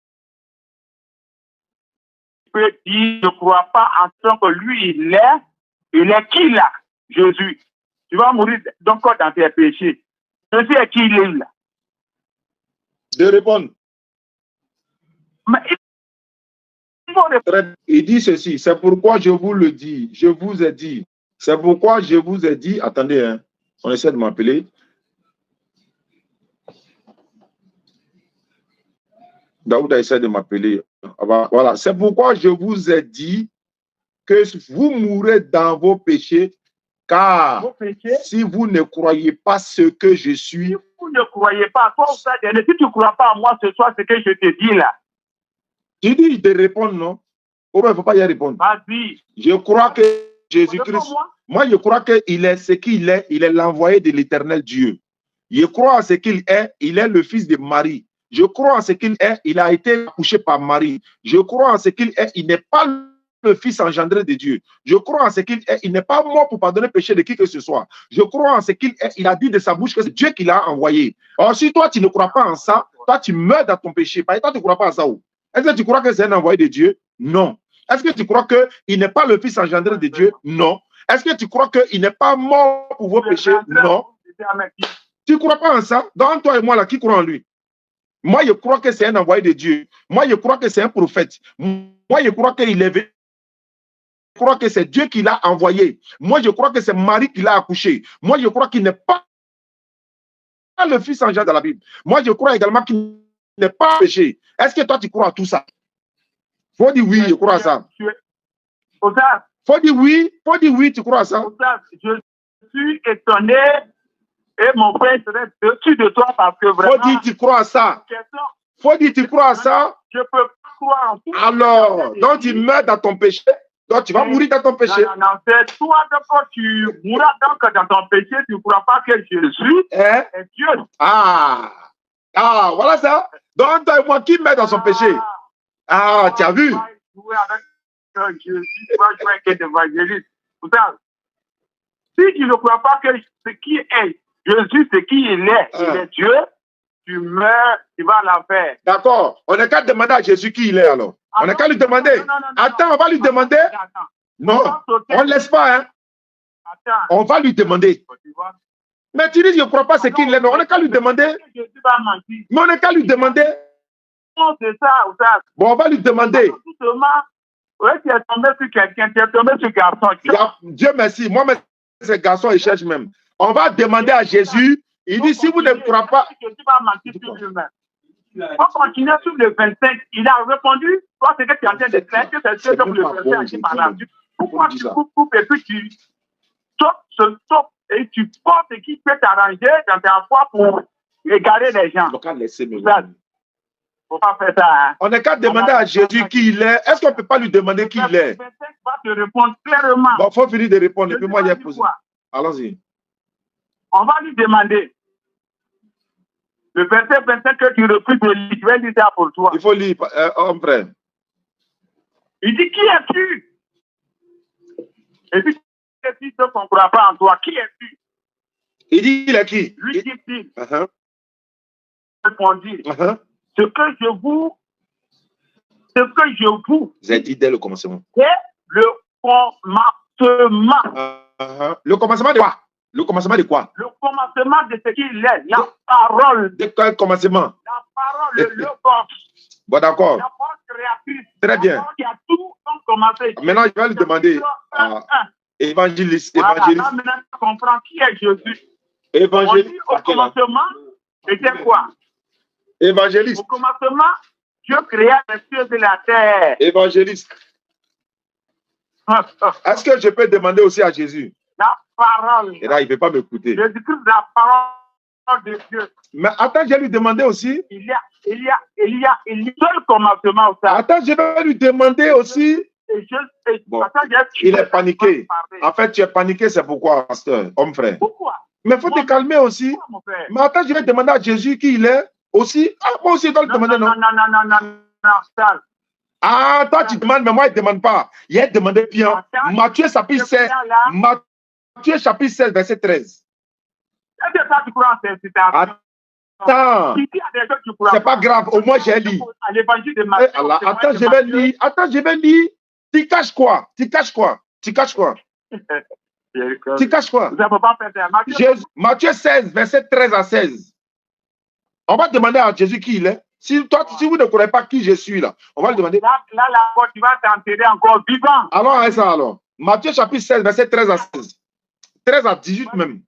Je peux dire, je ne crois pas en ce que lui, il est qui là? Jésus. Tu vas mourir donc dans tes péchés. Jésus est qui il est là? De répondre. Mais il dit ceci, c'est pourquoi je vous le dis, je vous ai dit. C'est pourquoi je vous ai dit, attendez, hein, on essaie de m'appeler. Daouda essaie de m'appeler. Voilà, c'est pourquoi je vous ai dit que vous mourrez dans vos péchés, car si vous ne croyez pas ce que je suis. Si vous ne croyez pas, si tu ne crois pas à moi ce soir, ce que je te dis là. Tu dis de répondre, non? Oh, ben, il ne faut pas y répondre. Vas-y. Je crois que Jésus-Christ, moi je crois qu'il est ce qu'il est, il est l'envoyé de l'éternel Dieu. Je crois en ce qu'il est, il est le fils de Marie. Je crois en ce qu'il est, il a été accouché par Marie. Je crois en ce qu'il est, il n'est pas le fils engendré de Dieu. Je crois en ce qu'il est, il n'est pas mort pour pardonner le péché de qui que ce soit. Je crois en ce qu'il est, il a dit de sa bouche que c'est Dieu qui l'a envoyé. Alors si toi tu ne crois pas en ça, toi tu meurs dans ton péché. Parce que toi tu ne crois pas en ça. Est-ce que tu crois que c'est un envoyé de Dieu? Non. Est-ce que tu crois qu'il n'est pas le fils engendré de Dieu? Non. Est-ce que tu crois qu'il n'est pas mort pour vos péchés? Non. Tu ne crois pas en ça? Dans toi et moi là, qui croit en lui? Moi, je crois que c'est un envoyé de Dieu. Moi, je crois que c'est un prophète. Moi, je crois qu'il est venu. Je crois que c'est Dieu qui l'a envoyé. Moi, je crois que c'est Marie qui l'a accouché. Moi, je crois qu'il n'est pas le fils engendré dans la Bible. Moi, je crois également qu'il n'est pas péché. Est-ce que toi, tu crois à tout ça? Faut dire oui, je crois à ça. Faut dire oui, tu crois à ça. Je suis étonné et mon frère serait dessus de toi parce que vraiment... Faut dire tu crois à ça. Faut dire tu crois à ça. Je peux pas croire en tout. Alors, donc tu meurs dans ton péché. Donc tu vas mourir dans ton péché. Non, c'est toi, quand tu mourras donc dans ton péché, tu ne crois pas que Jésus est Dieu. Ah, voilà ça. Donc toi et moi, qui meurt dans son péché? Ah, tu as vu? Si tu ne crois pas que ce qui est Jésus, c'est qui il est Dieu, tu meurs, tu vas à l'enfer. D'accord. On n'a qu'à demander à Jésus qui il est alors. On n'a qu'à lui demander. Attends, on va lui demander. Non, on ne laisse pas. Hein. On va lui demander. Mais tu dis, je ne crois pas ce qu'il est. Non, on n'a qu'à lui demander. Mais on n'a qu'à lui demander. C'est ça. Bon, on va lui demander. Oui, tu es tombé sur quelqu'un, tu es tombé sur garçon. Dieu merci. Moi, ces garçons, ils cherchent même. On va demander à Jésus Il dit, si vous ne croyez pas... Je ne suis pas menti sur lui-même. Il faut continuer sur le 25. Il a répondu, toi, ce que tu es en train de faire, que c'est ce que le 25 a par là. Pourquoi tu coupes et puis tu stop et tu portes ce qui peut t'arranger dans ta foi pour égarer les gens. Il ne faut pas faire ça. Hein. On n'est qu'à demander à Jésus qui il est. Est-ce qu'on ne peut pas lui demander qui il est? Le 25 va te répondre clairement. Bon, il faut finir de répondre. Et puis moi, j'ai posé. Allons-y. On va lui demander. Le verset 25 que tu refuses de lire, je vais lire ça pour toi. Il faut lire, homme frère. Il dit, qui es-tu? Et puis, si tu ne comprends pas en toi, qui es-tu? Il dit, il est qui? Lui dit-il. Répondit. Ce que je vous ai dit dès le commencement. C'est le commencement. Le commencement de quoi? Le commencement de quoi? Le commencement de ce qu'il est, la parole. De quel commencement? La parole, le logos. Bon, d'accord. La force créatrice. Très bien. Il y a tout commencé. Maintenant, je vais lui demander. Évangéliste. Voilà, là, maintenant, tu comprends qui est Jésus. Évangéliste. Au commencement, c'était quoi? Évangéliste. Au commencement, Dieu créa les cieux et la terre. Évangéliste. Est-ce que je peux demander aussi à Jésus? La parole. Et là, il ne peut pas m'écouter. Jésus-Christ, la parole de Dieu. Mais attends, je vais lui demander aussi. Il y a seul commencement au sein. Attends, je vais lui demander aussi. Bon, il est paniqué. En fait, tu es paniqué, c'est pourquoi, pasteur, homme frère. Pourquoi? Mais il faut te calmer aussi. Mais attends, je vais demander à Jésus qui il est aussi. Ah, moi aussi, je dois le demander, non? Non. Ah, toi, tu demandes, mais moi, il ne demande pas. Il a demandé bien. Matthieu chapitre 16. Matthieu chapitre 16, verset 13. Attends. C'est pas grave. Au moins, j'ai lu. Attends, je vais lire. Attends, je vais lire. Tu caches quoi? Tu caches quoi? Tu caches quoi? Tu caches quoi? Matthieu 16, verset 13 à 16. On va demander à Jésus qui il est. Si vous ne connaissez pas qui je suis là, on va lui demander. Là, tu vas t'enterrer encore vivant. Allons à ça alors. Matthieu chapitre 16, verset 13 à 16. 13 à 18 même.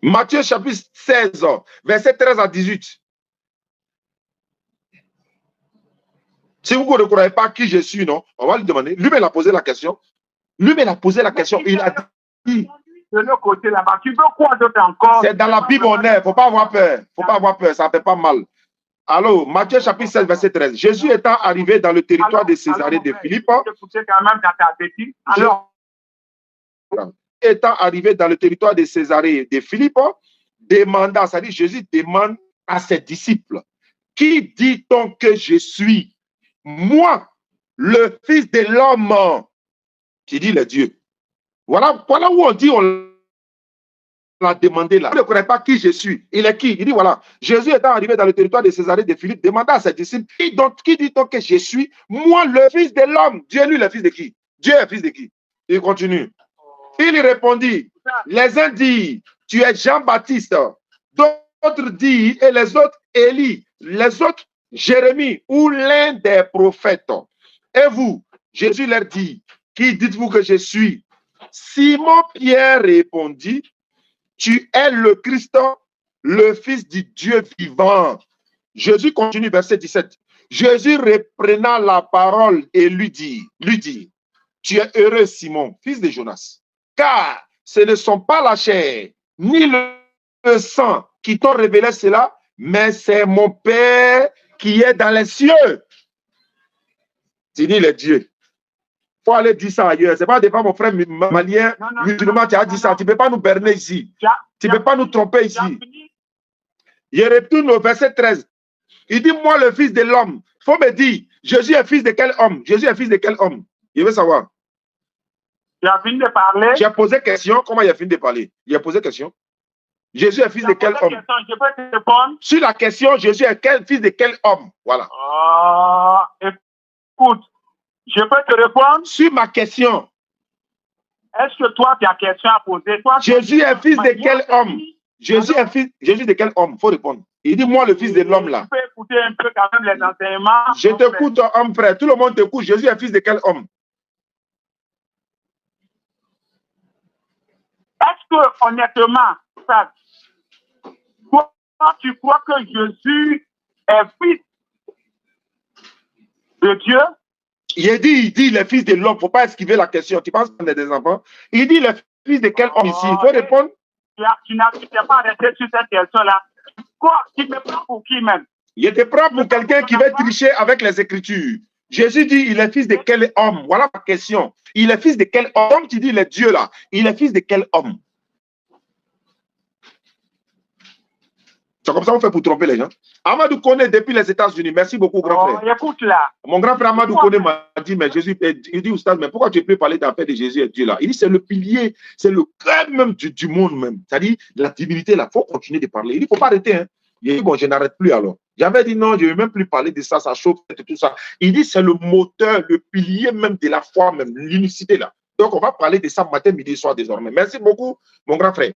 Matthieu chapitre 16, verset 13 à 18. Si vous ne connaissez pas qui je suis, non, on va lui demander. Lui, il a posé la question. Lui-même, il a posé la question. Il a dit. De l'autre côté là-bas, tu veux quoi d'autre encore? C'est dans la Bible, on est. Il ne faut pas avoir peur. Il ne faut pas avoir peur. Ça ne fait pas mal. Alors, Matthieu chapitre 16, verset 13. Jésus étant arrivé dans le territoire de Césarée de Philippe. Étant arrivé dans le territoire de Césarée de Philippe, demanda, c'est-à-dire Jésus demande à ses disciples, qui dit-on que je suis? Moi, le Fils de l'homme. Qui dit le Dieu. Voilà où on dit, on l'a demandé là. Vous ne connaissez pas qui je suis. Il est qui? Il dit voilà. Jésus étant arrivé dans le territoire de Césarée de Philippe, demanda à ses disciples, qui dit-on que je suis? Moi, le Fils de l'homme. Dieu, lui, le Fils de qui? Dieu est Fils de qui? Il continue. Il répondit, les uns disent, tu es Jean-Baptiste. D'autres disent, et les autres, Élie. Les autres, Jérémie ou l'un des prophètes. Et vous, Jésus leur dit, qui dites-vous que je suis? Simon-Pierre répondit, tu es le Christ, le Fils du Dieu vivant. Jésus continue, verset 17. Jésus reprenant la parole et lui dit, tu es heureux, Simon, fils de Jonas, car ce ne sont pas la chair ni le sang qui t'ont révélé cela, mais c'est mon Père qui est dans les cieux. Tu dis le Dieu. Il faut aller dire ça ailleurs. Ce n'est pas devant mon frère malien, musulman, tu as dit ça. Tu ne peux pas nous berner ici. Tu ne peux pas nous tromper ici. Je retourne au verset 13. Il dit, moi, le Fils de l'homme. Il faut me dire, Jésus est fils de quel homme? Jésus est fils de quel homme? Je veux savoir. Tu as fini de parler? J'ai posé question. Comment il a fini de parler? Il a posé question. Jésus est fils de quel homme? Je peux te répondre? Sur la question, Jésus est fils de quel homme? Voilà. Écoute, je peux te répondre? Sur ma question. Est-ce que toi, tu as question à poser? Toi, Jésus est fils de quel homme? Jésus de quel homme? Il faut répondre. Il dit, moi, le fils de l'homme là. Tu peux écouter un peu quand même les enseignements. Je t'écoute, homme frère. Tout le monde t'écoute. Jésus est fils de quel homme? est-ce que, honnêtement, ça, toi, tu crois que Jésus est fils de Dieu? Il dit, il est fils de l'homme. Il ne faut pas esquiver la question. Tu penses qu'on est des enfants? Il dit, il est fils de quel homme ici? Il faut répondre. Tu n'as pas arrêté sur cette question-là. Quoi? Tu me prends pour qui même? Il te prend pour quelqu'un qui veut tricher avec les Écritures. Jésus dit, il est fils de quel homme? Voilà ma question. Il est fils de quel homme? Tu dis, il est Dieu là. Il est fils de quel homme? C'est comme ça qu'on fait pour tromper les gens. Amadou connaît depuis les États-Unis. Merci beaucoup, grand frère. Écoute là. Mon grand frère Amadou connaît m'a dit, mais Jésus, il dit, Oustaz, mais pourquoi tu peux parler d'un père de Jésus et Dieu là? Il dit, c'est le pilier, c'est le cœur même du monde même. C'est-à-dire, la divinité là, il faut continuer de parler. Il dit, il ne faut pas arrêter. Hein. Il dit, bon, je n'arrête plus alors. J'avais dit, non, je ne vais même plus parler de ça, ça chauffe et tout ça. Il dit, c'est le moteur, le pilier même de la foi même, l'unicité là. Donc, on va parler de ça matin, midi, soir désormais. Merci beaucoup, mon grand frère.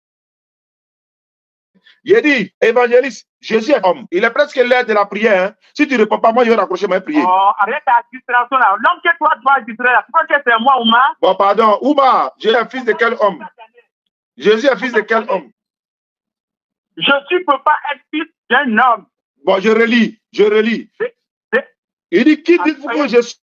Il dit, évangéliste, Jésus est homme. Il est presque l'heure de la prière. Hein. Si tu ne réponds pas, moi, je vais raccrocher ma prière. Oh, arrête ta distraction là. L'homme que toi dois distraire là. Tu crois que c'est moi, Ouma? Bon, pardon. Ouma, Jésus est fils de quel homme? Jésus est fils de quel homme? Jésus ne peut pas être fils d'un homme. Bon, je relis. Il dit, qui dites-vous que je suis?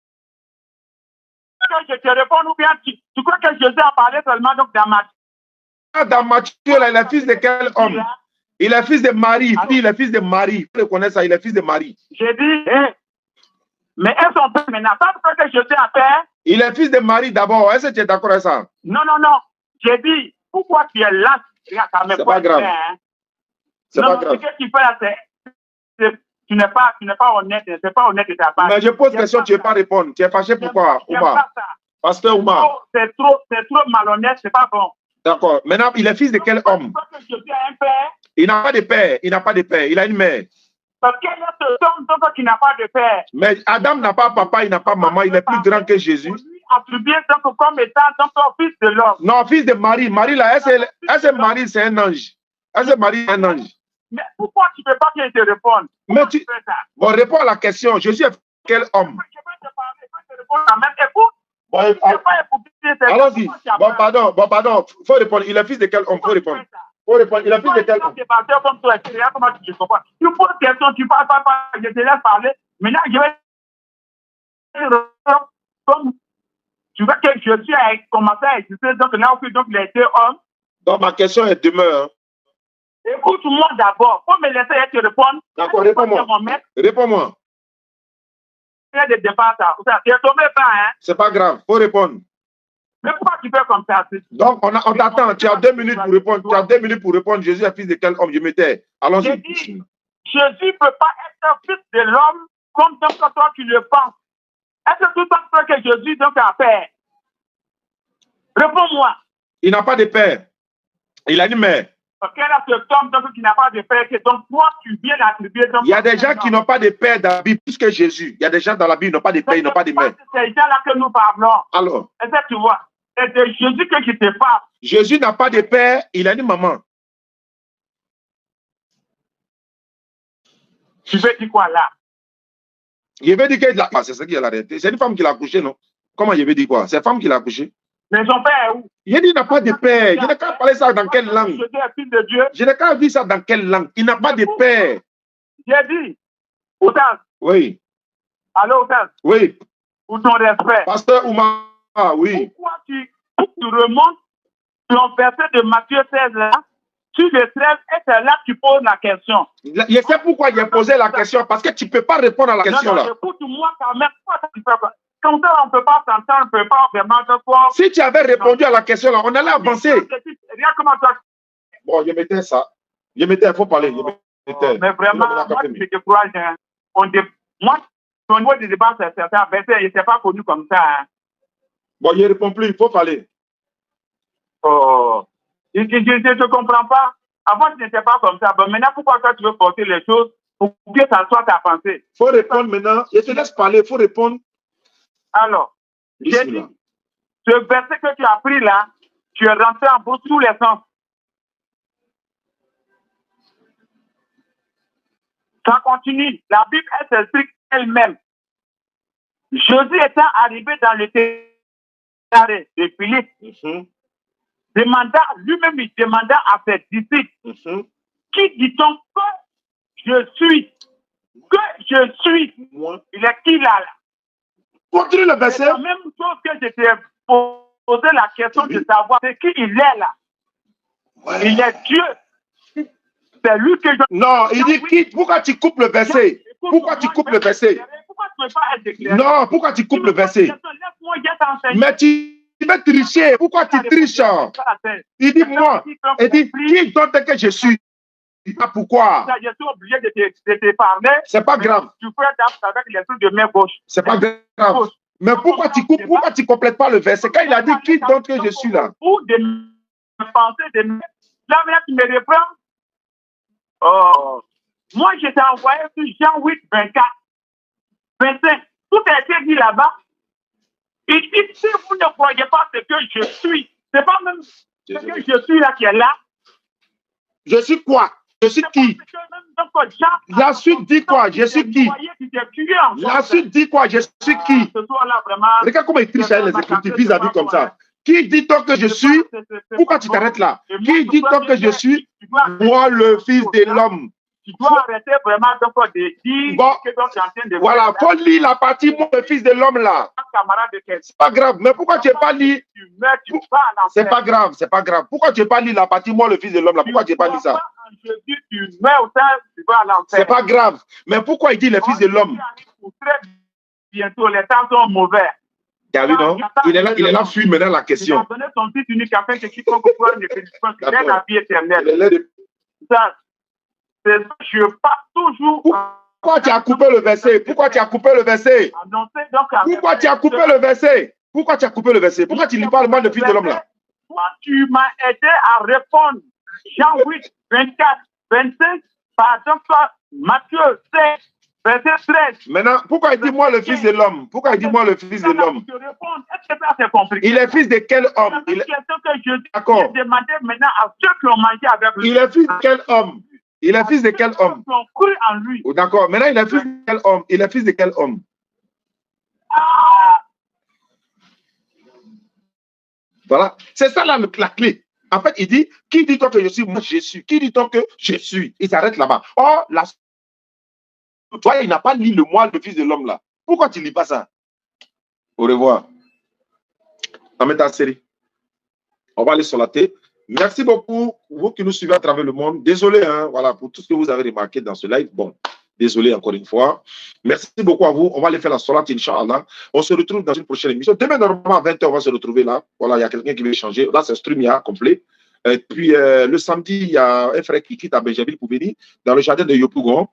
Je te réponds ou bien tu crois que Jésus a parlé seulement donc dans Matthieu? Dans Matthieu, là, il est fils de quel homme? Il est fils de Marie. Oui, il est fils de Marie. Vous reconnaissez ça, il est fils de Marie. J'ai dit, mais est-ce son père maintenant? Ça veut dire que Jésus a père? Il est fils de Marie d'abord. Est-ce que tu es d'accord avec ça? Non. J'ai dit, pourquoi tu es là? C'est pas grave. C'est pas grave. Ce que tu fais là, tu n'es pas honnête. C'est pas honnête de ta part. Mais je pose une question, tu ne veux pas répondre. Tu es fâché pourquoi, Ouma? Pasteur Ouma. C'est trop malhonnête, c'est pas bon. D'accord. Maintenant, il est fils de quel homme? Il n'a pas de père. Il a une mère. Parce qu'il y a ce homme qui n'a pas de père. Mais Adam n'a pas papa, il n'a pas maman, il est plus grand que Jésus. Attribué donc comme étant fils de l'homme. Non, fils de Marie. Marie là, est-ce que Marie c'est un ange? Est-ce que Marie est un ange? Mais pourquoi tu ne peux pas qu'il te réponde? Mais tu... Bon, réponds à la question. Jésus est quel homme? Je peux te parler, je peux te répondre en même écoute. Bon, allons-y. Bon, pardon. Il faut répondre. Il est fils de quel homme? Il faut répondre. Il est fils de quel homme? Comme toi, comment tu comprends? Tu poses une question, tu parles pas, je te laisse parler. Maintenant, je vais comme tu vois que Jésus a commencé à exister, donc là où il a été homme. Donc ma question est demeure. Écoute-moi d'abord. Faut me laisser te répondre. D'accord, réponds-moi. Réponds-moi. De départ, ça. Tu es tombé pas, hein? C'est pas grave. Faut répondre. Mais pourquoi tu fais comme ça? Donc, on t'attend. Tu as 2 minutes pour répondre. Tu as 2 minutes pour répondre. Jésus est fils de quel homme? Je m'étais. Allons-y. Jésus ne peut pas être fils de l'homme comme toi tu le penses. Est-ce que tu penses que Jésus donc a père? Réponds-moi. Il n'a pas de père. Il a une mère. Quel est ce homme donc qui n'a pas de père? Donc toi, tu viens d'attribuer. Il y a des gens qui n'ont pas de père dans la Bible plus que Jésus. Il y a des gens dans la Bible qui n'ont pas de père, ils n'ont pas de mère. C'est gens-là que nous parlons. Alors. Est-ce que tu vois? C'est de Jésus que je te parle. Jésus n'a pas de père, il a une maman. Tu veux dire quoi là? Il veut dire que c'est ça qui l'a arrêté. C'est une femme qui l'a accouché, non? Comment il veut dire quoi? C'est une femme qui l'a accouché. Mais son père est où? Il dit qu'il n'a pas de père. Je n'ai qu'à parler ça dans quelle langue? Je dis fils de Dieu. Je n'ai qu'à dire ça dans quelle langue? Il n'a pas de père. J'ai dit, Oustaz. Oui. Allô, Oustaz. Oui. Pour ton respect. Pasteur Ouma, oui. Pourquoi tu remontes ton verset de Matthieu 16 là? Tu le traites et c'est là que tu poses la question. Je sais pourquoi il a posé la question, parce que tu ne peux pas répondre à la question là. Écoute-moi quand même. Comme ça, on ne peut pas s'entendre, on ne peut pas vraiment te voir. Si tu avais répondu à la question là, on allait avancer. Regarde comment toi. Bon, je mettais ça. Il faut parler. Mais vraiment, moi, je te crois. Moi, au niveau des débats, c'est certain. Il n'était pas connu comme ça. Hein. Bon, il ne répond plus, il faut parler. Oh. Je ne te comprends pas. Avant, tu n'étais pas comme ça. Bon, maintenant, pourquoi toi, tu veux porter les choses pour que ça soit ta pensée? Il faut répondre maintenant. Je te laisse parler, il faut répondre. Alors, j'ai dit, ce verset que tu as pris là, tu es rentré en bout tous les sens. Ça continue. La Bible, elle s'explique elle-même. Jésus étant arrivé dans le terrain de Philippe, lui-même, il demanda à ses disciples, qui dit-on que je suis? Que je suis? Il est qui là? Continue le verset. C'est la même chose que je t'ai posé la question de savoir c'est qui il est là. Ouais. Il est Dieu. C'est lui que je... Non, il dit qui? Pourquoi tu coupes le verset? Pourquoi tu coupes le verset? Pourquoi tu ne veux pas être éclairé? Non, pourquoi tu coupes le verset? Mais tu veux tricher. Pourquoi tu triches? Il dit moi. Il dit qui donne que je suis? Pourquoi? Je suis obligé de te parler. C'est pas grave. Tu peux être avec les trucs de main gauche. C'est pas grave. Mais pourquoi tu coupes? Pourquoi tu complètes pas le verset? Quand il a dit qui donne que je suis là? Ou de penser de là, tu me reprends. Oh. Moi, je t'ai envoyé sur Jean 8, 24, 25. Tout a été dit là-bas. Il dit, si vous ne croyez pas ce que je suis, c'est pas même ce que je suis là qui est là. Je suis quoi? Je suis qui? La suite dit quoi? Je suis qui? La suite dit quoi? Je suis qui? Regarde comment il triche avec les écritures vis-à-vis comme ça. Qui dit-on que je suis? Pourquoi tu t'arrêtes là? Qui dit-on que je suis? Moi, le Fils de l'homme. Tu dois arrêter vraiment de dire bon, que tu es en train de... Voilà, faut lire la partie moi, le Fils de l'homme là. C'est pas grave, mais pourquoi tu n'as pas lu? C'est pas grave, c'est pas grave. Pourquoi tu n'as pas lu la partie moi, le Fils de l'homme là? Pourquoi tu n'as pas lu ça? C'est pas grave, mais pourquoi il dit le Fils de l'homme? Bientôt, les temps sont mauvais. Tu as vu, non? Il est là, fuit maintenant la question. Il a donné son fils unique afin que quiconque croit ne périsse pas, qu'il ait la vie éternelle. Ça, je parle toujours. Pourquoi tu as coupé le verset? Pourquoi tu as coupé le verset? Pourquoi tu as coupé le verset? Pourquoi tu as coupé le verset? Pourquoi tu ne lis pas le mal de Fils de l'homme là? Toi, tu m'as aidé à répondre. Jean 8, 24, 25, par exemple, Matthieu 16, verset 13. Maintenant, pourquoi il dit moi le Fils de l'homme? Pourquoi il dit moi le Fils de l'homme? Il est fils de quel homme? D'accord. Il est fils de quel homme? Il est fils de quel homme? D'accord. Maintenant, il est fils de quel homme? Il est fils de quel homme? Voilà. C'est ça la clé. En fait, il dit, qui dit-on que je suis? Moi, je suis. Qui dit-on que je suis? Il s'arrête là-bas. Or, toi, il n'a pas lu le moi, le Fils de l'homme là. Pourquoi tu ne lis pas ça? Au revoir. On met ta série. On va aller sur la tête. Merci beaucoup, vous qui nous suivez à travers le monde. Désolé, hein, voilà, pour tout ce que vous avez remarqué dans ce live. Bon, désolé encore une fois. Merci beaucoup à vous. On va aller faire la solat, Inch'Allah. On se retrouve dans une prochaine émission. Demain, normalement, à 20h, on va se retrouver là. Voilà, il y a quelqu'un qui veut changer. Là, c'est un stream complet. Et puis, le samedi, il y a un frère qui quitte à Benjaville pour venir dans le jardin de Yopougon.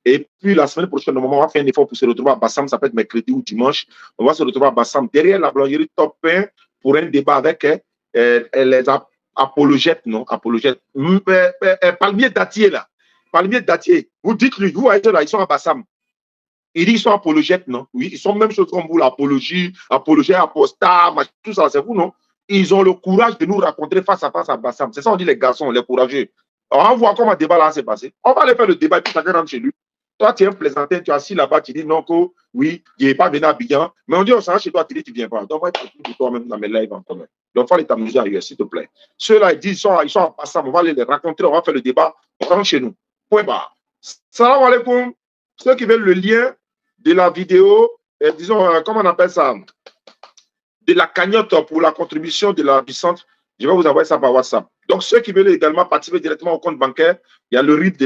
Et puis, la semaine prochaine, normalement, on va faire un effort pour se retrouver à Bassam. Ça peut être mercredi ou dimanche. On va se retrouver à Bassam, derrière la blancherie Top 1, pour un débat avec les apologètes, non? Apologètes. Palmier Datier, là. Palmier Datier. Vous dites-lui, vous voyez là, ils sont à Bassam. Il dit qu'ils sont apologètes, non? Oui, ils sont même chose comme vous, l'apologie, apologie, apostat, tout ça, c'est vous, non? Ils ont le courage de nous raconter face à face à Bassam. C'est ça, on dit les garçons, les courageux. Alors, on voit comment le débat là s'est passé. On va aller faire le débat et puis chacun rentre chez lui. Toi, tu es un plaisantin, tu es assis là-bas, tu dis non, que oui, il n'est pas venu à Abidjan. Mais on dit, on s'en va chez toi, tu dis, tu ne viens pas. Donc, on va être pour toi-même dans mes lives en commun. Donc, il faut aller t'amuser ailleurs, s'il te plaît. Ceux-là, ils disent, ils sont en passant, on va aller les rencontrer, on va faire le débat, on rentre chez nous. Point barre. Salam alaikum. Ceux qui veulent le lien de la vidéo, disons, comment on appelle ça? De la cagnotte pour la contribution du centre, je vais vous envoyer ça par WhatsApp. Donc, ceux qui veulent également participer directement au compte bancaire, il y a le RIB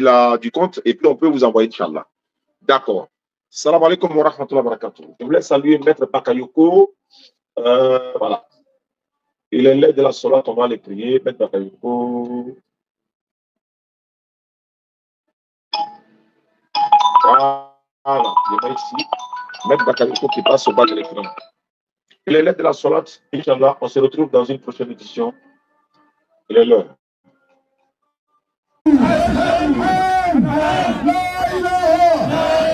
du compte et puis on peut vous envoyer, Inch'Allah. D'accord. Salam alaikum wa rahmatullahi wa barakatuh. Je voulais saluer Maître Bakayoko. Voilà. Il est l'aide de la solat, on va les prier. Maître Bakayoko. Voilà. Je vais ici. Maître Bakayoko qui passe au bas de l'écran. Il est l'aide de la solat. Inch'Allah, on se retrouve dans une prochaine édition. Il est l'heure. La ilaha